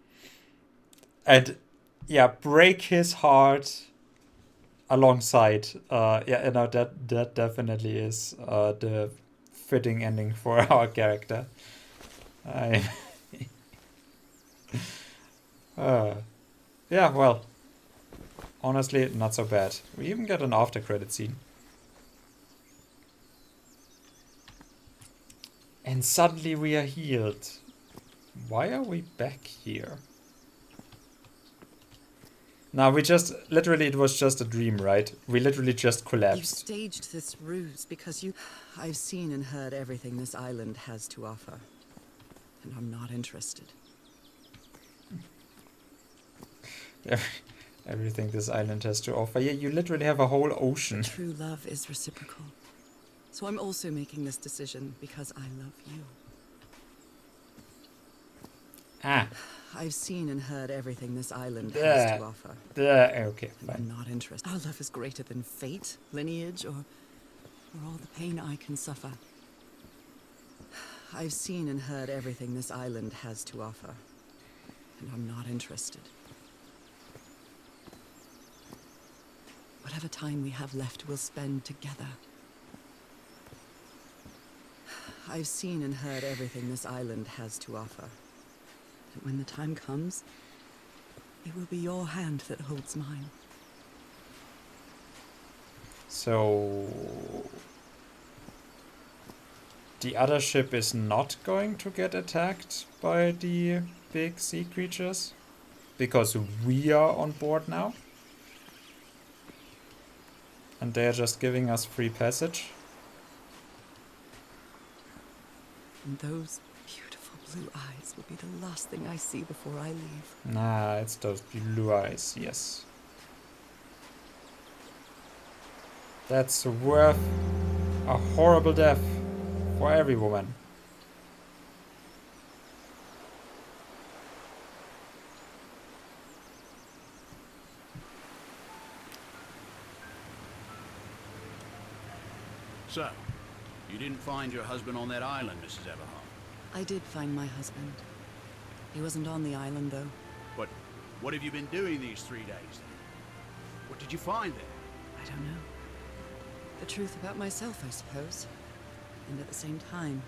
And yeah, break his heart alongside. Yeah, you know, that definitely is the fitting ending for our character. I yeah, well, honestly, not so bad. We even get an after credit scene. And suddenly we are healed. Why are we back here? Now we just, literally it was just a dream, right? We literally just You collapsed. staged this ruse because you... I've seen and heard everything this island has to offer, and I'm not interested. Everything this island has to offer. Yeah, you literally have a whole ocean. True love is reciprocal. So I'm also making this decision because I love you. Ah, I've seen and heard everything this island has to offer, okay, and I'm fine. not interested. Our love is greater than fate, lineage, or all the pain I can suffer. I've seen and heard everything this island has to offer, and I'm not interested. Whatever time we have left, we'll spend together. I've seen and heard everything this island has to offer. And when the time comes, it will be your hand that holds mine. So the other ship is not going to get attacked by the big sea creatures because we are on board now, and they're just giving us free passage. And those beautiful blue eyes will be the last thing I see before I leave. Nah, it's those blue eyes, yes. That's worth a horrible death for every woman. So, you didn't find your husband on that island, Mrs. Everhart. I did find my husband. He wasn't on the island, though. But what have you been doing these 3 days, then? What did you find there? I don't know. The truth about myself, I suppose. And at the same time,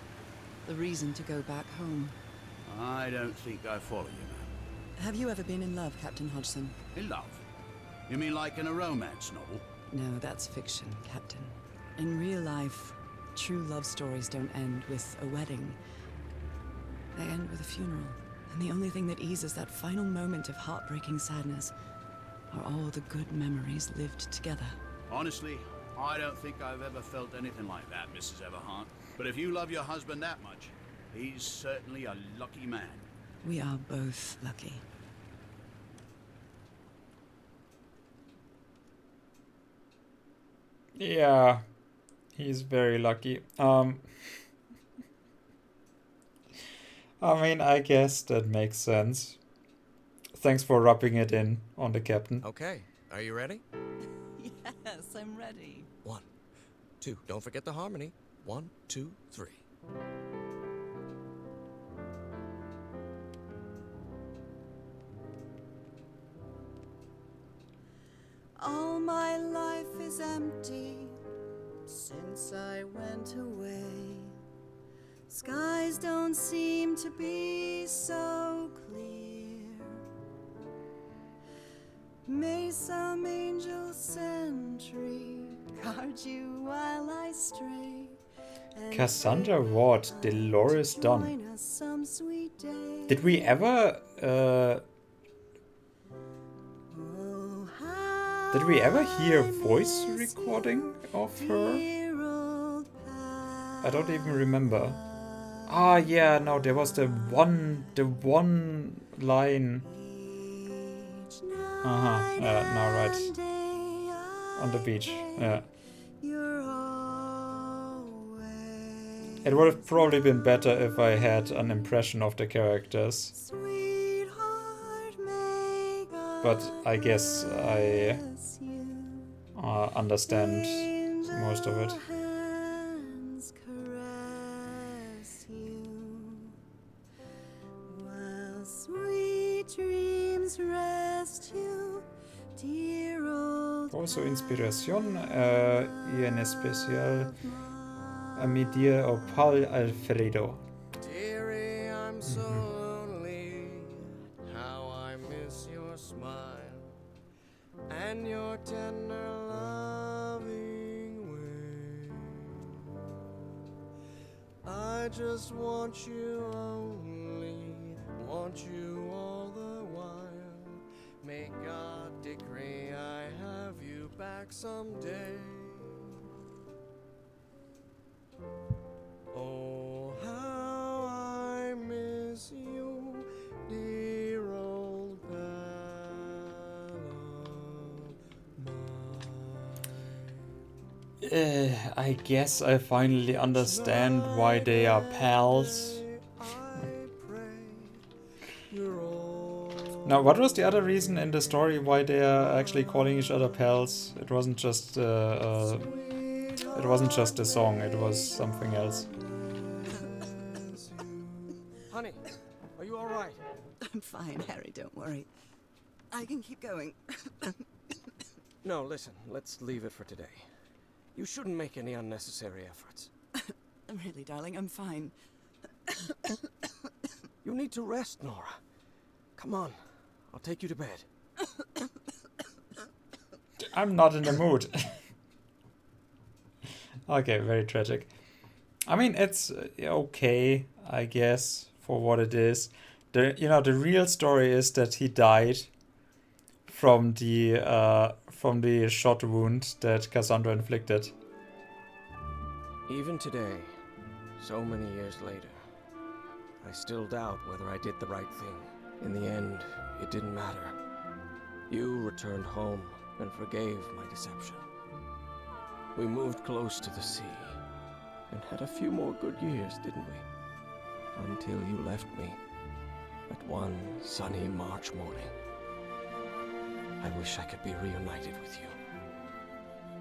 the reason to go back home. I don't think I follow you, ma'am. Have you ever been in love, Captain Hodgson? In love? You mean like in a romance novel? No, that's fiction, Captain. In real life, true love stories don't end with a wedding. They end with a funeral. And the only thing that eases that final moment of heartbreaking sadness are all the good memories lived together. Honestly, I don't think I've ever felt anything like that, Mrs. Everhart. But if you love your husband that much, he's certainly a lucky man. We are both lucky. Yeah, he's very lucky. I mean, I guess that makes sense. Thanks for rubbing it in on the captain. Okay, are you ready? Yes, I'm ready. 1, 2, don't forget the harmony. 1, 2, 3. All my life is empty since I went away. Skies don't seem to be so clear. May some angel sentry guard you while I stray. And Cassandra Ward, Dolores Dunn. join us some sweet day. Did we ever Oh, how did we ever hear I voice miss recording of you, her? dear old I don't even remember. Ah, yeah, no, there was the one line. each Yeah, no, right. and day On the I beach. pray Yeah. you're always It would have probably been better if I had an impression of the characters. Sweetheart, may God But I guess I bless you. understand most of it. Angel hands caress you, while sweet dreams rest you, dear old Also inspiración y en especial a mi dear Opal Alfredo. Dearie, I'm so lonely. How I miss your smile and your tender loving way. I just want you only, want you all the while. May God decree I have you back someday. Oh, how I miss you, dear old pal of mine. I guess I finally understand why they are pals. I pray you're all Now, what was the other reason in the story why they are actually calling each other pals? It wasn't just a song. It was something else. Honey, are you all right? I'm fine, Harry, don't worry. I can keep going. No, listen, let's leave it for today. You shouldn't make any unnecessary efforts. Really, darling, I'm fine. You need to rest, Nora. Come on, I'll take you to bed. I'm not in the mood. Okay, very tragic. I mean, it's okay, I guess, for what it is. The real story is that he died from the shot wound that Cassandra inflicted. Even today, so many years later, I still doubt whether I did the right thing. In the end, it didn't matter. You returned home and forgave my deception. We moved close to the sea and had a few more good years, didn't we? Until you left me at one sunny March morning. I wish I could be reunited with you.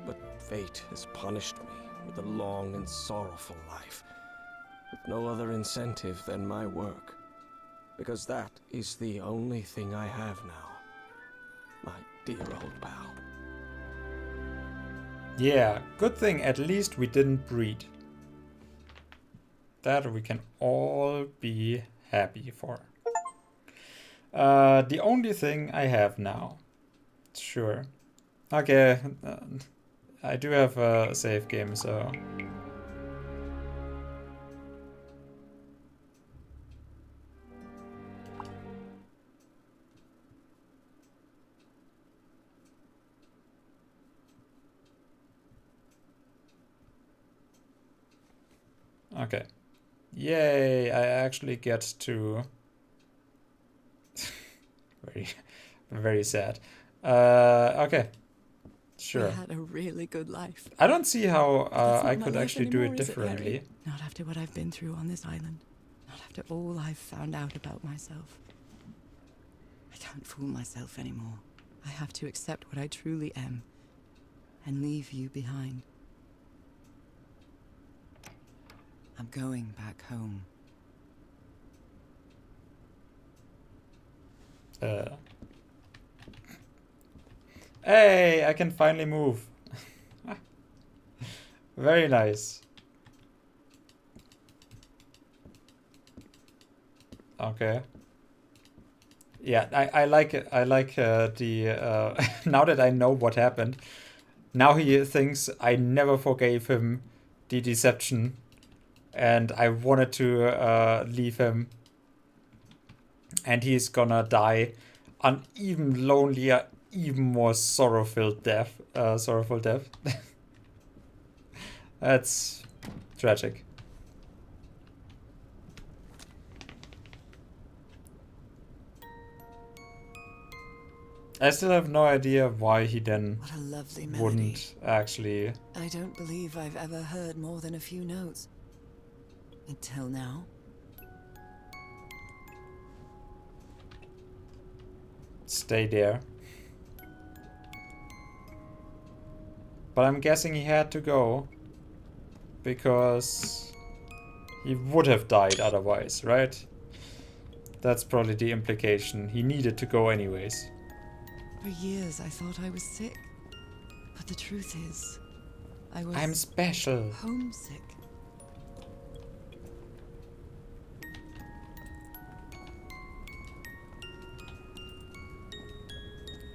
But fate has punished me with a long and sorrowful life, with no other incentive than my work. Because that is the only thing I have now, my dear old pal. Yeah, good thing at least we didn't breed. That we can all be happy for. The only thing I have now. Sure. Okay, I do have a save game, so... Okay. Yay, I actually get to... very, very sad. Okay. Sure. I had a really good life. I don't see how That's I not my could life actually do anymore, it is Harry? differently. Not after what I've been through on this island. Not after all I've found out about myself. I can't fool myself anymore. I have to accept what I truly am and leave you behind. I'm going back home. Hey, I can finally move. Very nice. Okay. Yeah, I like it. I like the now that I know what happened. Now he thinks I never forgave him the deception, and I wanted to leave him, and he's gonna die an even lonelier, even more sorrowful death. Sorrowful death. That's tragic. I still have no idea why he then What a lovely melody. wouldn't actually. I don't believe I've ever heard more than a few notes. Until now. Stay there. But I'm guessing he had to go because he would have died otherwise, right? That's probably the implication. He needed to go anyways. For years I thought I was sick. But the truth is, I was I'm special. homesick.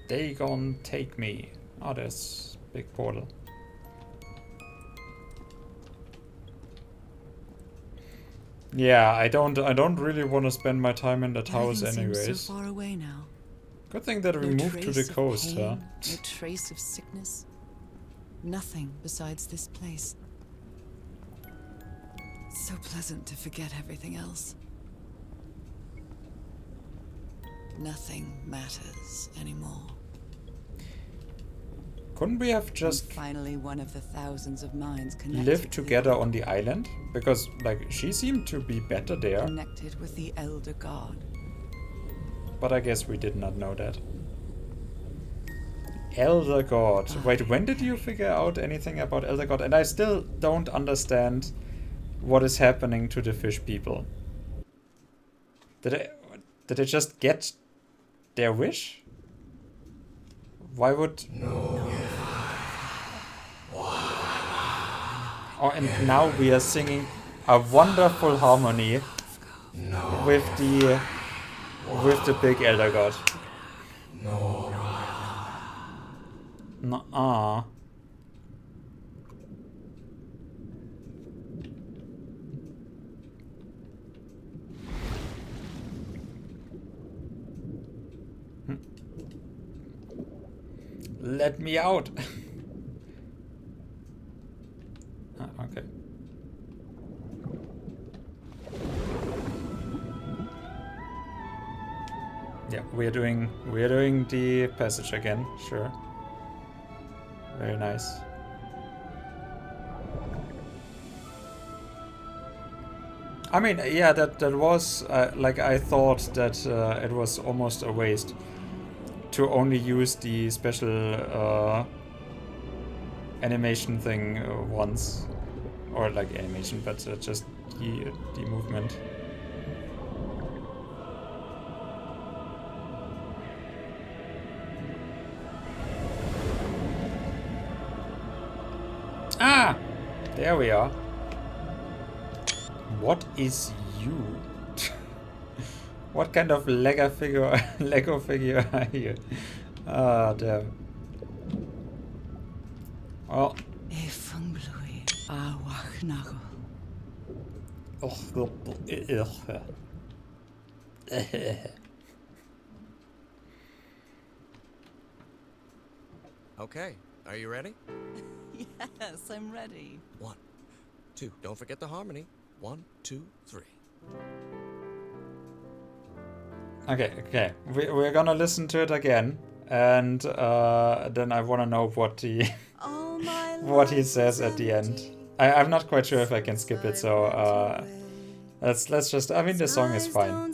They gon' take me. Oh, there's big portal. Yeah, I don't really want to spend my time in that house Everything anyways. seems so far away now. Good thing that we No moved to the trace of coast, pain, huh? No trace of sickness. Nothing besides this place. It's so pleasant to forget everything else. Nothing matters anymore. Couldn't we have I'm just finally one of the thousands of minds connected lived with together the, on the island? Because, like, she seemed to be better there. connected with the Elder God. But I guess we did not know that. Elder God. Wait, when did you figure out anything about Elder God? And I still don't understand what is happening to the fish people. Did they just get their wish? Why would... Oh, and now we are singing a wonderful harmony with the big Elder God. Nuh-uh. Let me out. Okay. Yeah, we're doing the passage again, sure. Very nice. I mean, yeah, that was like I thought that it was almost a waste to only use the special animation thing once, or like animation, but just the movement. Ah! There we are. What is you? What kind of Lego figure are you? Ah, damn. Well. Okay, are you ready? Yes, I'm ready. 1, 2. Don't forget the harmony. 1, 2, 3. Okay. We're gonna listen to it again, and then I wanna know what he what he says at the end. I'm not quite sure if I can skip it, so let's just. I mean, the song is fine.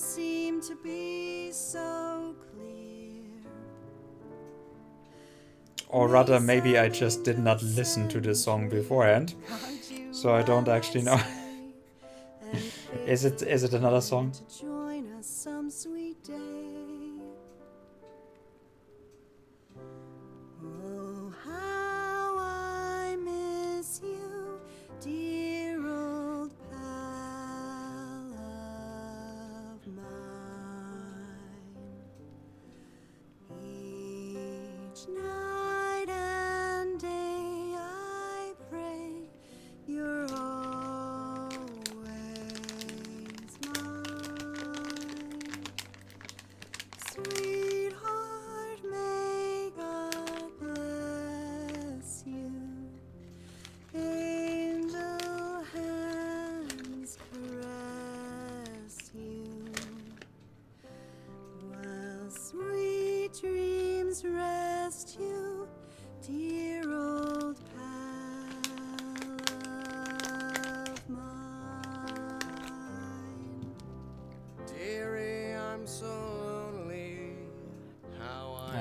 Or rather, maybe I just did not listen to the song beforehand, so I don't actually know. Is it another song? Oh, how I miss you, dear old pal of mine.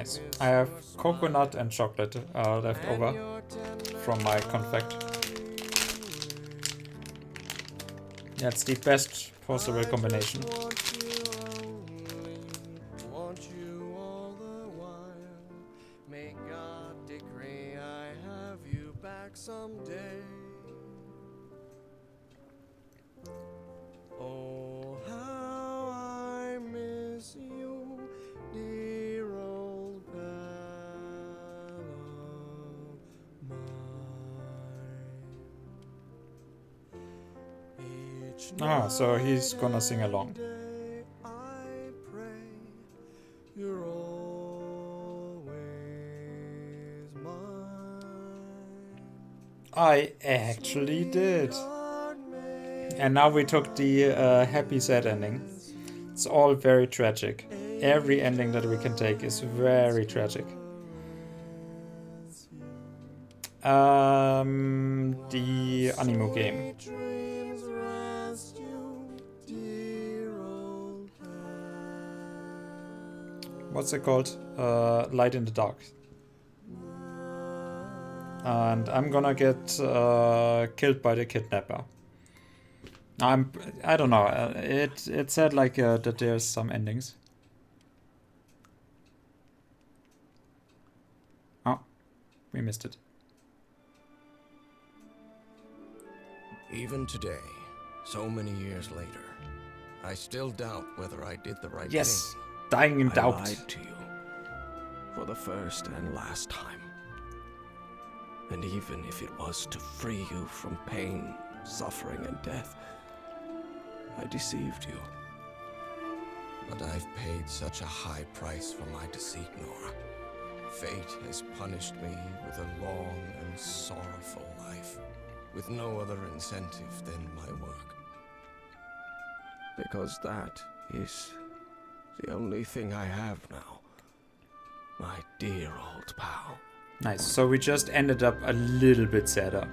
Nice. I have coconut and chocolate left over from my confect. That's the best possible combination. Want you all the while. May God decree I have you back someday. Oh, how I miss you, dear old pal of mine. Ah, so he's gonna sing along. Day I pray you're always mine. I actually did. And now we took the happy sad ending. It's all very tragic. Every ending that we can take is very tragic. The Animo game. Dreams rest you, dear old What's it called? Light in the Dark. And I'm gonna get killed by the kidnapper. I don't know. It said like that there's some endings. Oh, we missed it. Even today, so many years later, I still doubt whether I did the right Yes, thing. dying in I doubt. lied to you for the first and last time. And even if it was to free you from pain, suffering, and death, I deceived you. But I've paid such a high price for my deceit, Nora. Fate has punished me with a long and sorrowful life, with no other incentive than my work. Because that is the only thing I have now. My dear old pal. Nice. So we just ended up a little bit sadder.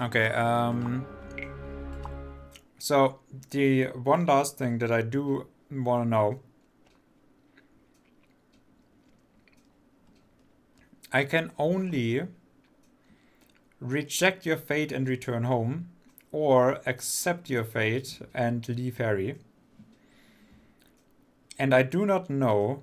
Okay, so the one last thing that I do want to know. I can only reject your fate and return home, or accept your fate and leave Harry. And I do not know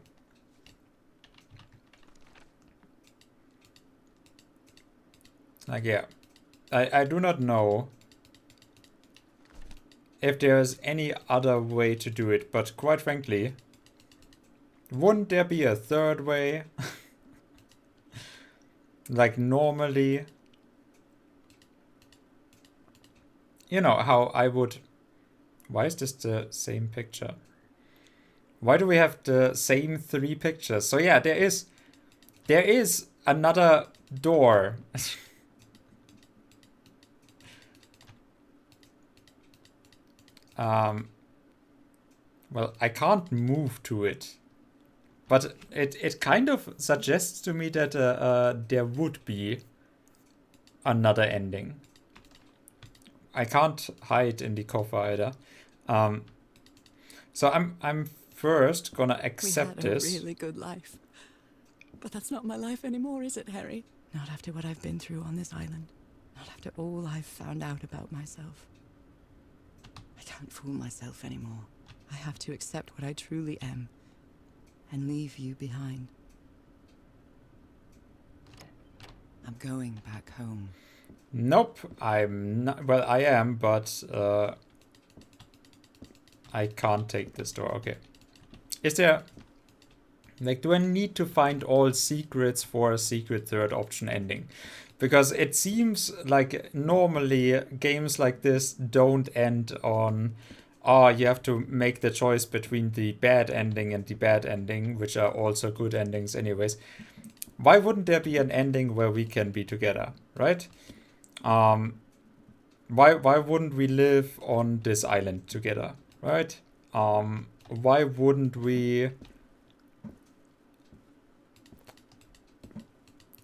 I do not know if there's any other way to do it, but quite frankly, wouldn't there be a third way? Like normally, you know how I would. Why is this the same picture? Why do we have the same 3 pictures? So yeah, there is another door. Well, I can't move to it. But it kind of suggests to me that there would be another ending. I can't hide in the coffer either. So I'm first gonna accept we had this. a really good life. But that's not my life anymore, is it, Harry? Not after what I've been through on this island. Not after all I've found out about myself. I can't fool myself anymore. I have to accept what I truly am. And leave you behind. I'm going back home. Nope, I'm not. Well, I am, but I can't take this door. Okay. Is there... Like, do I need to find all secrets for a secret third option ending? Because it seems like normally games like this don't end on... Oh, you have to make the choice between the bad ending and the bad ending, which are also good endings anyways. Why wouldn't there be an ending where we can be together, right? Why wouldn't we live on this island together, right? Why wouldn't we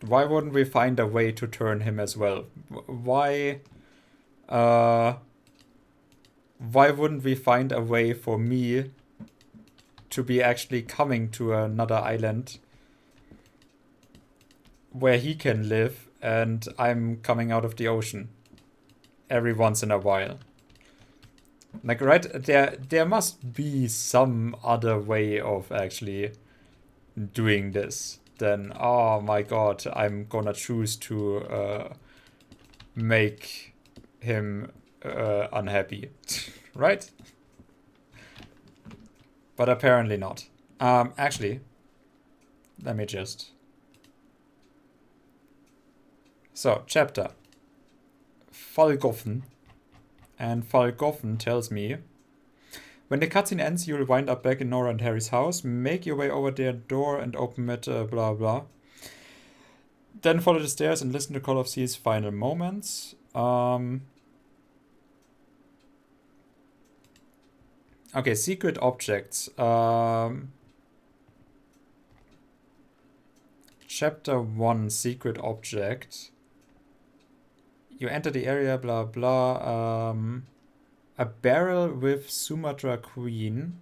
Why wouldn't we find a way to turn him as well? Why wouldn't we find a way for me to be actually coming to another island where he can live and I'm coming out of the ocean every once in a while? Like, right, there must be some other way of actually doing this than, oh my god, I'm gonna choose to make him unhappy, right? But apparently not. Actually, let me just... So, chapter. Falgoffen. And Falgoffen tells me, when the cutscene ends, you'll wind up back in Nora and Harry's house. Make your way over their door and open it, blah blah. Then follow the stairs and listen to Call of Sea's final moments. Okay, secret objects. Chapter 1, secret object. You enter the area, blah blah. A barrel with Sumatra Queen.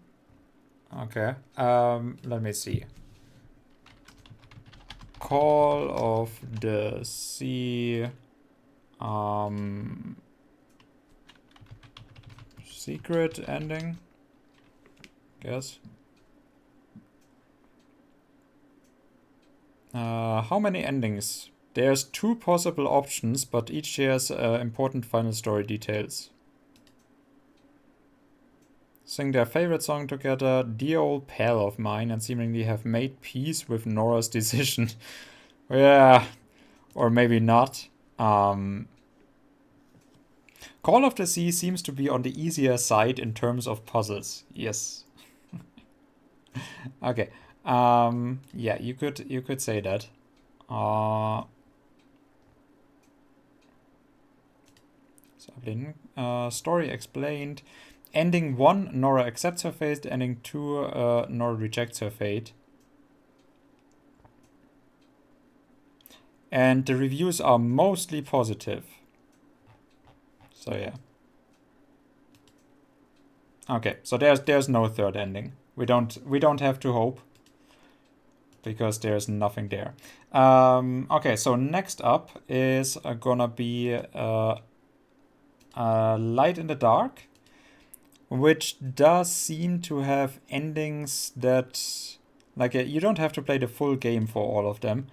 Okay. Let me see. Call of the Sea. Secret ending. Guess. How many endings? There's 2 possible options, but each shares important final story details. Sing their favorite song together, dear old pal of mine, and seemingly have made peace with Nora's decision. Yeah, or maybe not. Call of the Sea seems to be on the easier side in terms of puzzles. Yes. Okay. Yeah, you could say that. Story explained. Ending 1, Nora accepts her fate. Ending 2, Nora rejects her fate. And the reviews are mostly positive. So yeah. Okay, so there's no third ending. We don't have to hope, because there's nothing there. Okay, so next up is gonna be Light in the Dark, which does seem to have endings that, like, you don't have to play the full game for all of them,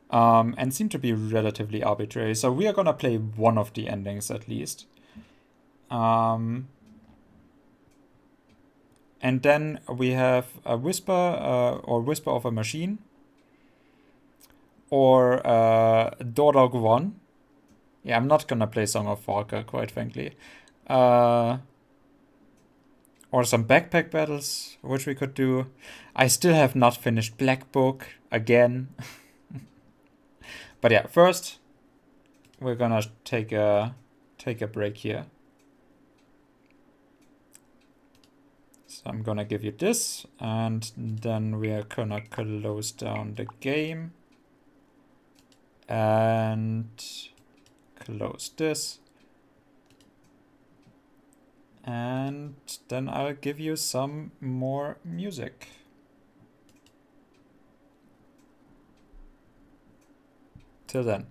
and seem to be relatively arbitrary. So we are gonna play one of the endings at least. And then we have a Whisper, or Whisper of a Machine, or Dordog 1. Yeah, I'm not gonna play Song of Falker, quite frankly. Or some backpack battles, which we could do. I still have not finished Black Book again. But yeah, first we're gonna take a break here. So I'm gonna give you this, and then we are gonna close down the game and close this. And then I'll give you some more music. Till then.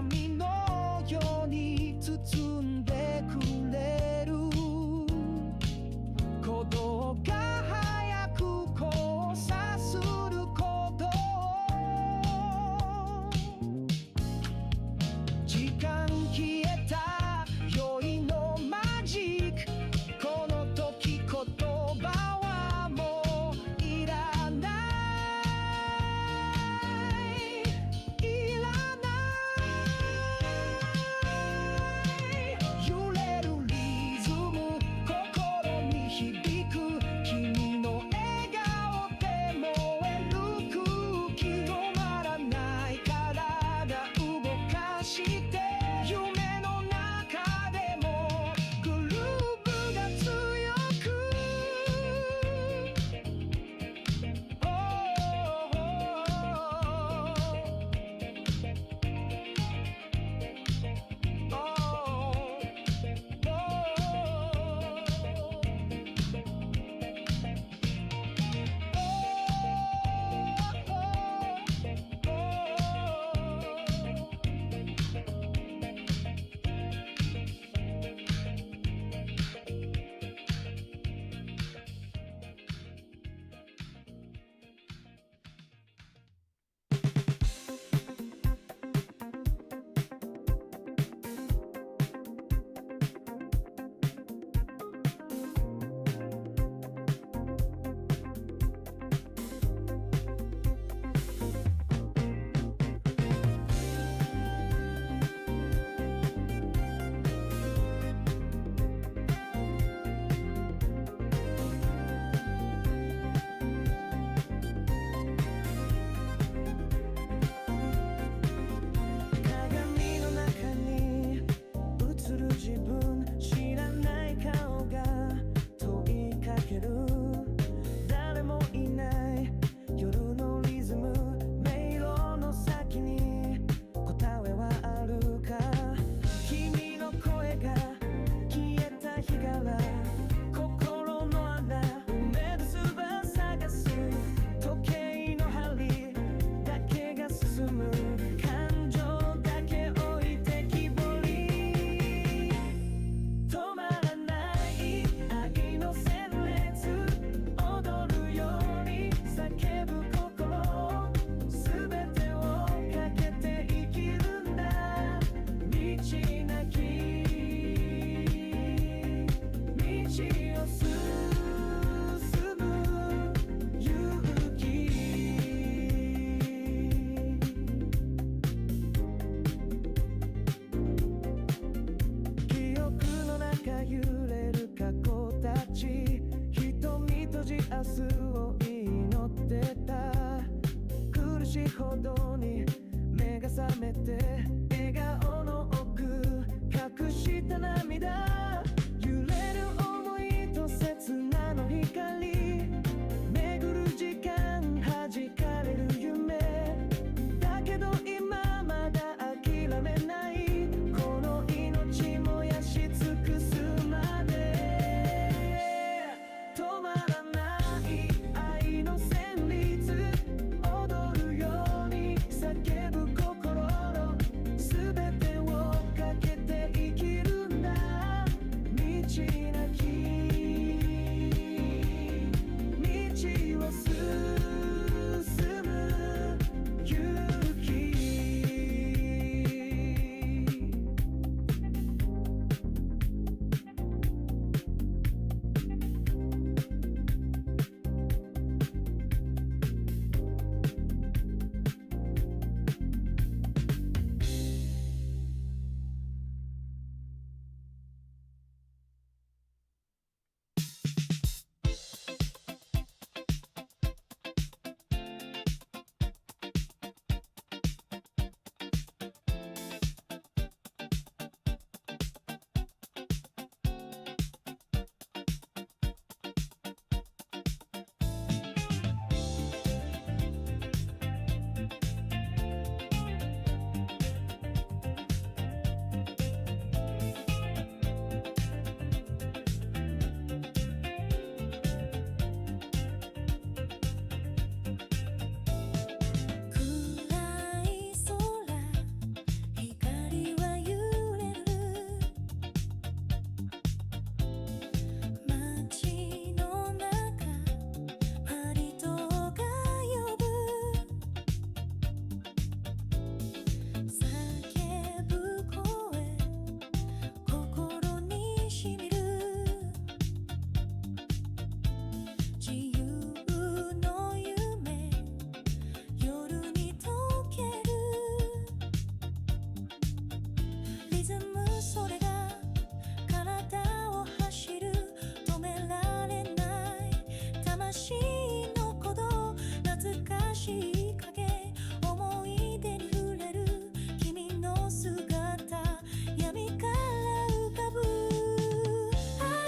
紙のように包んでくれる鼓動が早く交差すること時間消えた酔いのマジックこの時言葉はもういらないいらない揺れるリズム心に響く君の笑顔で燃える空気止まらない体動かして夢の中でもグルーヴが強く鏡の中に映る自分知らない顔が問いかける誰もいない夜のリズム迷路の先に答えはあるか君の声が消えた日から心の穴埋める翼探す時計の針だけが進む感情だけ置いてきぼり止まらない愛の旋律踊るように叫ぶ心全てをかけて生きるんだ道なき道を進む勇気記憶の中揺れる過去たち瞳閉じ明日を祈ってた苦しいほどに目が覚めて笑顔の奥隠した涙揺れる想いと切なの光巡る時間弾かれる夢だけど今まだ諦めないこの命燃やし尽くすまで止まらない愛の旋律踊るように叫ぶ心のリズムそれが体を走る止められない魂の鼓動懐かしい影思い出に触れる君の姿闇から浮かぶ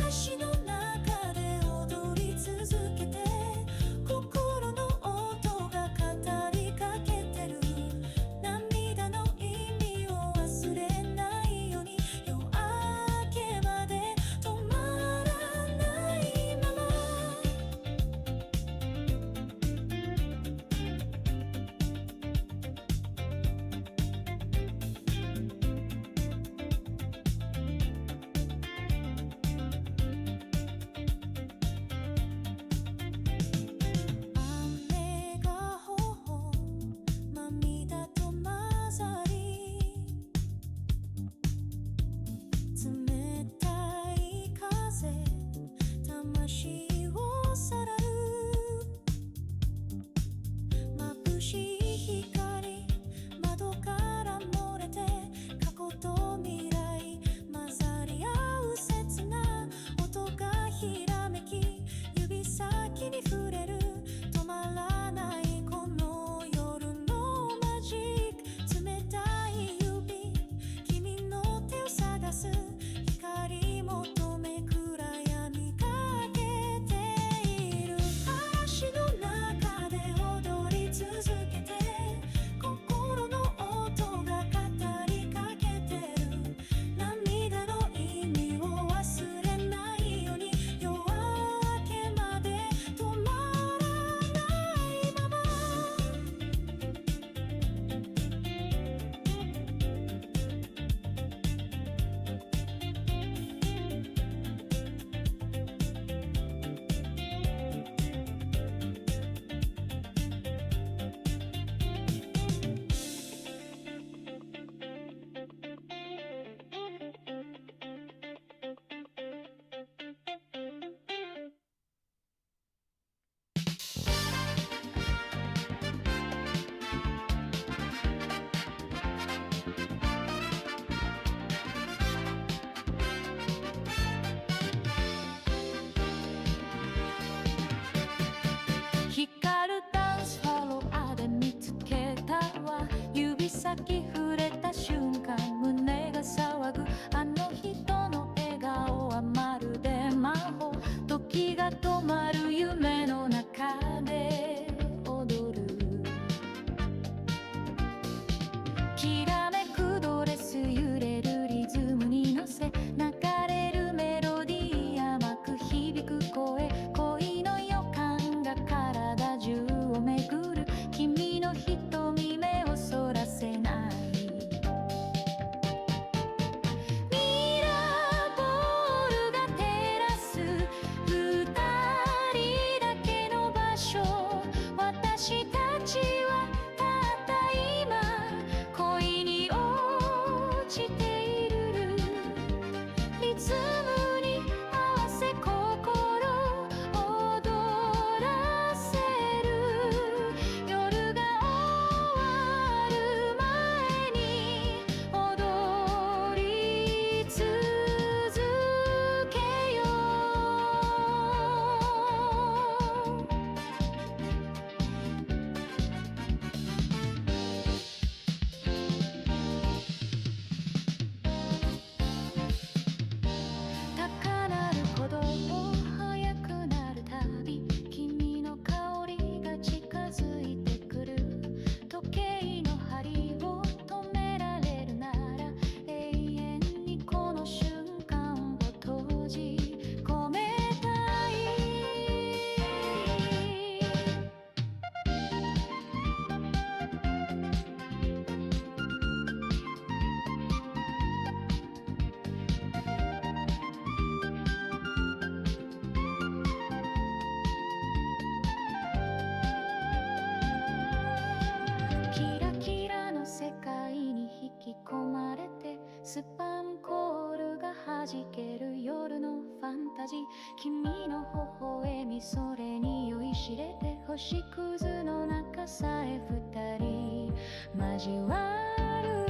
嵐の中で踊り続けて心の音が語りかけてる涙の意味を忘れないように夜明けまで止まらないまま雨が頬涙と混ざり冷たい風魂をさらう眩しい光窓から漏れて過去と未来混ざり合う切な音がひらめき指先に触れる止まらないこの夜のマジック冷たい指君の手を探す光求め暗闇かけている嵐の中で踊り続けて心の音が語りかけてる涙の意味を忘れないように夜明けまで止まらないまま光るダンスフォロワーで見つけたわ指先触れた瞬間胸が騒ぐあの人の笑顔はまるで魔法時が止まる夢の中で踊るきらめくドレス揺れるリズムに乗せ流れるメロディー甘く響く声恋の予感が体中を巡る君の瞳目をそらせないミラーボールが照らす二人だけの場所私たちはたった今恋に落ちているリズムに合わせ心踊らせる夜が終わる前に踊り続けよう高鳴る鼓動速くなるたび君の香りが近づいてくる時計の針を止められるなら永遠にこの瞬間を閉じ込めたいキラキラの世界に引き込まれてスパンコールが弾ける夜のファンタジー君の微笑みそれに酔いしれて星屑の中さえ二人交わる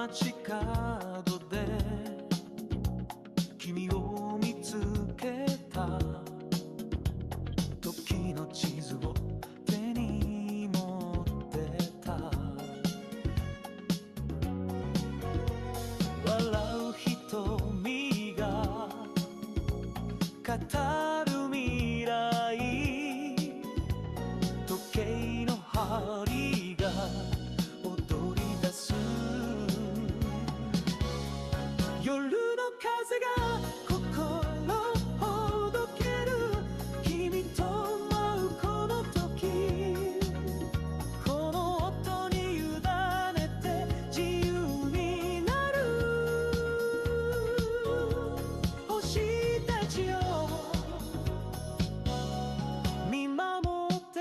街角で君を見つけた。時の地図を手に持ってた。笑う瞳が語る未来。時計の針が踊り出す。夜の風が心ほどける。君と舞うこの時、この音に委ねて自由になる。星たちよ見守って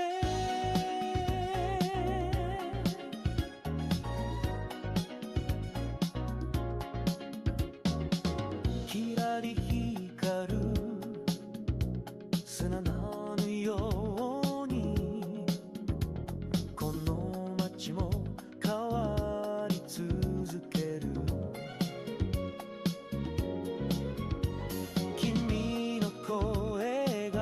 キラリ光る砂のようにこの街も変わり続ける。君の声が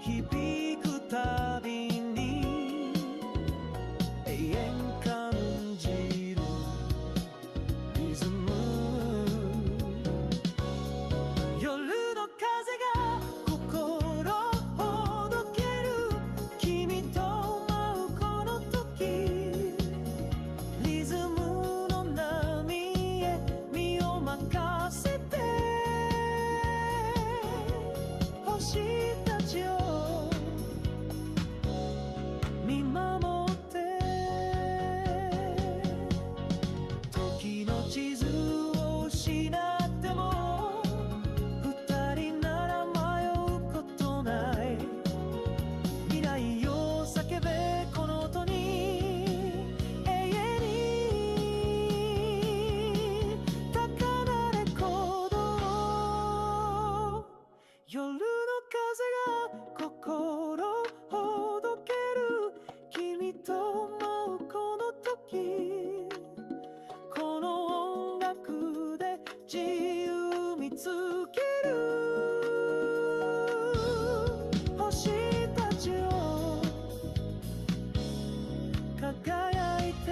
響くたびに永遠感じるリズム。夜の風が心ほどける。君と舞うこの時、リズムの波へ身を任せて。星たちよ見守って。時の地図を失っても二人なら迷うことない。未来を叫べこの音に永遠に高鳴れ鼓動。夜の風が心ほどける。君と舞うこの時、この音楽で自由見つける。星たちよ輝いて。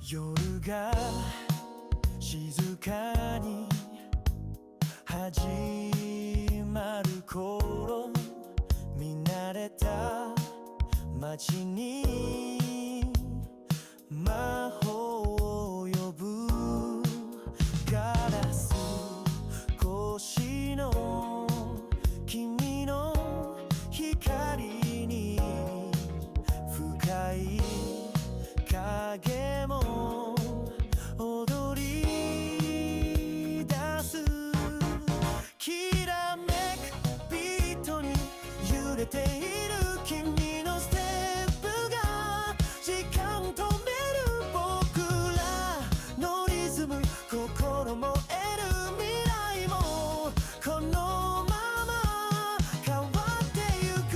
夜が静かに始まる頃、見慣れた街に魔法を呼ぶ。ガラス越しの君の光に深い影も踊り出す。きらめくビートに揺れている君のステップが時間止める僕らのリズム。心も得る未来もこのまま変わってゆく。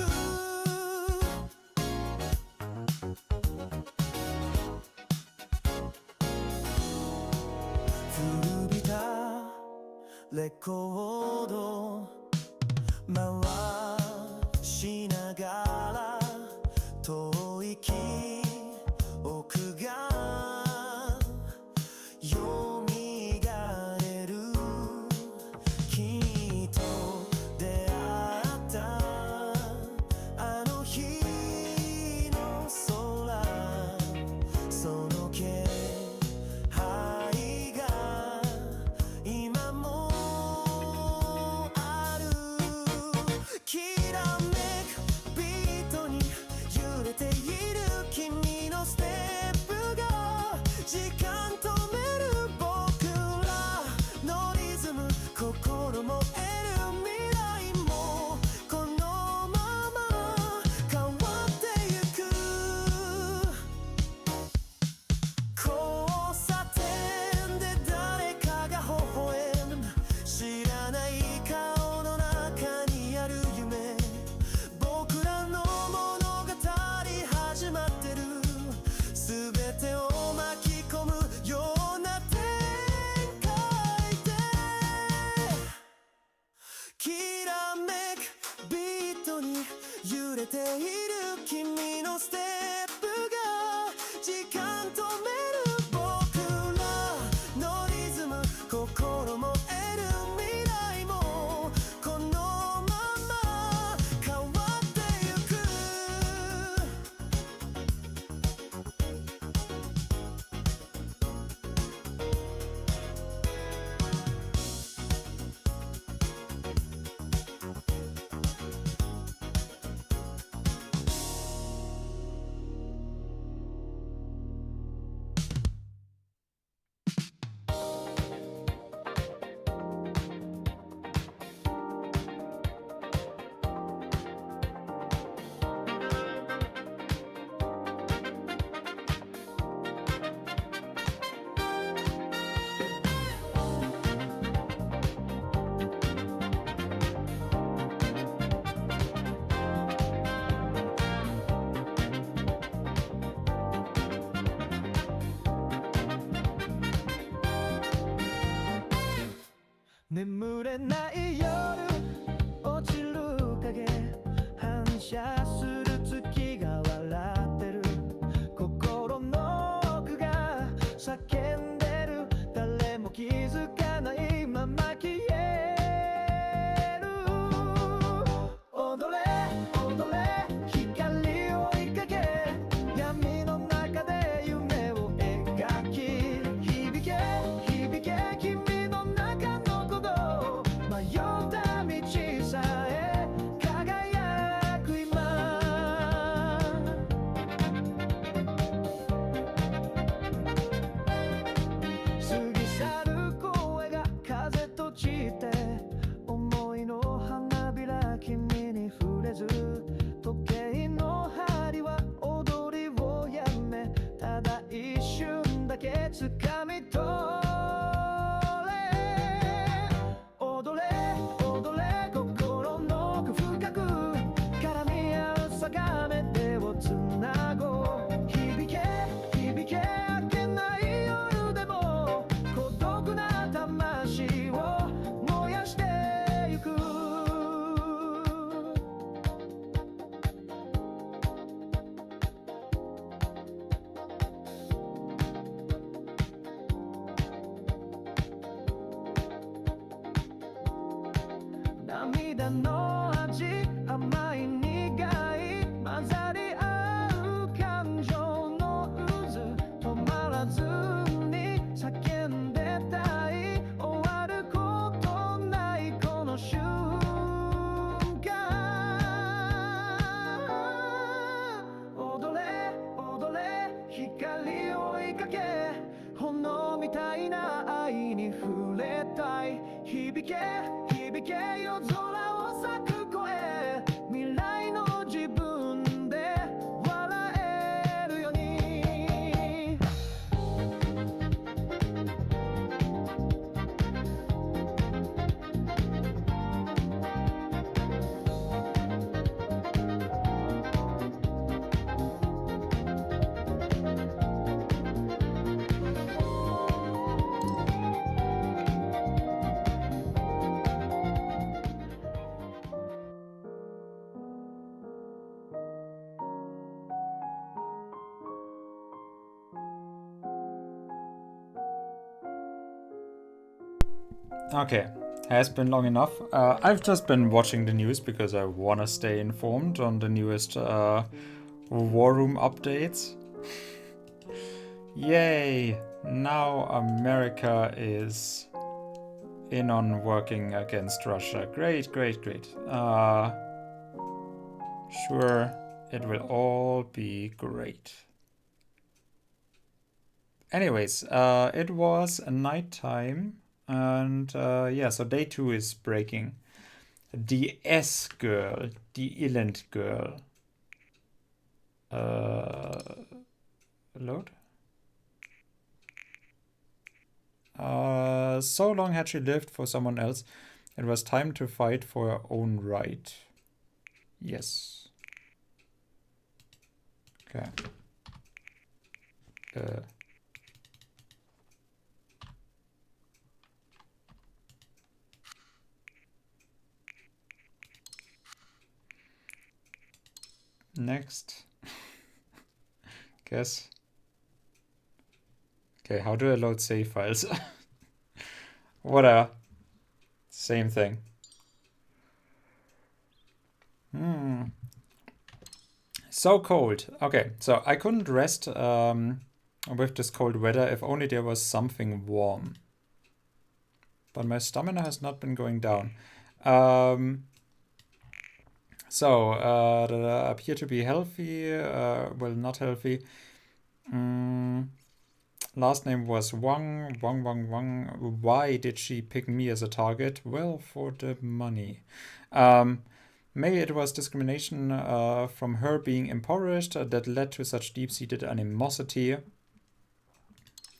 古びたレコード回しながら遠い記憶がよみがえる。君と出会ったあの日の空ている君のステップが時間止める僕らのリズム心も得る未来もこのまま変わってゆく眠れない夜落ちる影反射する月が笑ってる心の奥が叫んでる誰も気づかないまま消える踊れ踊れ光を追いかけ闇の中で夢を描き響け響け君の中の鼓動迷った道さえ輝く今過ぎ去る声が風と散って思いの花びら君に触れず時計の針は踊りをやめただ一瞬だけ掴み取れ踊れ踊れ心の奥深く絡み合う定め手をつなごう響け響け明けない夜でも孤独な魂を燃やしてゆく涙の味甘い苦い混ざり合う感情の渦止まらずに叫んでたい終わることないこの瞬間踊れ踊れ光を追いかけ炎みたいな愛に触れたい響け響け夜空を咲く声未来の自分で笑えるようにOkay, has been long enough. I've just been watching the news because I want to stay informed on the newest War Room updates. Yay! Now America is in on working against Russia. Great, great, great. Sure, it will all be great. Anyways, it was a nighttime. And yeah, so day 2 is breaking. The S girl, the Illand girl. Load? So long had she lived for someone else. It was time to fight for her own right. Yes. Okay. Next. Guess. Okay, how do I load save files? Whatever. Same thing. So cold. Okay, so I couldn't rest with this cold weather if only there was something warm. But my stamina has not been going down. So, appear to be healthy, well, not healthy. Last name was Wang. Why did she pick me as a target? Well, for the money. Maybe it was discrimination from her being impoverished that led to such deep-seated animosity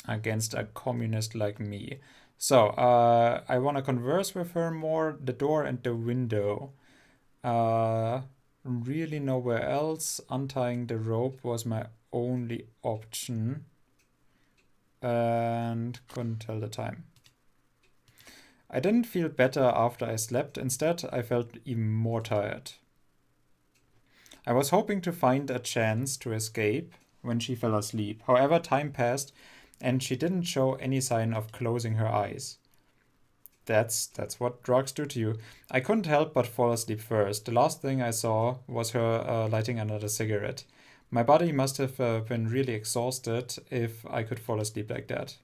against a communist like me. So, I want to converse with her more. The door and the window. Really nowhere else. Untying the rope was my only option. And couldn't tell the time. I didn't feel better after I slept. Instead, I felt even more tired. I was hoping to find a chance to escape when she fell asleep. However, time passed and she didn't show any sign of closing her eyes. That's what drugs do to you. I couldn't help but fall asleep first. The last thing I saw was her lighting another cigarette. My body must have been really exhausted if I could fall asleep like that.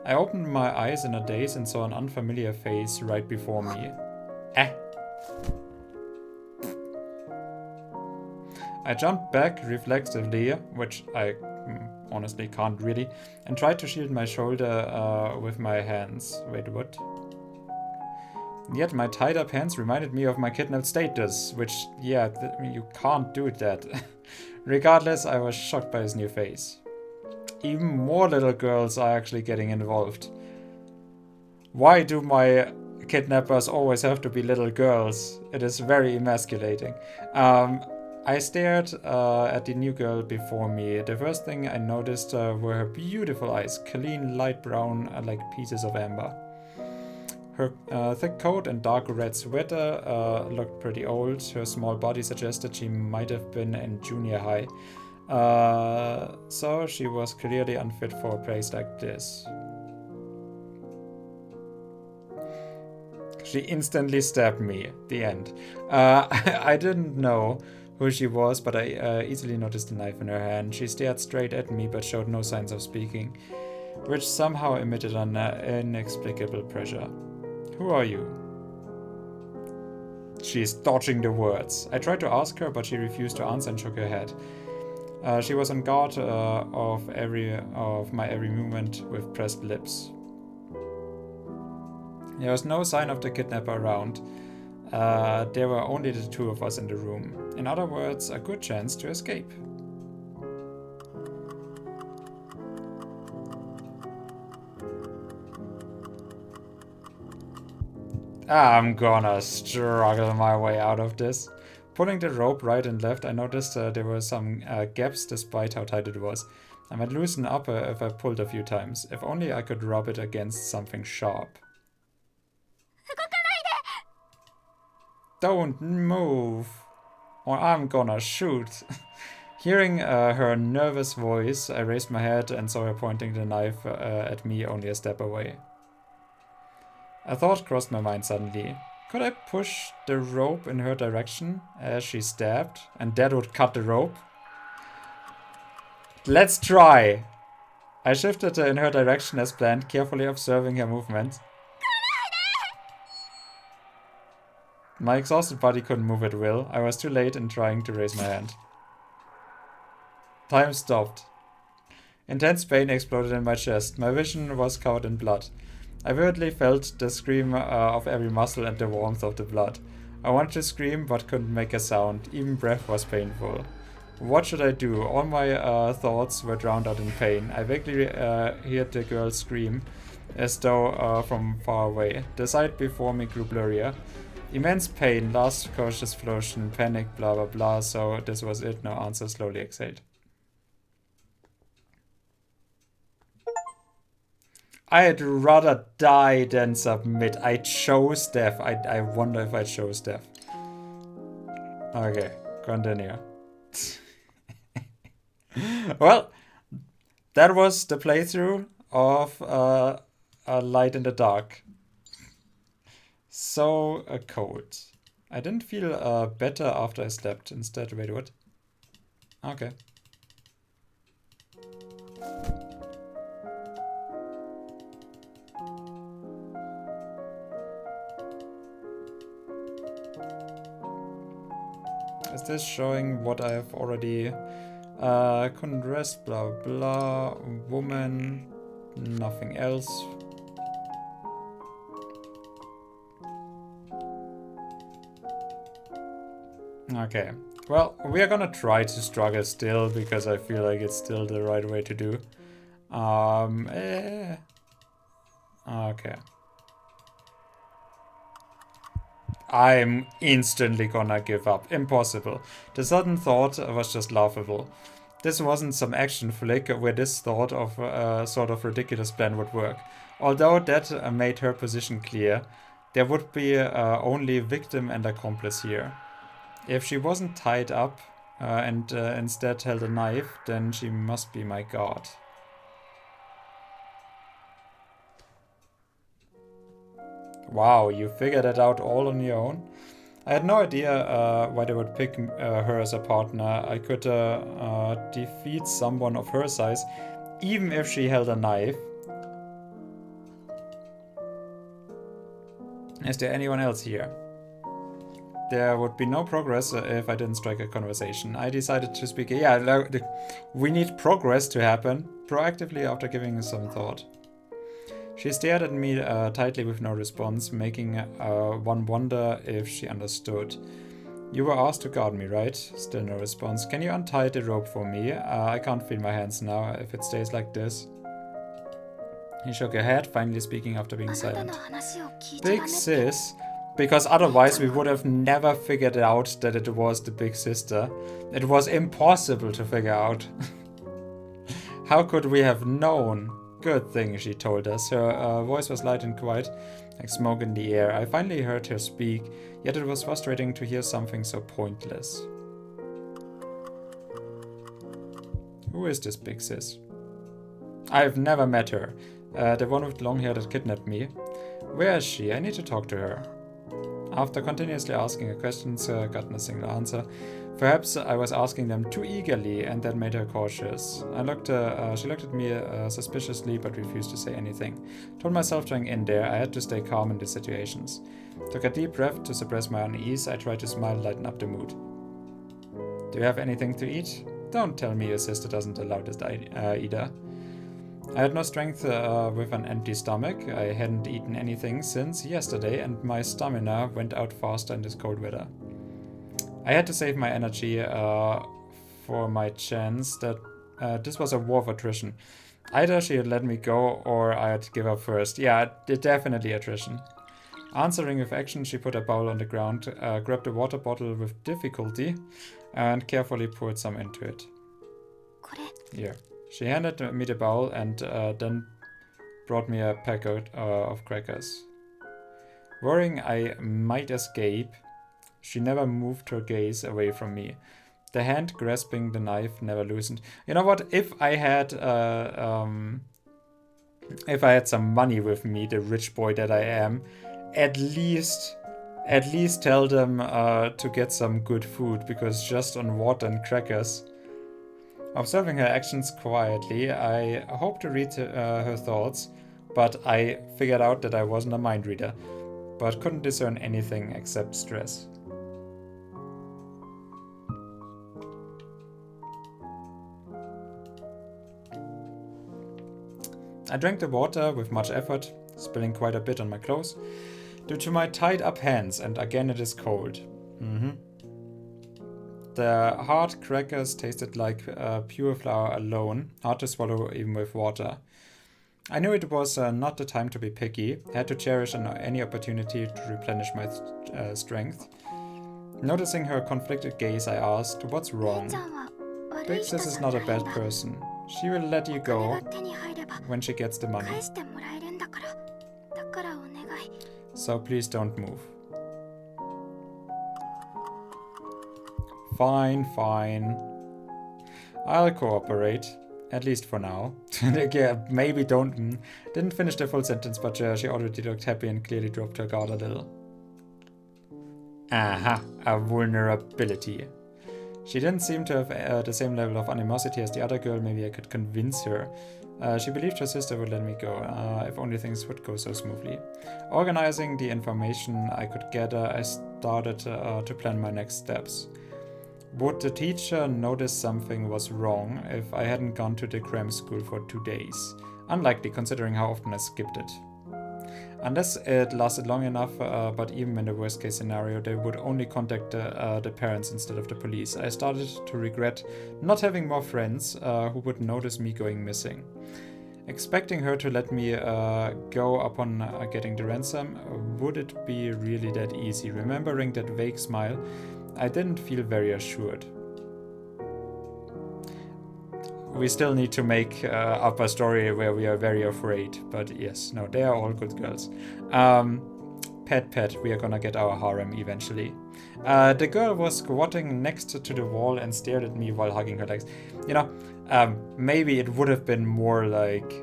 I opened my eyes in a daze and saw an unfamiliar face right before me. I jumped back reflexively, which I honestly can't really, and tried to shield my shoulder with my hands. Wait, what? Yet my tied up hands reminded me of my kidnapped status, which, yeah, you can't do that. Regardless, I was shocked by his new face. Even more little girls are actually getting involved. Why do my kidnappers always have to be little girls? It is very emasculating. I stared at the new girl before me. The first thing I noticed were her beautiful eyes, clean light brown like pieces of amber. Her thick coat and dark red sweater looked pretty old. Her small body suggested she might have been in junior high. So she was clearly unfit for a place like this. She instantly stabbed me. The end. I didn't know who she was, but I easily noticed the knife in her hand. She stared straight at me but showed no signs of speaking, which somehow emitted an inexplicable pressure. Who are you? She's dodging the words. I tried to ask her, but she refused to answer and shook her head. She was on guard of my every movement with pressed lips. There was no sign of the kidnapper around. There were only the two of us in the room. In other words, a good chance to escape. I'm gonna struggle my way out of this. Pulling the rope right and left, I noticed there were some gaps despite how tight it was. I might loosen up if I pulled a few times. If only I could rub it against something sharp. Don't move, or I'm gonna shoot. Hearing her nervous voice, I raised my head and saw her pointing the knife at me only a step away. A thought crossed my mind suddenly. Could I push the rope in her direction as she stabbed, and that would cut the rope? Let's try! I shifted in her direction as planned, carefully observing her movements. My exhausted body couldn't move at will. I was too late in trying to raise my hand. Time stopped. Intense pain exploded in my chest. My vision was covered in blood. I vividly felt the scream of every muscle and the warmth of the blood. I wanted to scream but couldn't make a sound. Even breath was painful. What should I do? All my thoughts were drowned out in pain. I vaguely heard the girl scream, as though from far away. The sight before me grew blurrier. Immense pain, last cautious explosion, panic, blah blah blah, so this was it, no answer, slowly exhaled. I'd rather die than submit. I chose death. I wonder if I chose death. Okay. Continue. Well, that was the playthrough of A Light in the Dark. So cold. I didn't feel better after I slept. Instead, wait, what? Okay. Is this showing what I have already... couldn't rest, blah blah, woman, nothing else. Okay, well, we are gonna try to struggle still, because I feel like it's still the right way to do. Okay. I'm instantly gonna give up. Impossible. The sudden thought was just laughable. This wasn't some action flick where this thought of a sort of ridiculous plan would work. Although that made her position clear, there would be only victim and accomplice here. If she wasn't tied up and instead held a knife, then she must be my god. Wow, you figured it out all on your own? I had no idea why they would pick her as a partner. I could defeat someone of her size, even if she held a knife. Is there anyone else here? There would be no progress if I didn't strike a conversation. I decided to speak. Yeah, we need progress to happen proactively after giving some thought. She stared at me tightly with no response, making one wonder if she understood. You were asked to guard me, right? Still no response. Can you untie the rope for me? I can't feel my hands now if it stays like this. He shook her head, finally speaking after being silent. Big sis? Because otherwise we would have never figured out that it was the big sister. It was impossible to figure out. How could we have known? Good thing, she told us. Her voice was light and quiet, like smoke in the air. I finally heard her speak, yet it was frustrating to hear something so pointless. Who is this big sis? I've never met her. The one with long hair that kidnapped me. Where is she? I need to talk to her. After continuously asking her questions, got no single answer. Perhaps I was asking them too eagerly, and that made her cautious. She looked at me suspiciously, but refused to say anything. Told myself to hang in there. I had to stay calm in these situations. Took a deep breath to suppress my unease. I tried to smile and lighten up the mood. Do you have anything to eat? Don't tell me your sister doesn't allow this either. I had no strength with an empty stomach. I hadn't eaten anything since yesterday, and my stamina went out faster in this cold weather. I had to save my energy for my chance that this was a war of attrition. Either she had let me go or I had to give up first. Yeah, definitely attrition. Answering with action, she put a bowl on the ground, grabbed a water bottle with difficulty, and carefully poured some into it. Here. She handed me the bowl and then brought me a packet of crackers. Worrying I might escape, she never moved her gaze away from me. The hand grasping the knife never loosened. You know what? If I had some money with me, the rich boy that I am, at least tell them to get some good food, because just on water and crackers. Observing her actions quietly, I hoped to read her thoughts, but I figured out that I wasn't a mind reader, but couldn't discern anything except stress. I drank the water with much effort, spilling quite a bit on my clothes, due to my tied up hands, and again it is cold. The hard crackers tasted like pure flour alone, hard to swallow even with water. I knew it was not the time to be picky, had to cherish any opportunity to replenish my strength. Noticing her conflicted gaze, I asked, "What's wrong?" Big Sis is not a bad person. She will let you go when she gets the money. So please don't move. Fine, fine. I'll cooperate. At least for now. Yeah, maybe didn't finish the full sentence, but she already looked happy and clearly dropped her guard a little. Aha, a vulnerability. She didn't seem to have the same level of animosity as the other girl. Maybe I could convince her. She believed her sister would let me go, if only things would go so smoothly. Organizing the information I could gather, I started to plan my next steps. Would the teacher notice something was wrong if I hadn't gone to the cram school for 2 days? Unlikely, considering how often I skipped it. Unless it lasted long enough, but even in the worst case scenario, they would only contact the parents instead of the police. I started to regret not having more friends who would notice me going missing. Expecting her to let me go upon getting the ransom, would it be really that easy? Remembering that vague smile, I didn't feel very assured. We still need to make up a story where we are very afraid, but yes, no, they are all good girls. Pet, we are gonna get our harem eventually. The girl was squatting next to the wall and stared at me while hugging her legs. You know, maybe it would have been more like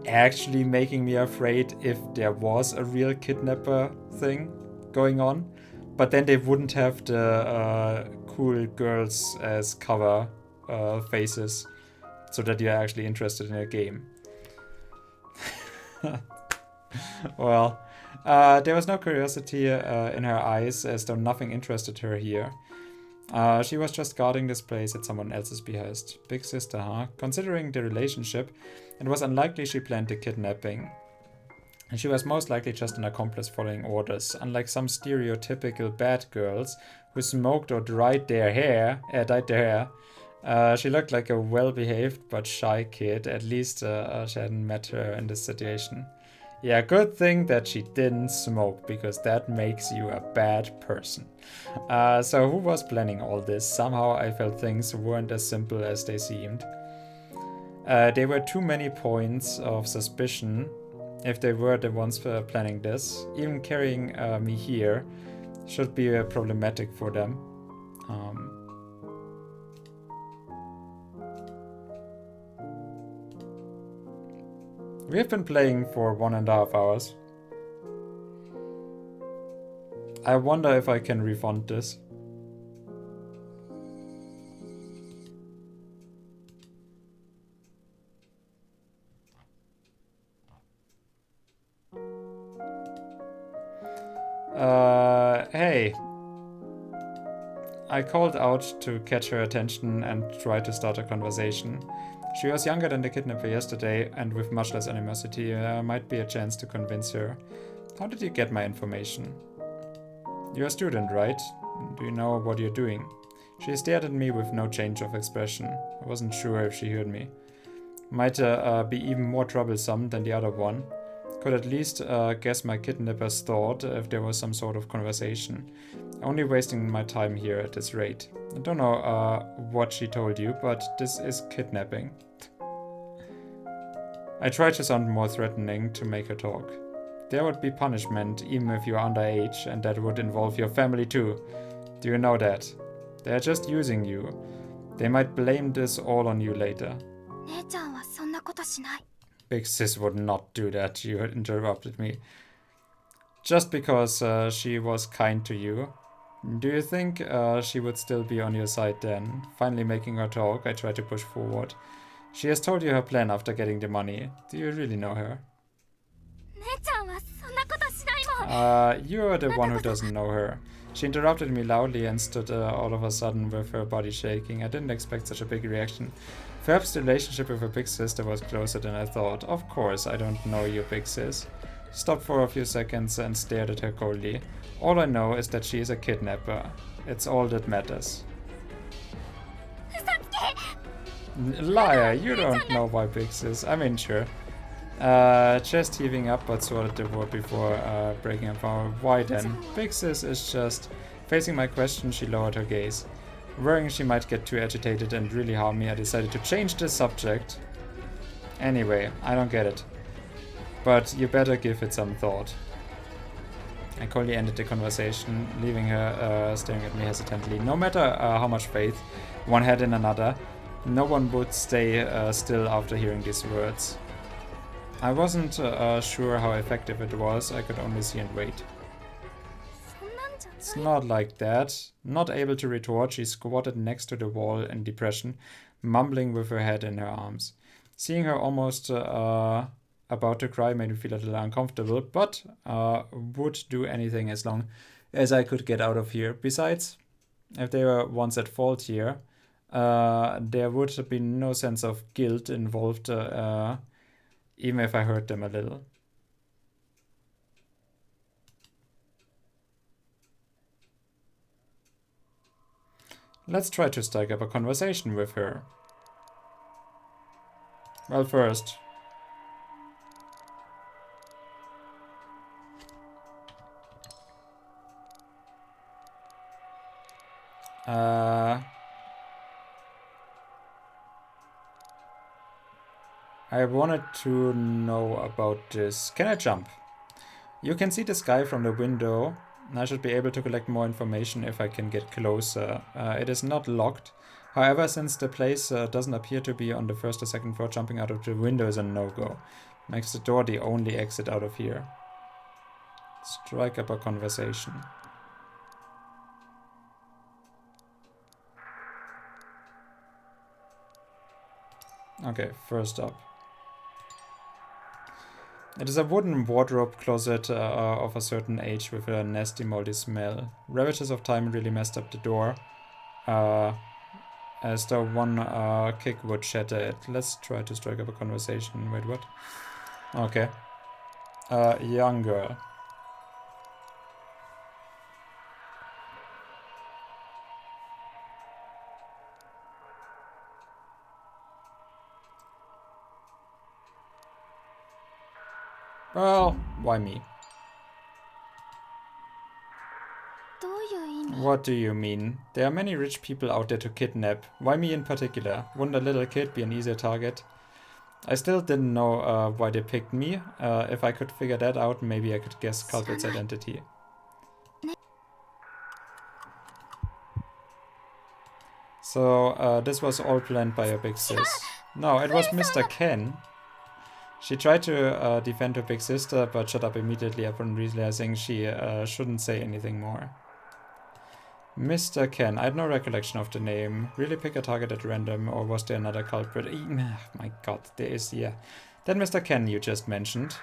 actually making me afraid if there was a real kidnapper thing going on. But then they wouldn't have the cool girls as cover faces, so that you're actually interested in a game. Well, there was no curiosity in her eyes, as though nothing interested her here. She was just guarding this place at someone else's behest. Big sister, huh? Considering the relationship, it was unlikely she planned the kidnapping. And she was most likely just an accomplice following orders, unlike some stereotypical bad girls who smoked or dyed their hair. She looked like a well-behaved but shy kid. At least she hadn't met her in this situation. Yeah, good thing that she didn't smoke, because that makes you a bad person. So who was planning all this? Somehow I felt things weren't as simple as they seemed. There were too many points of suspicion if they were the ones planning this. Even carrying me here should be problematic for them. We have been playing for 1.5 hours. I wonder if I can refund this. Hey. I called out to catch her attention and tried to start a conversation. She was younger than the kidnapper yesterday, and with much less animosity, might be a chance to convince her. How did you get my information? You're a student, right? Do you know what you're doing? She stared at me with no change of expression. I wasn't sure if she heard me. Might be even more troublesome than the other one. Could at least guess my kidnapper's thought if there was some sort of conversation. Only wasting my time here at this rate. I don't know what she told you, but this is kidnapping. I tried to sound more threatening to make her talk. There would be punishment even if you're underage, and that would involve your family too. Do you know that? They're just using you. They might blame this all on you later. Big sis would not do that, you interrupted me. Just because she was kind to you. Do you think she would still be on your side then? Finally making her talk, I tried to push forward. She has told you her plan after getting the money. Do you really know her? You're the one who doesn't know her. She interrupted me loudly and stood all of a sudden with her body shaking. I didn't expect such a big reaction. Perhaps the relationship with her big sister was closer than I thought. Of course, I don't know you, big sis. Stopped for a few seconds and stared at her coldly. All I know is that she is a kidnapper. It's all that matters. Liar, you don't know why big sis. I mean, sure. Chest heaving up, but swallowed the word before breaking up. Why then? Big sis is just... Facing my question, she lowered her gaze. Worrying she might get too agitated and really harm me, I decided to change the subject. Anyway, I don't get it. But you better give it some thought. I coldly ended the conversation, leaving her staring at me hesitantly. No matter how much faith one had in another, no one would stay still after hearing these words. I wasn't sure how effective it was. I could only see and wait. It's not like that. Not able to retort, she squatted next to the wall in depression, mumbling with her head in her arms. Seeing her almost about to cry made me feel a little uncomfortable, but would do anything as long as I could get out of here. Besides, if they were once at fault here, there would be no sense of guilt involved, even if I hurt them a little. Let's try to strike up a conversation with her. Well, first, I wanted to know about this. Can I jump? You can see the sky from the window. I should be able to collect more information if I can get closer. It is not locked. However, since the place doesn't appear to be on the first or second floor, jumping out of the window is a no-go. Makes the door the only exit out of here. Strike up a conversation. Okay, first up. It is a wooden wardrobe closet of a certain age with a nasty moldy smell. Ravages of time really messed up the door, as though one kick would shatter it. Let's try to strike up a conversation. Wait, what? Okay. Young girl. Well, why me? What do you mean? There are many rich people out there to kidnap. Why me in particular? Wouldn't a little kid be an easier target? I still didn't know why they picked me. If I could figure that out, maybe I could guess culprit's identity. So, this was all planned by your big sis. No, it was Mr. Ken. She tried to defend her big sister, but shut up immediately upon realizing she shouldn't say anything more. Mr. Ken, I had no recollection of the name. Really pick a target at random, or was there another culprit? My god, there is, yeah. That Mr. Ken you just mentioned.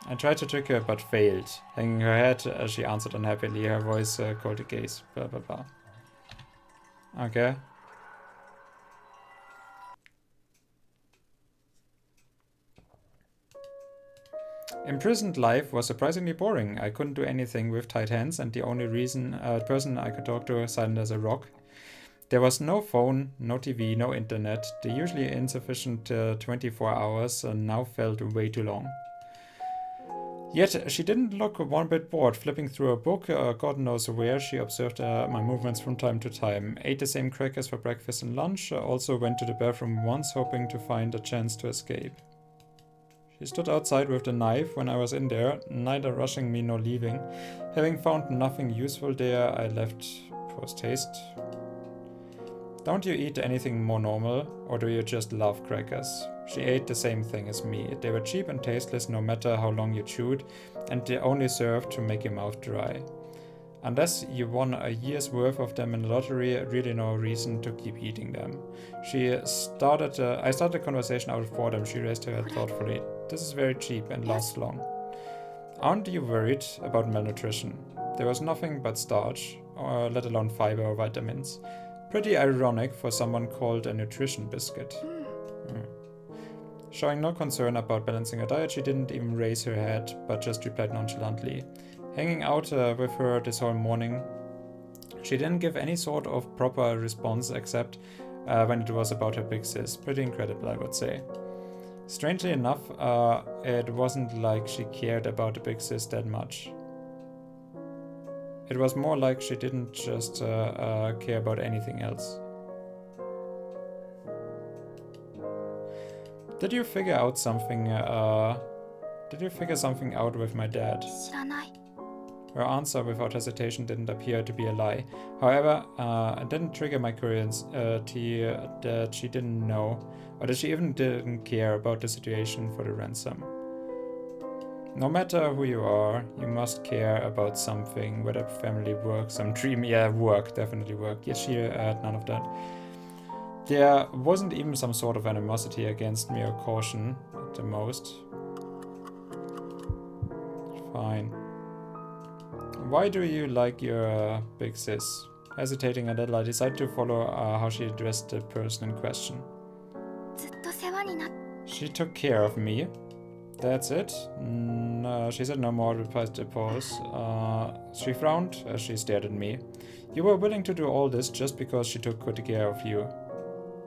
I tried to trick her, but failed. Hanging her head, she answered unhappily, her voice cold agaze. Blah blah blah. Okay. Imprisoned life was surprisingly boring. I couldn't do anything with tight hands, and the only person I could talk to silent as a rock. There was no phone, no TV, no internet. The usually insufficient 24 hours now felt way too long. Yet she didn't look one bit bored. Flipping through a book, God knows where, she observed my movements from time to time. Ate the same crackers for breakfast and lunch. Also went to the bathroom once, hoping to find a chance to escape. She stood outside with the knife when I was in there, neither rushing me nor leaving. Having found nothing useful there, I left post-haste. Don't you eat anything more normal, or do you just love crackers? She ate the same thing as me. They were cheap and tasteless no matter how long you chewed, and they only served to make your mouth dry. Unless you won a year's worth of them in the lottery, really no reason to keep eating them. I started the conversation out of boredom. She raised her head thoughtfully. This is very cheap and lasts long. Aren't you worried about malnutrition? There was nothing but starch, or let alone fiber or vitamins. Pretty ironic for someone called a nutrition biscuit. Showing no concern about balancing her diet, she didn't even raise her head, but just replied nonchalantly. Hanging out with her this whole morning, she didn't give any sort of proper response except when it was about her big sis. Pretty incredible, I would say. Strangely enough, it wasn't like she cared about the big sis that much. It was more like she didn't just care about anything else. Did you figure out something Did you figure something out with my dad? 知らない。 Her answer without hesitation didn't appear to be a lie. However, it didn't trigger my curiosity that she didn't know, or that she even didn't care about the situation for the ransom. No matter who you are, you must care about something, whether family, work, some dream. Yeah, work, definitely work. Yet she had none of that. There wasn't even some sort of animosity against me or caution, at the most. Fine. Why do you like your big sis? Hesitating a little, I decided to follow how she addressed the person in question. ずっと世話になっ She took care of me. That's it? No, she said no more, replied a pause. She frowned as she stared at me. You were willing to do all this just because she took good care of you.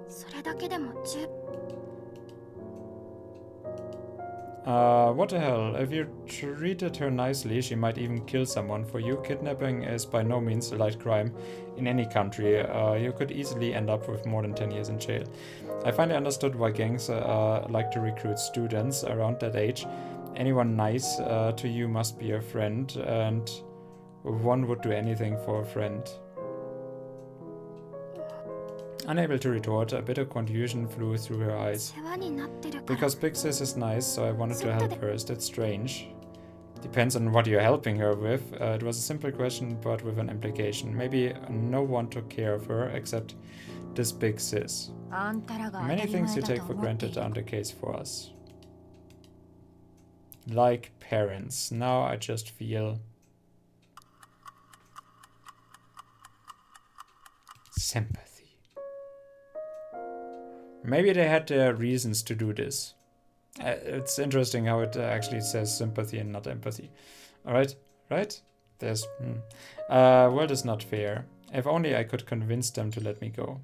それだけでも十 What the hell? If you treated her nicely, she might even kill someone for you. Kidnapping is by no means a light crime in any country. You could easily end up with more than 10 years in jail. I finally understood why gangs like to recruit students around that age. Anyone nice to you must be a friend, and one would do anything for a friend. Unable to retort, a bit of confusion flew through her eyes. 世話になってるから Because Big Sis is nice, so I wanted to help her. Is that strange? Depends on what you're helping her with. It was a simple question, but with an implication. Maybe no one took care of her except this Big Sis. あんたらが当た Many り things 前 you だ take と for 思ってい granted る aren't the case for us. Like parents. Now I just feel sympathy. Maybe they had their reasons to do this. It's interesting how it actually says sympathy and not empathy. Alright, right? There's... world is not fair. If only I could convince them to let me go.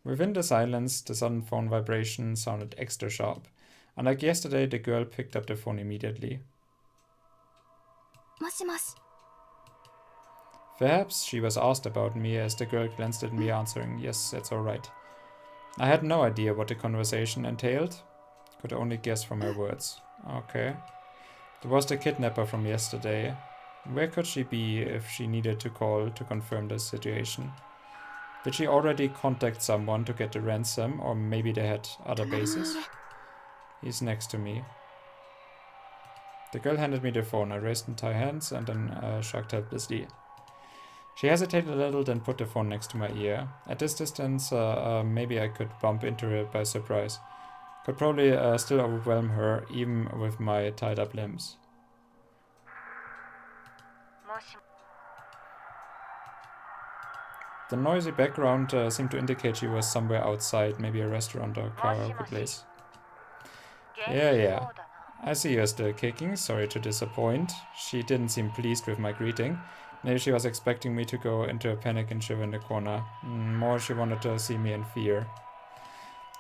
Within the silence, the sudden phone vibration sounded extra sharp. Unlike yesterday, the girl picked up the phone immediately. もしもし Perhaps she was asked about me as the girl glanced at me, answering, yes, that's alright. I had no idea what the conversation entailed. Could only guess from her words. Okay. There was the kidnapper from yesterday. Where could she be if she needed to call to confirm the situation? Did she already contact someone to get the ransom, or maybe they had other 隣にい bases? る He's next to me. The girl handed me the phone. I raised entire hands and then shrugged helplessly. She hesitated a little, then put the phone next to my ear. At this distance, maybe I could bump into her by surprise. Could probably still overwhelm her, even with my tied-up limbs. The noisy background seemed to indicate she was somewhere outside, maybe a restaurant or karaoke place. Yeah. I see you're still kicking. Sorry to disappoint. She didn't seem pleased with my greeting. Maybe she was expecting me to go into a panic and shiver in the corner. More, she wanted to see me in fear.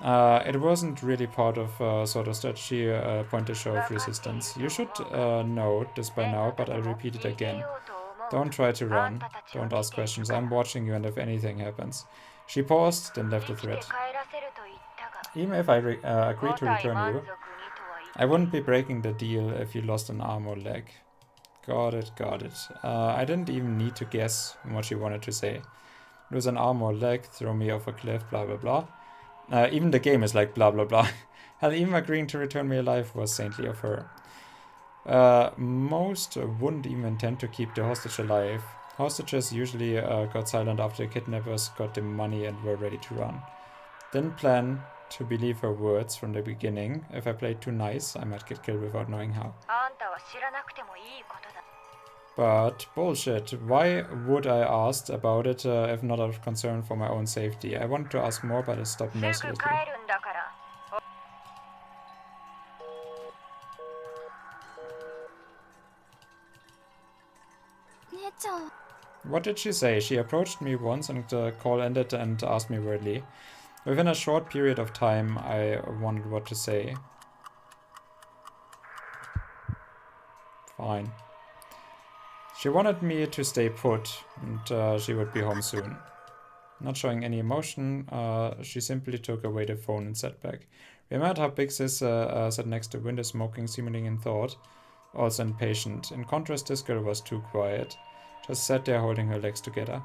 It wasn't really part of sort of strategy, point a show of resistance. You should know this by now, but I'll repeat it again. Don't try to run. Don't ask questions. I'm watching you, and if anything happens. She paused, then left the thread. Even if I agree to return you, I wouldn't be breaking the deal if you lost an arm or leg. Got it. I didn't even need to guess what she wanted to say. Lose an arm or leg, throw me off a cliff, blah blah blah. Even the game is like blah blah blah. Hell, even agreeing to return me alive was saintly of her. Most wouldn't even intend to keep the hostage alive. Hostages usually got silent after the kidnappers got the money and were ready to run. Didn't plan to believe her words from the beginning. If I played too nice, I might get killed without knowing how. But bullshit, why would I ask about it if not out of concern for my own safety? I wanted to ask more, but I stopped mercilessly. 姉ちゃん What did she say? She approached me once and the call ended and asked me weirdly. Within a short period of time, I wondered what to say. Fine. She wanted me to stay put, and she would be home soon. Not showing any emotion, she simply took away the phone and sat back. Remembered how Big Sis sat next to the window smoking, seemingly in thought, also impatient. In contrast, this girl was too quiet. Just sat there holding her legs together.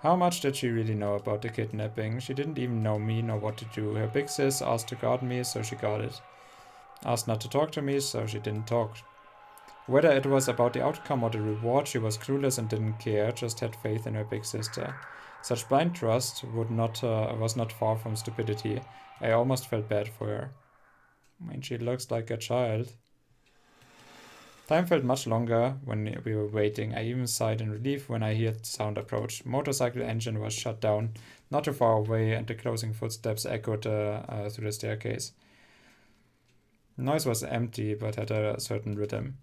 How much did she really know about the kidnapping? She didn't even know me, nor what to do. Her Big Sis asked to guard me, so she guarded. Asked not to talk to me, so she didn't talk. Whether it was about the outcome or the reward, she was clueless and didn't care, just had faith in her big sister. Such blind trust was not far from stupidity. I almost felt bad for her. I mean, she looks like a child. Time felt much longer when we were waiting. I even sighed in relief when I heard sound approach. Motorcycle engine was shut down, not too far away, and the closing footsteps echoed through the staircase. Noise was empty, but had a certain rhythm.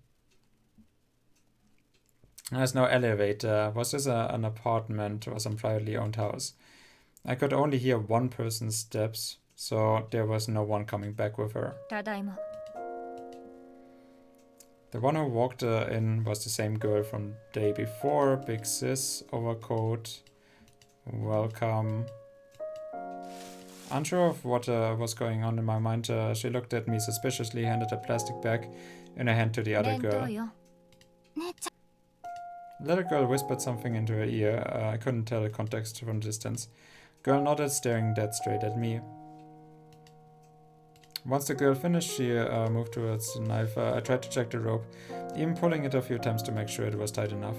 There's no elevator. Was this an apartment or some privately owned house? I could only hear one person's steps, so there was no one coming back with her. The one who walked in was the same girl from the day before. Big sis, overcoat, welcome. Unsure of what was going on in my mind, she looked at me suspiciously, handed a plastic bag in her hand to the other girl. The little girl whispered something into her ear. I couldn't tell the context from distance. Girl nodded, staring dead straight at me. Once the girl finished, she moved towards the knife. I tried to check the rope, even pulling it a few times to make sure it was tight enough.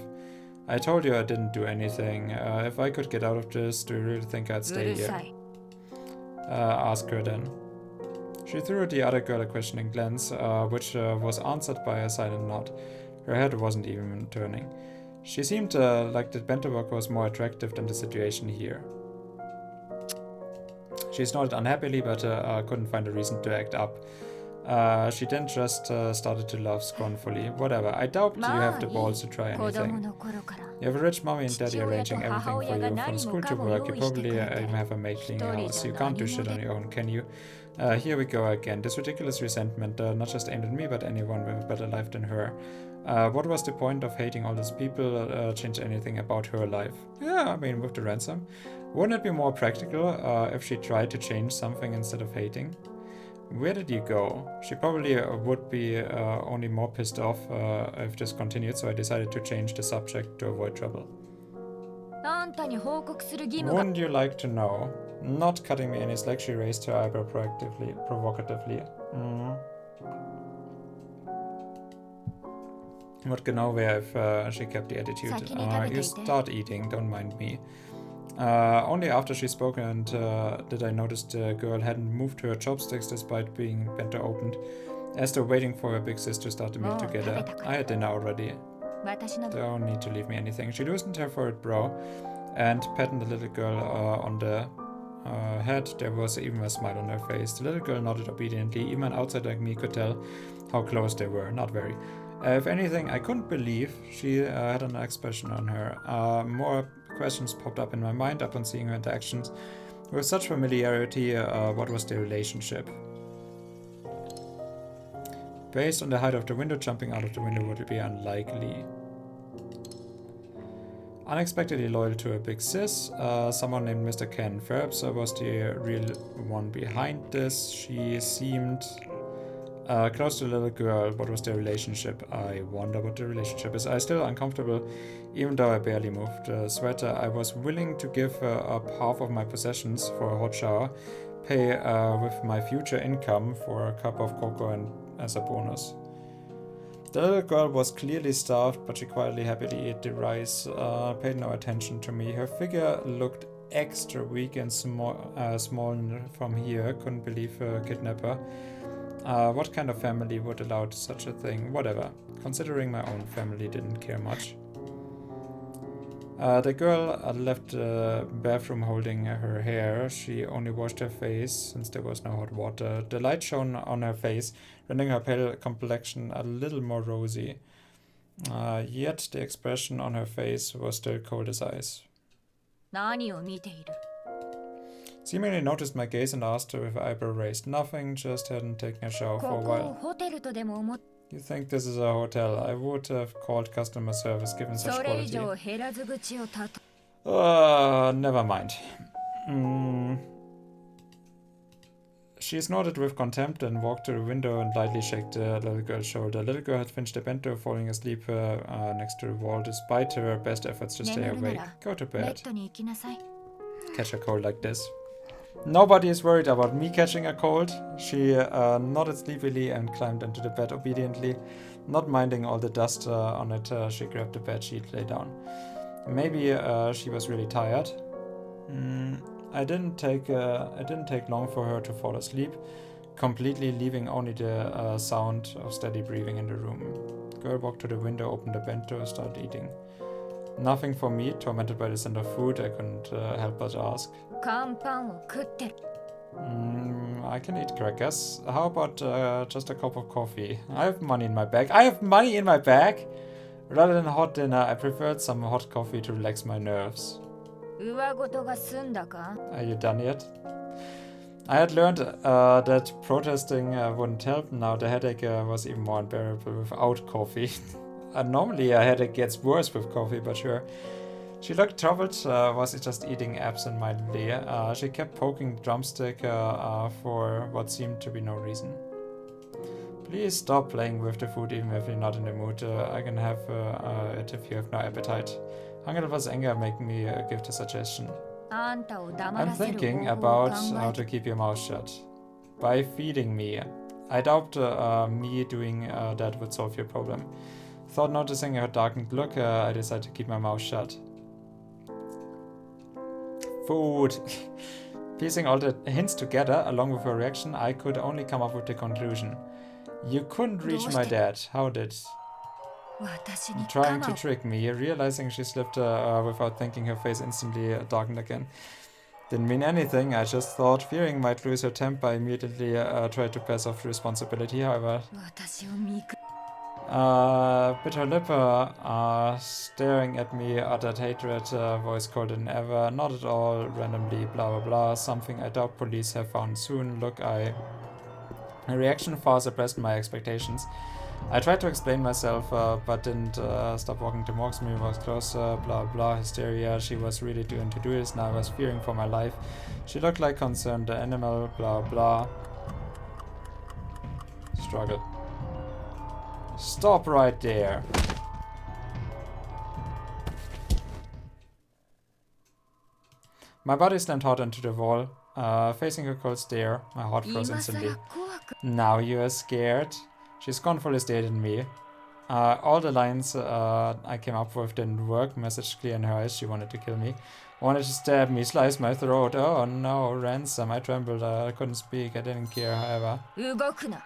I told you I didn't do anything. If I could get out of this, do you really think I'd stay here? Ask her then. She threw at the other girl a questioning glance, which was answered by a silent nod. Her head wasn't even turning. She seemed like the bento work was more attractive than the situation here. She snorted unhappily, but couldn't find a reason to act up. She then just started to laugh scornfully. Whatever, I doubt you have the balls to try anything. You have a rich mommy and daddy arranging everything for you. From school to work, you probably even have a maid cleaning your house. You can't do shit on your own, can you? Here we go again. This ridiculous resentment, not just aimed at me, but anyone with a better life than her. What was the point of hating all these people? Change anything about her life? Yeah, I mean, with the ransom. Wouldn't it be more practical if she tried to change something instead of hating? Where did you go? She probably would be only more pissed off if this continued, so I decided to change the subject to avoid trouble. Wouldn't you like to know? Not cutting me any slack, she raised her eyebrow provocatively. Would go nowhere if she kept the attitude. You start eating, don't mind me. Only after she spoke and did I notice the girl hadn't moved her chopsticks despite being bento opened, as though waiting for her big sis to start the meal together. I had dinner already. Don't need to leave me anything. She loosened her furrowed brow and patted the little girl on the head. There was even a smile on her face. The little girl nodded obediently. Even an outsider like me could tell how close they were. Not very. If anything, I couldn't believe she had an expression on her. More questions popped up in my mind upon seeing her interactions. With such familiarity, what was their relationship? Based on the height of the window, jumping out of the window would be unlikely. Unexpectedly loyal to a big sis, someone named Mr. Ken Phelps was the real one behind this. She seemed close to the little girl. What was their relationship? I wonder what the relationship is. I still uncomfortable, even though I barely moved. The sweater, I was willing to give up half of my possessions for a hot shower, pay with my future income for a cup of cocoa and as a bonus. The little girl was clearly starved, but she quietly happily ate the rice, paid no attention to me. Her figure looked extra weak and small from here. Couldn't believe a kidnapper. What kind of family would allow such a thing? Whatever. Considering my own family didn't care much. The girl left the bathroom holding her hair. She only washed her face since there was no hot water. The light shone on her face, rendering her pale complexion a little more rosy. Yet the expression on her face was still cold as ice. Seemingly noticed my gaze and asked her with eyebrow raised. Nothing, just hadn't taken a shower for a while. You think this is a hotel? I would have called customer service given such それ以 quality. 上減らず口をたと Never mind. She snorted with contempt and walked to the window and lightly shook the little girl's shoulder. The little girl had finished the bento, falling asleep next to the wall, despite her best efforts to stay 眠るな awake. ら Go to ベ bed. ッドに行きなさい Catch a cold like this. Nobody is worried about me catching a cold. She nodded sleepily and climbed into the bed obediently. Not minding all the dust on it, she grabbed the bed sheet, lay down. Maybe she was really tired. It didn't take long for her to fall asleep, completely leaving only the sound of steady breathing in the room. Girl walked to the window, opened the bento, started eating. Nothing for me, tormented by the scent of food, I couldn't help but ask. 乾パンを食ってる I can eat crackers. How about just a cup of coffee? I have money in my bag. I have money in my bag! Rather than hot dinner, I preferred some hot coffee to relax my nerves. 上ごとが済んだか Are you done yet? I had learned that protesting wouldn't help. Now the headache was even more unbearable without coffee. Normally a headache gets worse with coffee, but sure. She looked troubled. Was it just eating absent-mindedly? She kept poking the drumstick for what seemed to be no reason. Please stop playing with the food even if you're not in the mood. I can have it if you have no appetite. Hunger was anger making me give the suggestion. あんたを黙 I'm らせる thinking 方法を about 考 how え to keep your mouth shut. By feeding me. I doubt me doing that would solve your problem. Thought noticing her darkened look, I decided to keep my mouth shut. Food. Piecing all the hints together, along with her reaction, I could only come up with the conclusion. You couldn't reach my dad. How did? 私に Trying カ to マを trick me, realizing she slipped without thinking, her face instantly darkened again. Didn't mean anything, I just thought, fearing might lose her temper, I immediately tried to pass off the responsibility, however. 私を見く Bit her lip, staring at me, uttered hatred, voice colder than ever, not at all, randomly, blah blah blah, something I doubt police have found soon, look, Her reaction far surpassed my expectations. I tried to explain myself, but didn't stop walking to Morg's mirror was closer, blah blah, hysteria, she was really doing to do this, now I was fearing for my life. She looked like concerned animal, blah blah. Struggle. Stop right there. My body slammed hard into the wall, facing her cold stare, my heart froze 今更 instantly. 怖く Now you are scared. She scornfully stared at me. All the lines I came up with didn't work. Message clear in her eyes. She wanted to kill me. Wanted to stab me, slice my throat. Oh no, ransom. I trembled. I couldn't speak. I didn't care, however. 動くな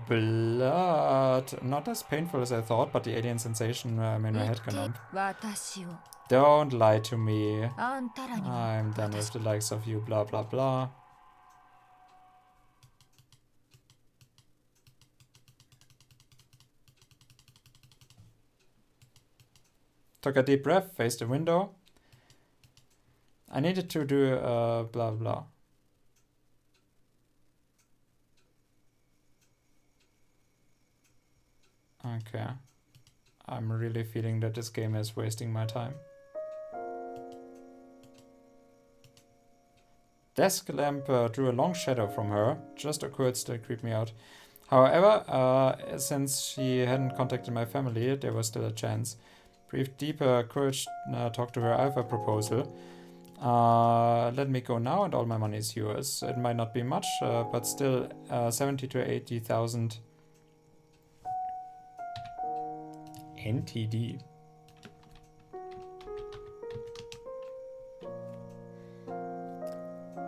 Blood. Not as painful as I thought, but the alien sensation made my 言 head って go numb. 私を Don't lie to me. あんたらにも I'm done with the likes of you, blah blah blah. Took a deep breath, faced the window. I needed to do blah blah. Okay. I'm really feeling that this game is wasting my time. Desk lamp drew a long shadow from her. Just occurred still creeped me out. However, since she hadn't contacted my family, there was still a chance. Breathed deep, courage, talked to her. I have a proposal. Let me go now and all my money is yours. It might not be much, but still 70 to 80,000 NTD.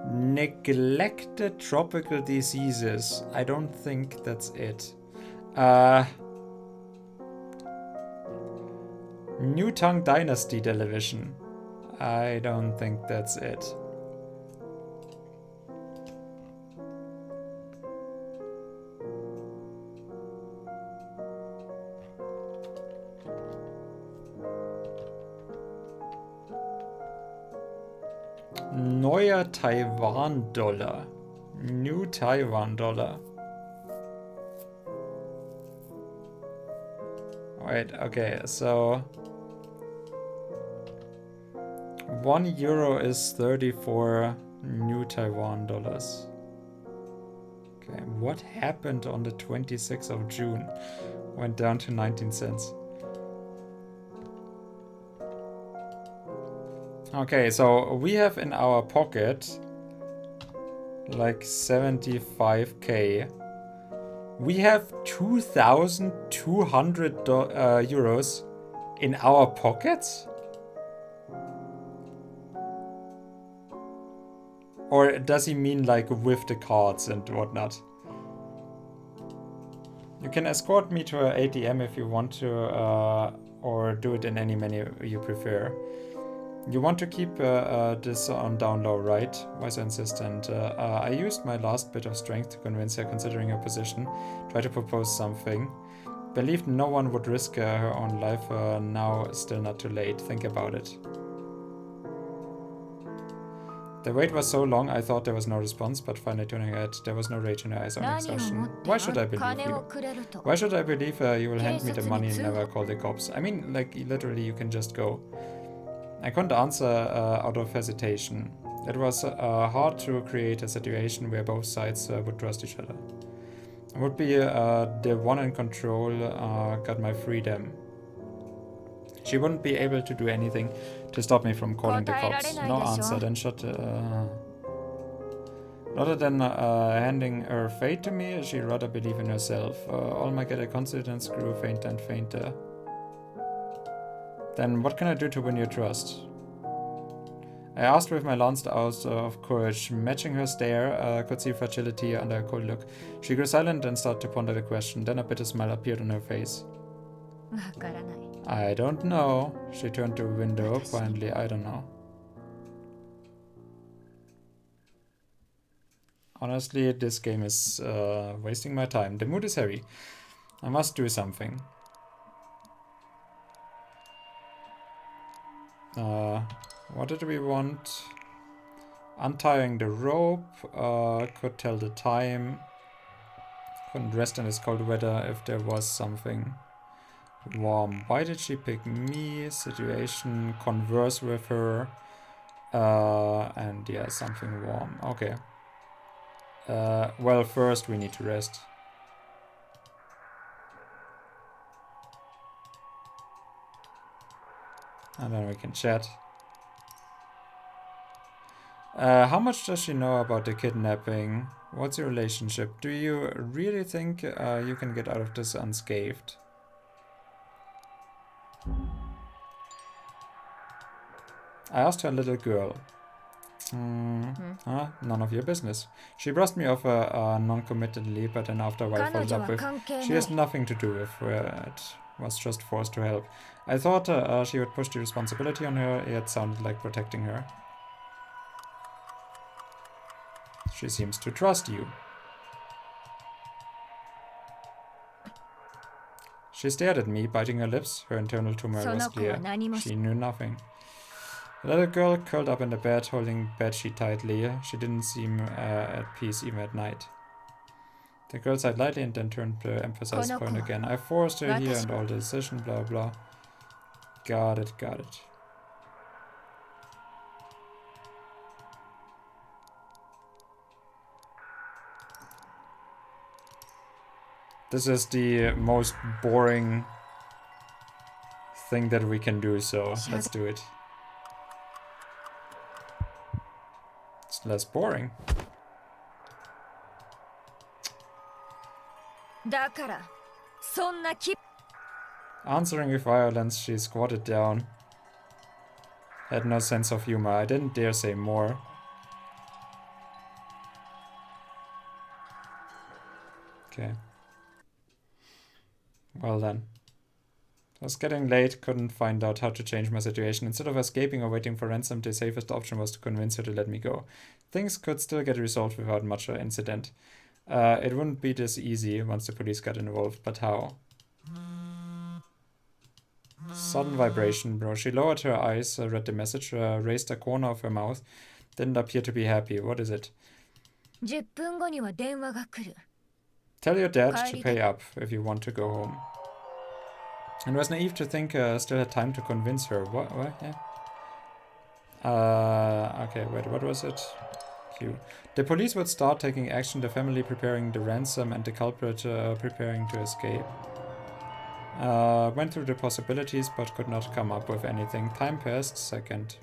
Neglected tropical diseases. I don't think that's it. New Tang Dynasty television. I don't think that's it. Neuer Taiwan-Dollar. New Taiwan-Dollar. Wait, okay, so... 1 euro is 34 new Taiwan dollars. Okay, what happened on the 26th of June? Went down to 19 cents. Okay, so we have in our pocket like 75k. We have 2,200 euros in our pockets? Or does he mean like with the cards and whatnot? You can escort me to an ATM if you want to, or do it in any menu you prefer. You want to keep this on down low, right? Why so insistent? I used my last bit of strength to convince her, considering her position. Try to propose something. Believed no one would risk her own life. Now, still not too late. Think about it. The wait was so long, I thought there was no response, but finally turning it, there was no rage in her eyes, only exhaustion. Why should I believe you? Why should I believe you will hand me the money and never call the cops? I mean, like, literally, you can just go. I couldn't answer out of hesitation. It was hard to create a situation where both sides would trust each other. I would be the one in control, got my freedom. She wouldn't be able to do anything to stop me from calling the cops. No answer, then shut... Rather than handing her fate to me, she'd rather believe in herself. All my confidence grew fainter and fainter. Then what can I do to win your trust? I asked with my last ounce of courage. Matching her stare, could see fragility under her cold look. She grew silent and started to ponder the question. Then a bitter smile appeared on her face. I don't know. She turned to the window quietly. I don't know. Honestly, this game is wasting my time. The mood is heavy. I must do something. What did we want? Untying the rope. Could tell the time. Couldn't rest in this cold weather if there was something warm. Why did she pick me? Situation. Converse with her. And yeah, something warm. Okay. Well, first we need to rest. And then we can chat. How much does she know about the kidnapping? What's your relationship? Do you really think you can get out of this unscathed? I asked her little girl. None of your business. She brushed me off non-committedly, but then after a while followed up with, she has nothing to do with it. Was just forced to help. I thought she would push the responsibility on her. It sounded like protecting her. She seems to trust you. She stared at me, biting her lips. Her internal tumor was clear. She knew nothing. The little girl curled up in the bed, holding bedsheet tightly. She didn't seem at peace even at night. The girl sighed lightly and then turned to emphasize the point again. I forced her here and all the decision, blah blah. Got it, got it. This is the most boring thing that we can do, so let's do it. It's less boring. Answering with violence, she squatted down. Had no sense of humor. I didn't dare say more. Okay. Well then. It was getting late, couldn't find out how to change my situation. Instead of escaping or waiting for ransom, the safest option was to convince her to let me go. Things could still get resolved without much incident. It wouldn't be this easy once the police got involved, but how? Sudden vibration, bro. She lowered her eyes, read the message, raised a corner of her mouth. Didn't appear to be happy. What is it? 10分後には電話が来る。 Tell your dad to 帰り pay up if you want to go home. And was naive to think still had time to convince her. What? Yeah. Okay, wait, what was it? Q. The police would start taking action, the family preparing the ransom and the culprit preparing to escape. Went through the possibilities but could not come up with anything. Time passed. Second.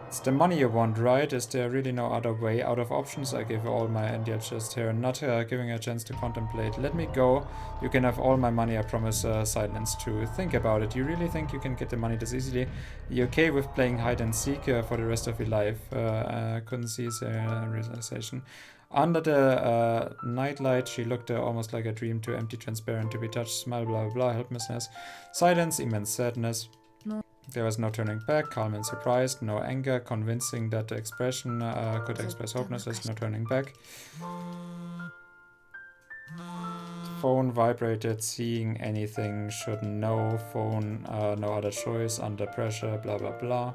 It's the money you want, right? Is there really no other way? Out of options, I give all my India just here, not giving a chance to contemplate. Let me go. You can have all my money, I promise. Silence too. Think about it. You really think you can get the money this easily? You okay with playing hide and seek for the rest of your life? Couldn't see realization. Under the nightlight, she looked almost like a dream, too empty, transparent, to be touched. Smile, blah, blah, blah, helplessness. Silence, immense sadness. There was no turning back, calm and surprised, no anger, convincing that the expression could express hopelessness, no turning back. Phone vibrated, seeing anything, should know, phone, no other choice, under pressure, blah blah blah.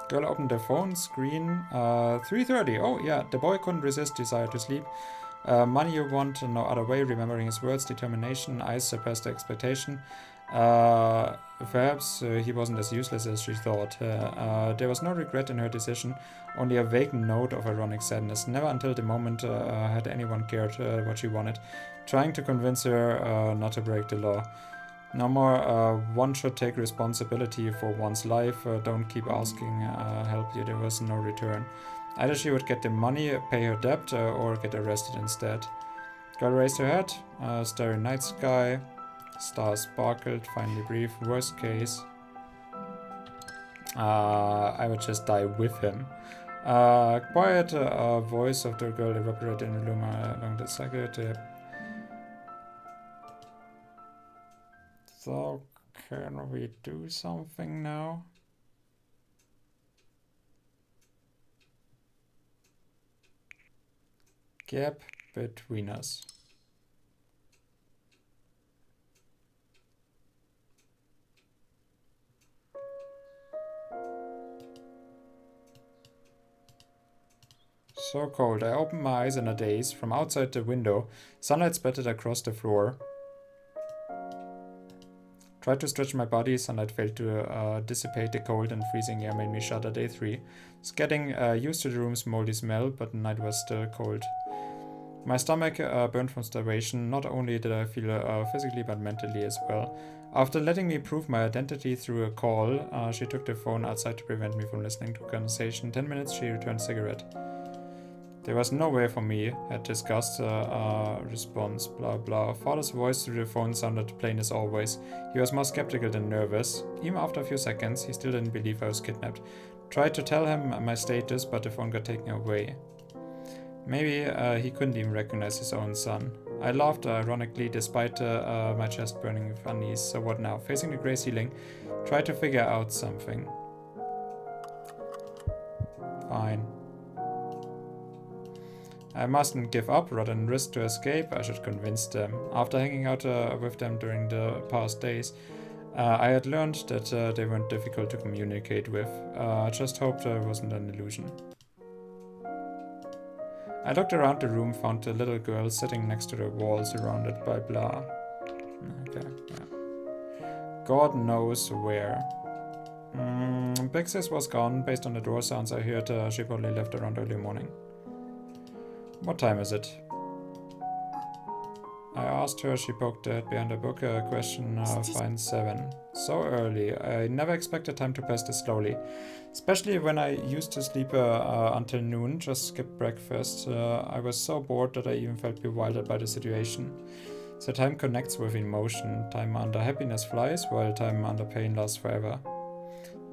Girl opened the phone screen, 3:30, oh yeah, the boy couldn't resist desire to sleep. Money you want, no other way, remembering his words, determination, eyes surpassed expectation. Perhaps he wasn't as useless as she thought. There was no regret in her decision, only a vague note of ironic sadness. Never until the moment had anyone cared what she wanted, trying to convince her not to break the law. No more, one should take responsibility for one's life, don't keep asking help you, there was no return. Either she would get the money, pay her debt, or get arrested instead. Girl raised her head, starry night sky, stars sparkled, finally breathed. Worst case, I would just die with him. Quiet voice of the girl evaporated in the room along the circuit. So, can we do something now? Gap between us. So cold. I opened my eyes in a daze. From outside the window, sunlight splattered across the floor. Tried to stretch my body, sunlight failed to dissipate. The cold and freezing air made me shudder. Day 3. Was getting used to the room's moldy smell, but the night was still cold. My stomach burned from starvation. Not only did I feel physically, but mentally as well. After letting me prove my identity through a call, she took the phone outside to prevent me from listening to a conversation. 10 minutes, she returned a cigarette. There was no way for me, had discussed response, blah blah. Father's voice through the phone sounded plain as always. He was more skeptical than nervous. Even after a few seconds, he still didn't believe I was kidnapped. Tried to tell him my status, but the phone got taken away. Maybe he couldn't even recognize his own son. I laughed ironically, despite my chest burning with unease. So what now? Facing the grey ceiling, tried to figure out something. Fine. I mustn't give up, rather than risk to escape. I should convince them. After hanging out with them during the past days, I had learned that they weren't difficult to communicate with. I just hoped it wasn't an illusion. I looked around the room, found the little girl sitting next to the wall, surrounded by blah. Okay, yeah. God knows where. Big Sis was gone. Based on the door sounds I heard, she probably left around early morning. What time is it? I asked her, she poked her head behind her book, question 7. So early. I never expected time to pass this slowly. Especially when I used to sleep until noon, just skip breakfast. I was so bored that I even felt bewildered by the situation. So time connects with emotion. Time under happiness flies, while time under pain lasts forever.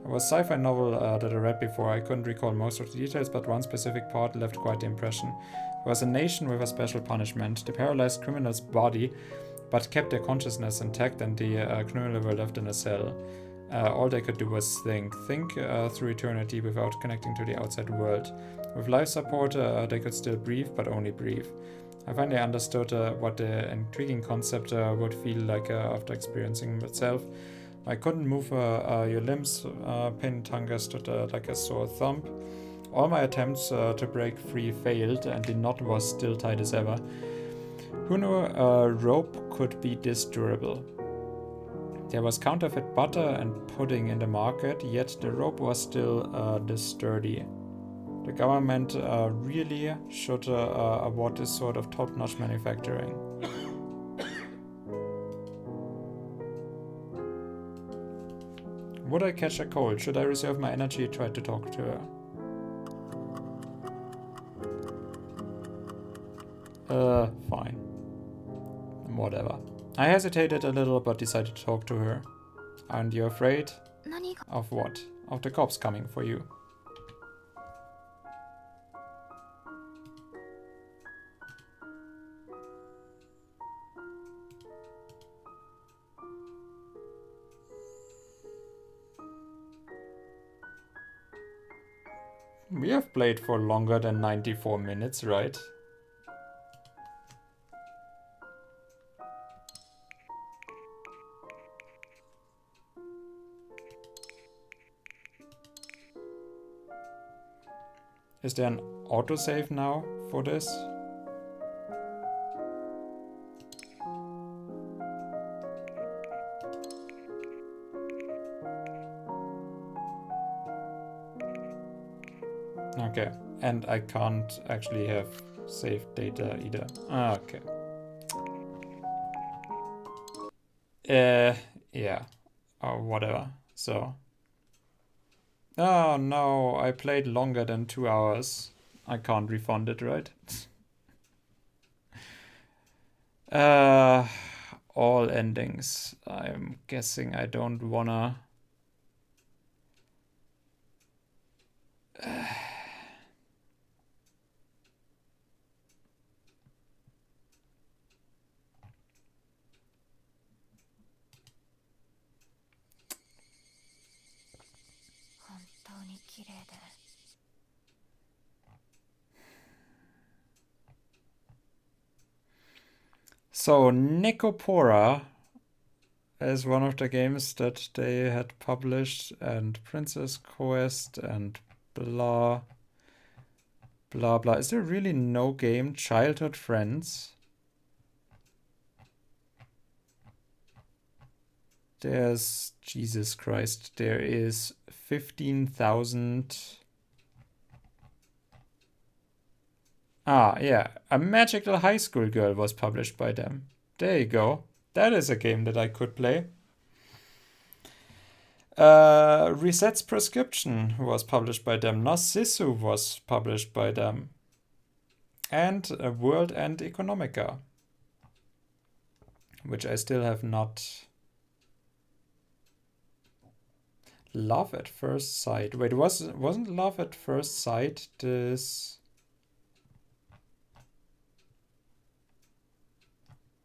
It was a sci-fi novel that I read before. I couldn't recall most of the details, but one specific part left quite the impression. It was a nation with a special punishment. The paralyzed criminal's body, but kept their consciousness intact, and the criminal were left in a cell. All they could do was think through eternity without connecting to the outside world. With life support, they could still breathe, but only breathe. I finally understood what the intriguing concept would feel like after experiencing itself. I couldn't move your limbs. Pain tongue stood like a sore thumb. All my attempts to break free failed, and the knot was still tight as ever. Who knew a rope could be this durable? There was counterfeit butter and pudding in the market, yet the rope was still this sturdy. The government really should award this sort of top-notch manufacturing. Would I catch a cold? Should I reserve my energy? Try to talk to her. Fine. Whatever. I hesitated a little, but decided to talk to her. Aren't you afraid? 何が Of what? Of the cops coming for you. We have played for longer than 94 minutes, right? Is there an autosave now for this? Okay, and I can't actually have saved data either. Okay. Yeah. Or whatever. So. Oh no, I played longer than 2 hours. I can't refund it, right? All endings. I'm guessing I don't wanna... So, Necopora is one of the games that they had published, and Princess Quest and blah, blah, blah. Is there really no game? Childhood Friends? There's, Jesus Christ, there is 15,000... Ah, yeah, A Magical High School Girl was published by them. There you go. That is a game that I could play. Reset's Prescription was published by them. Narcissu was published by them. And World End Economica, which I still have not... Love at First Sight. Wait, wasn't Love at First Sight this...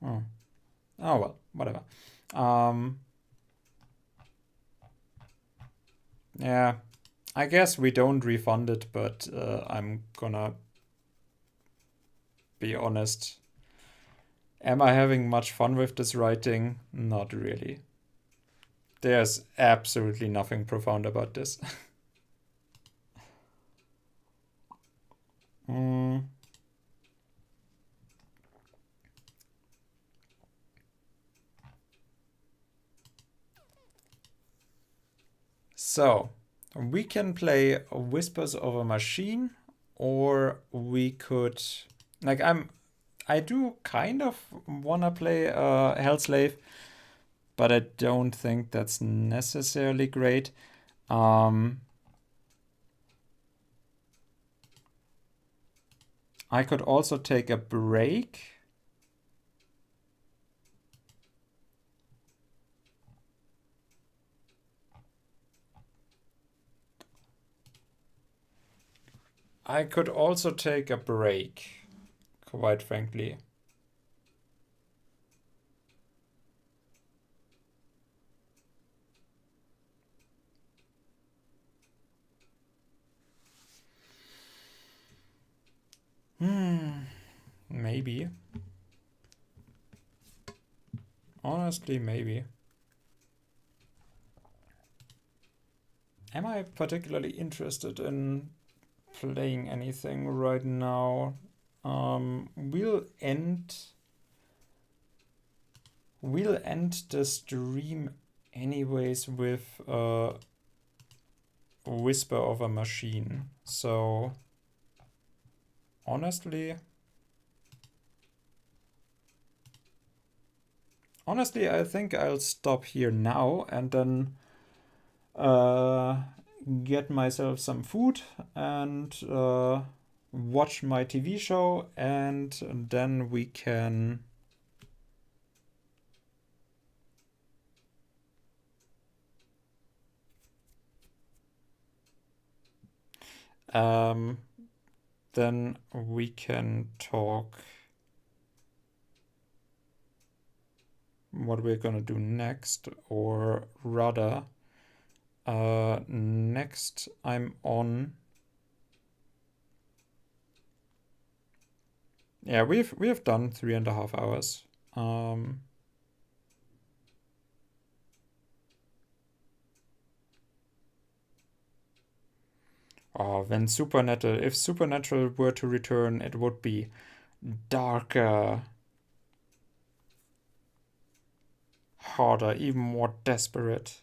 Oh. Oh well, whatever. Yeah, I guess we don't refund it, but I'm gonna be honest. Am I having much fun with this writing? Not really. There's absolutely nothing profound about this. So, we can play Whispers of a Machine, or we could... Like, I do kind of wanna play Hellslave, but I don't think that's necessarily great. I could also take a break. I could also take a break, quite frankly. maybe. Honestly, maybe. Am I particularly interested in playing anything right now? We'll end the stream anyways with Whisper of a Machine. So honestly, I think I'll stop here now and then get myself some food and watch my TV show, and then we can talk what we're gonna do next, or rather, next I'm on. Yeah, we've done 3.5 hours. Oh, if Supernatural were to return, it would be darker, harder, even more desperate.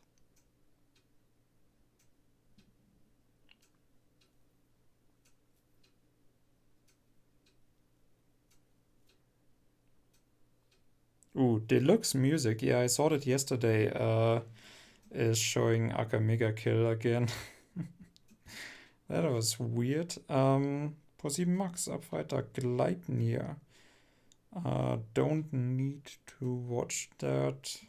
Ooh, Deluxe Music. Yeah, I saw that yesterday. Is showing Aka Mega Kill again. That was weird. Pro 7 Max Abfighter Gleipnir. Don't need to watch that.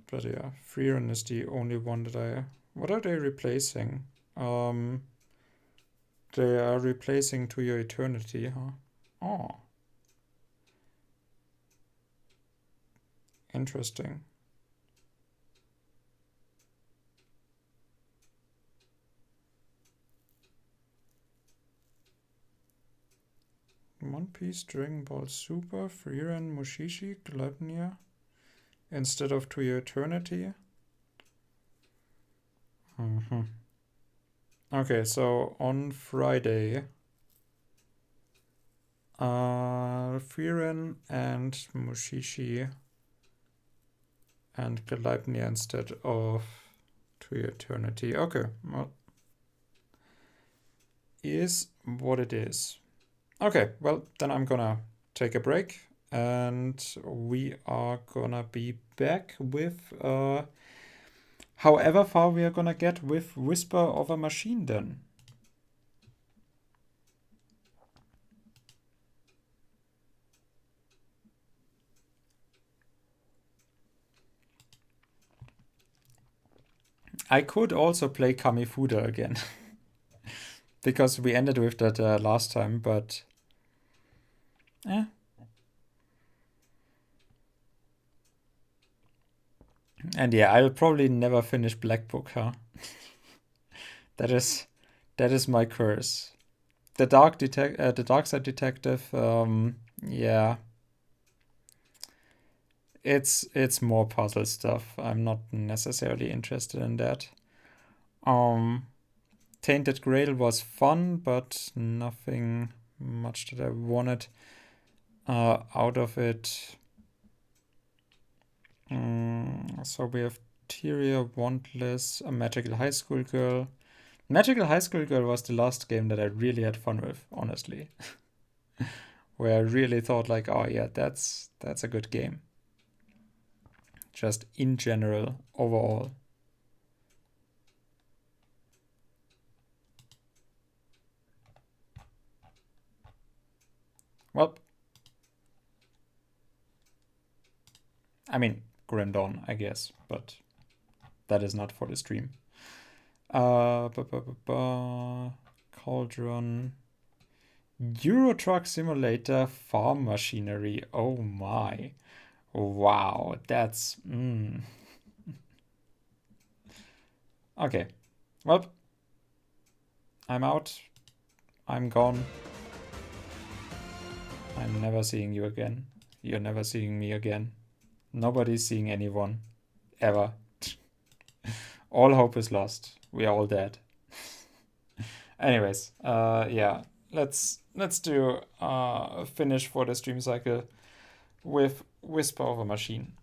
But yeah, Freeran is the only one that I... What are they replacing? They are replacing To Your Eternity, huh? Oh. Interesting. One Piece, Dragon Ball Super, Freeran, Mushishi, Gleipnir instead of To Your Eternity. Okay, so on Friday, Freeran and Mushishi and Gleipnir instead of To Your Eternity. Okay, well, is what it is. Okay, well, then I'm gonna take a break and we are gonna be back with however far we are gonna get with Whisper of a Machine then. I could also play Kamifuda again. Because we ended with that last time, but... And yeah, I'll probably never finish Black Book, huh? That is my curse. The Dark Side Detective, yeah. It's more puzzle stuff. I'm not necessarily interested in that. Tainted Grail was fun, but nothing much that I wanted out of it. So we have Tyria, Wantless, a Magical High School Girl. Magical High School Girl was the last game that I really had fun with, honestly. Where I really thought like, oh yeah, that's a good game. Just in general, overall. Well, I mean, Grim Dawn, I guess, but that is not for the stream. Cauldron. Euro Truck Simulator Farm Machinery. Oh my. Wow, that's... Okay. Well, I'm out. I'm gone. I'm never seeing you again. You're never seeing me again. Nobody's seeing anyone. Ever. All hope is lost. We are all dead. Anyways, yeah. Let's do finish for the stream cycle with Whisper of a Machine.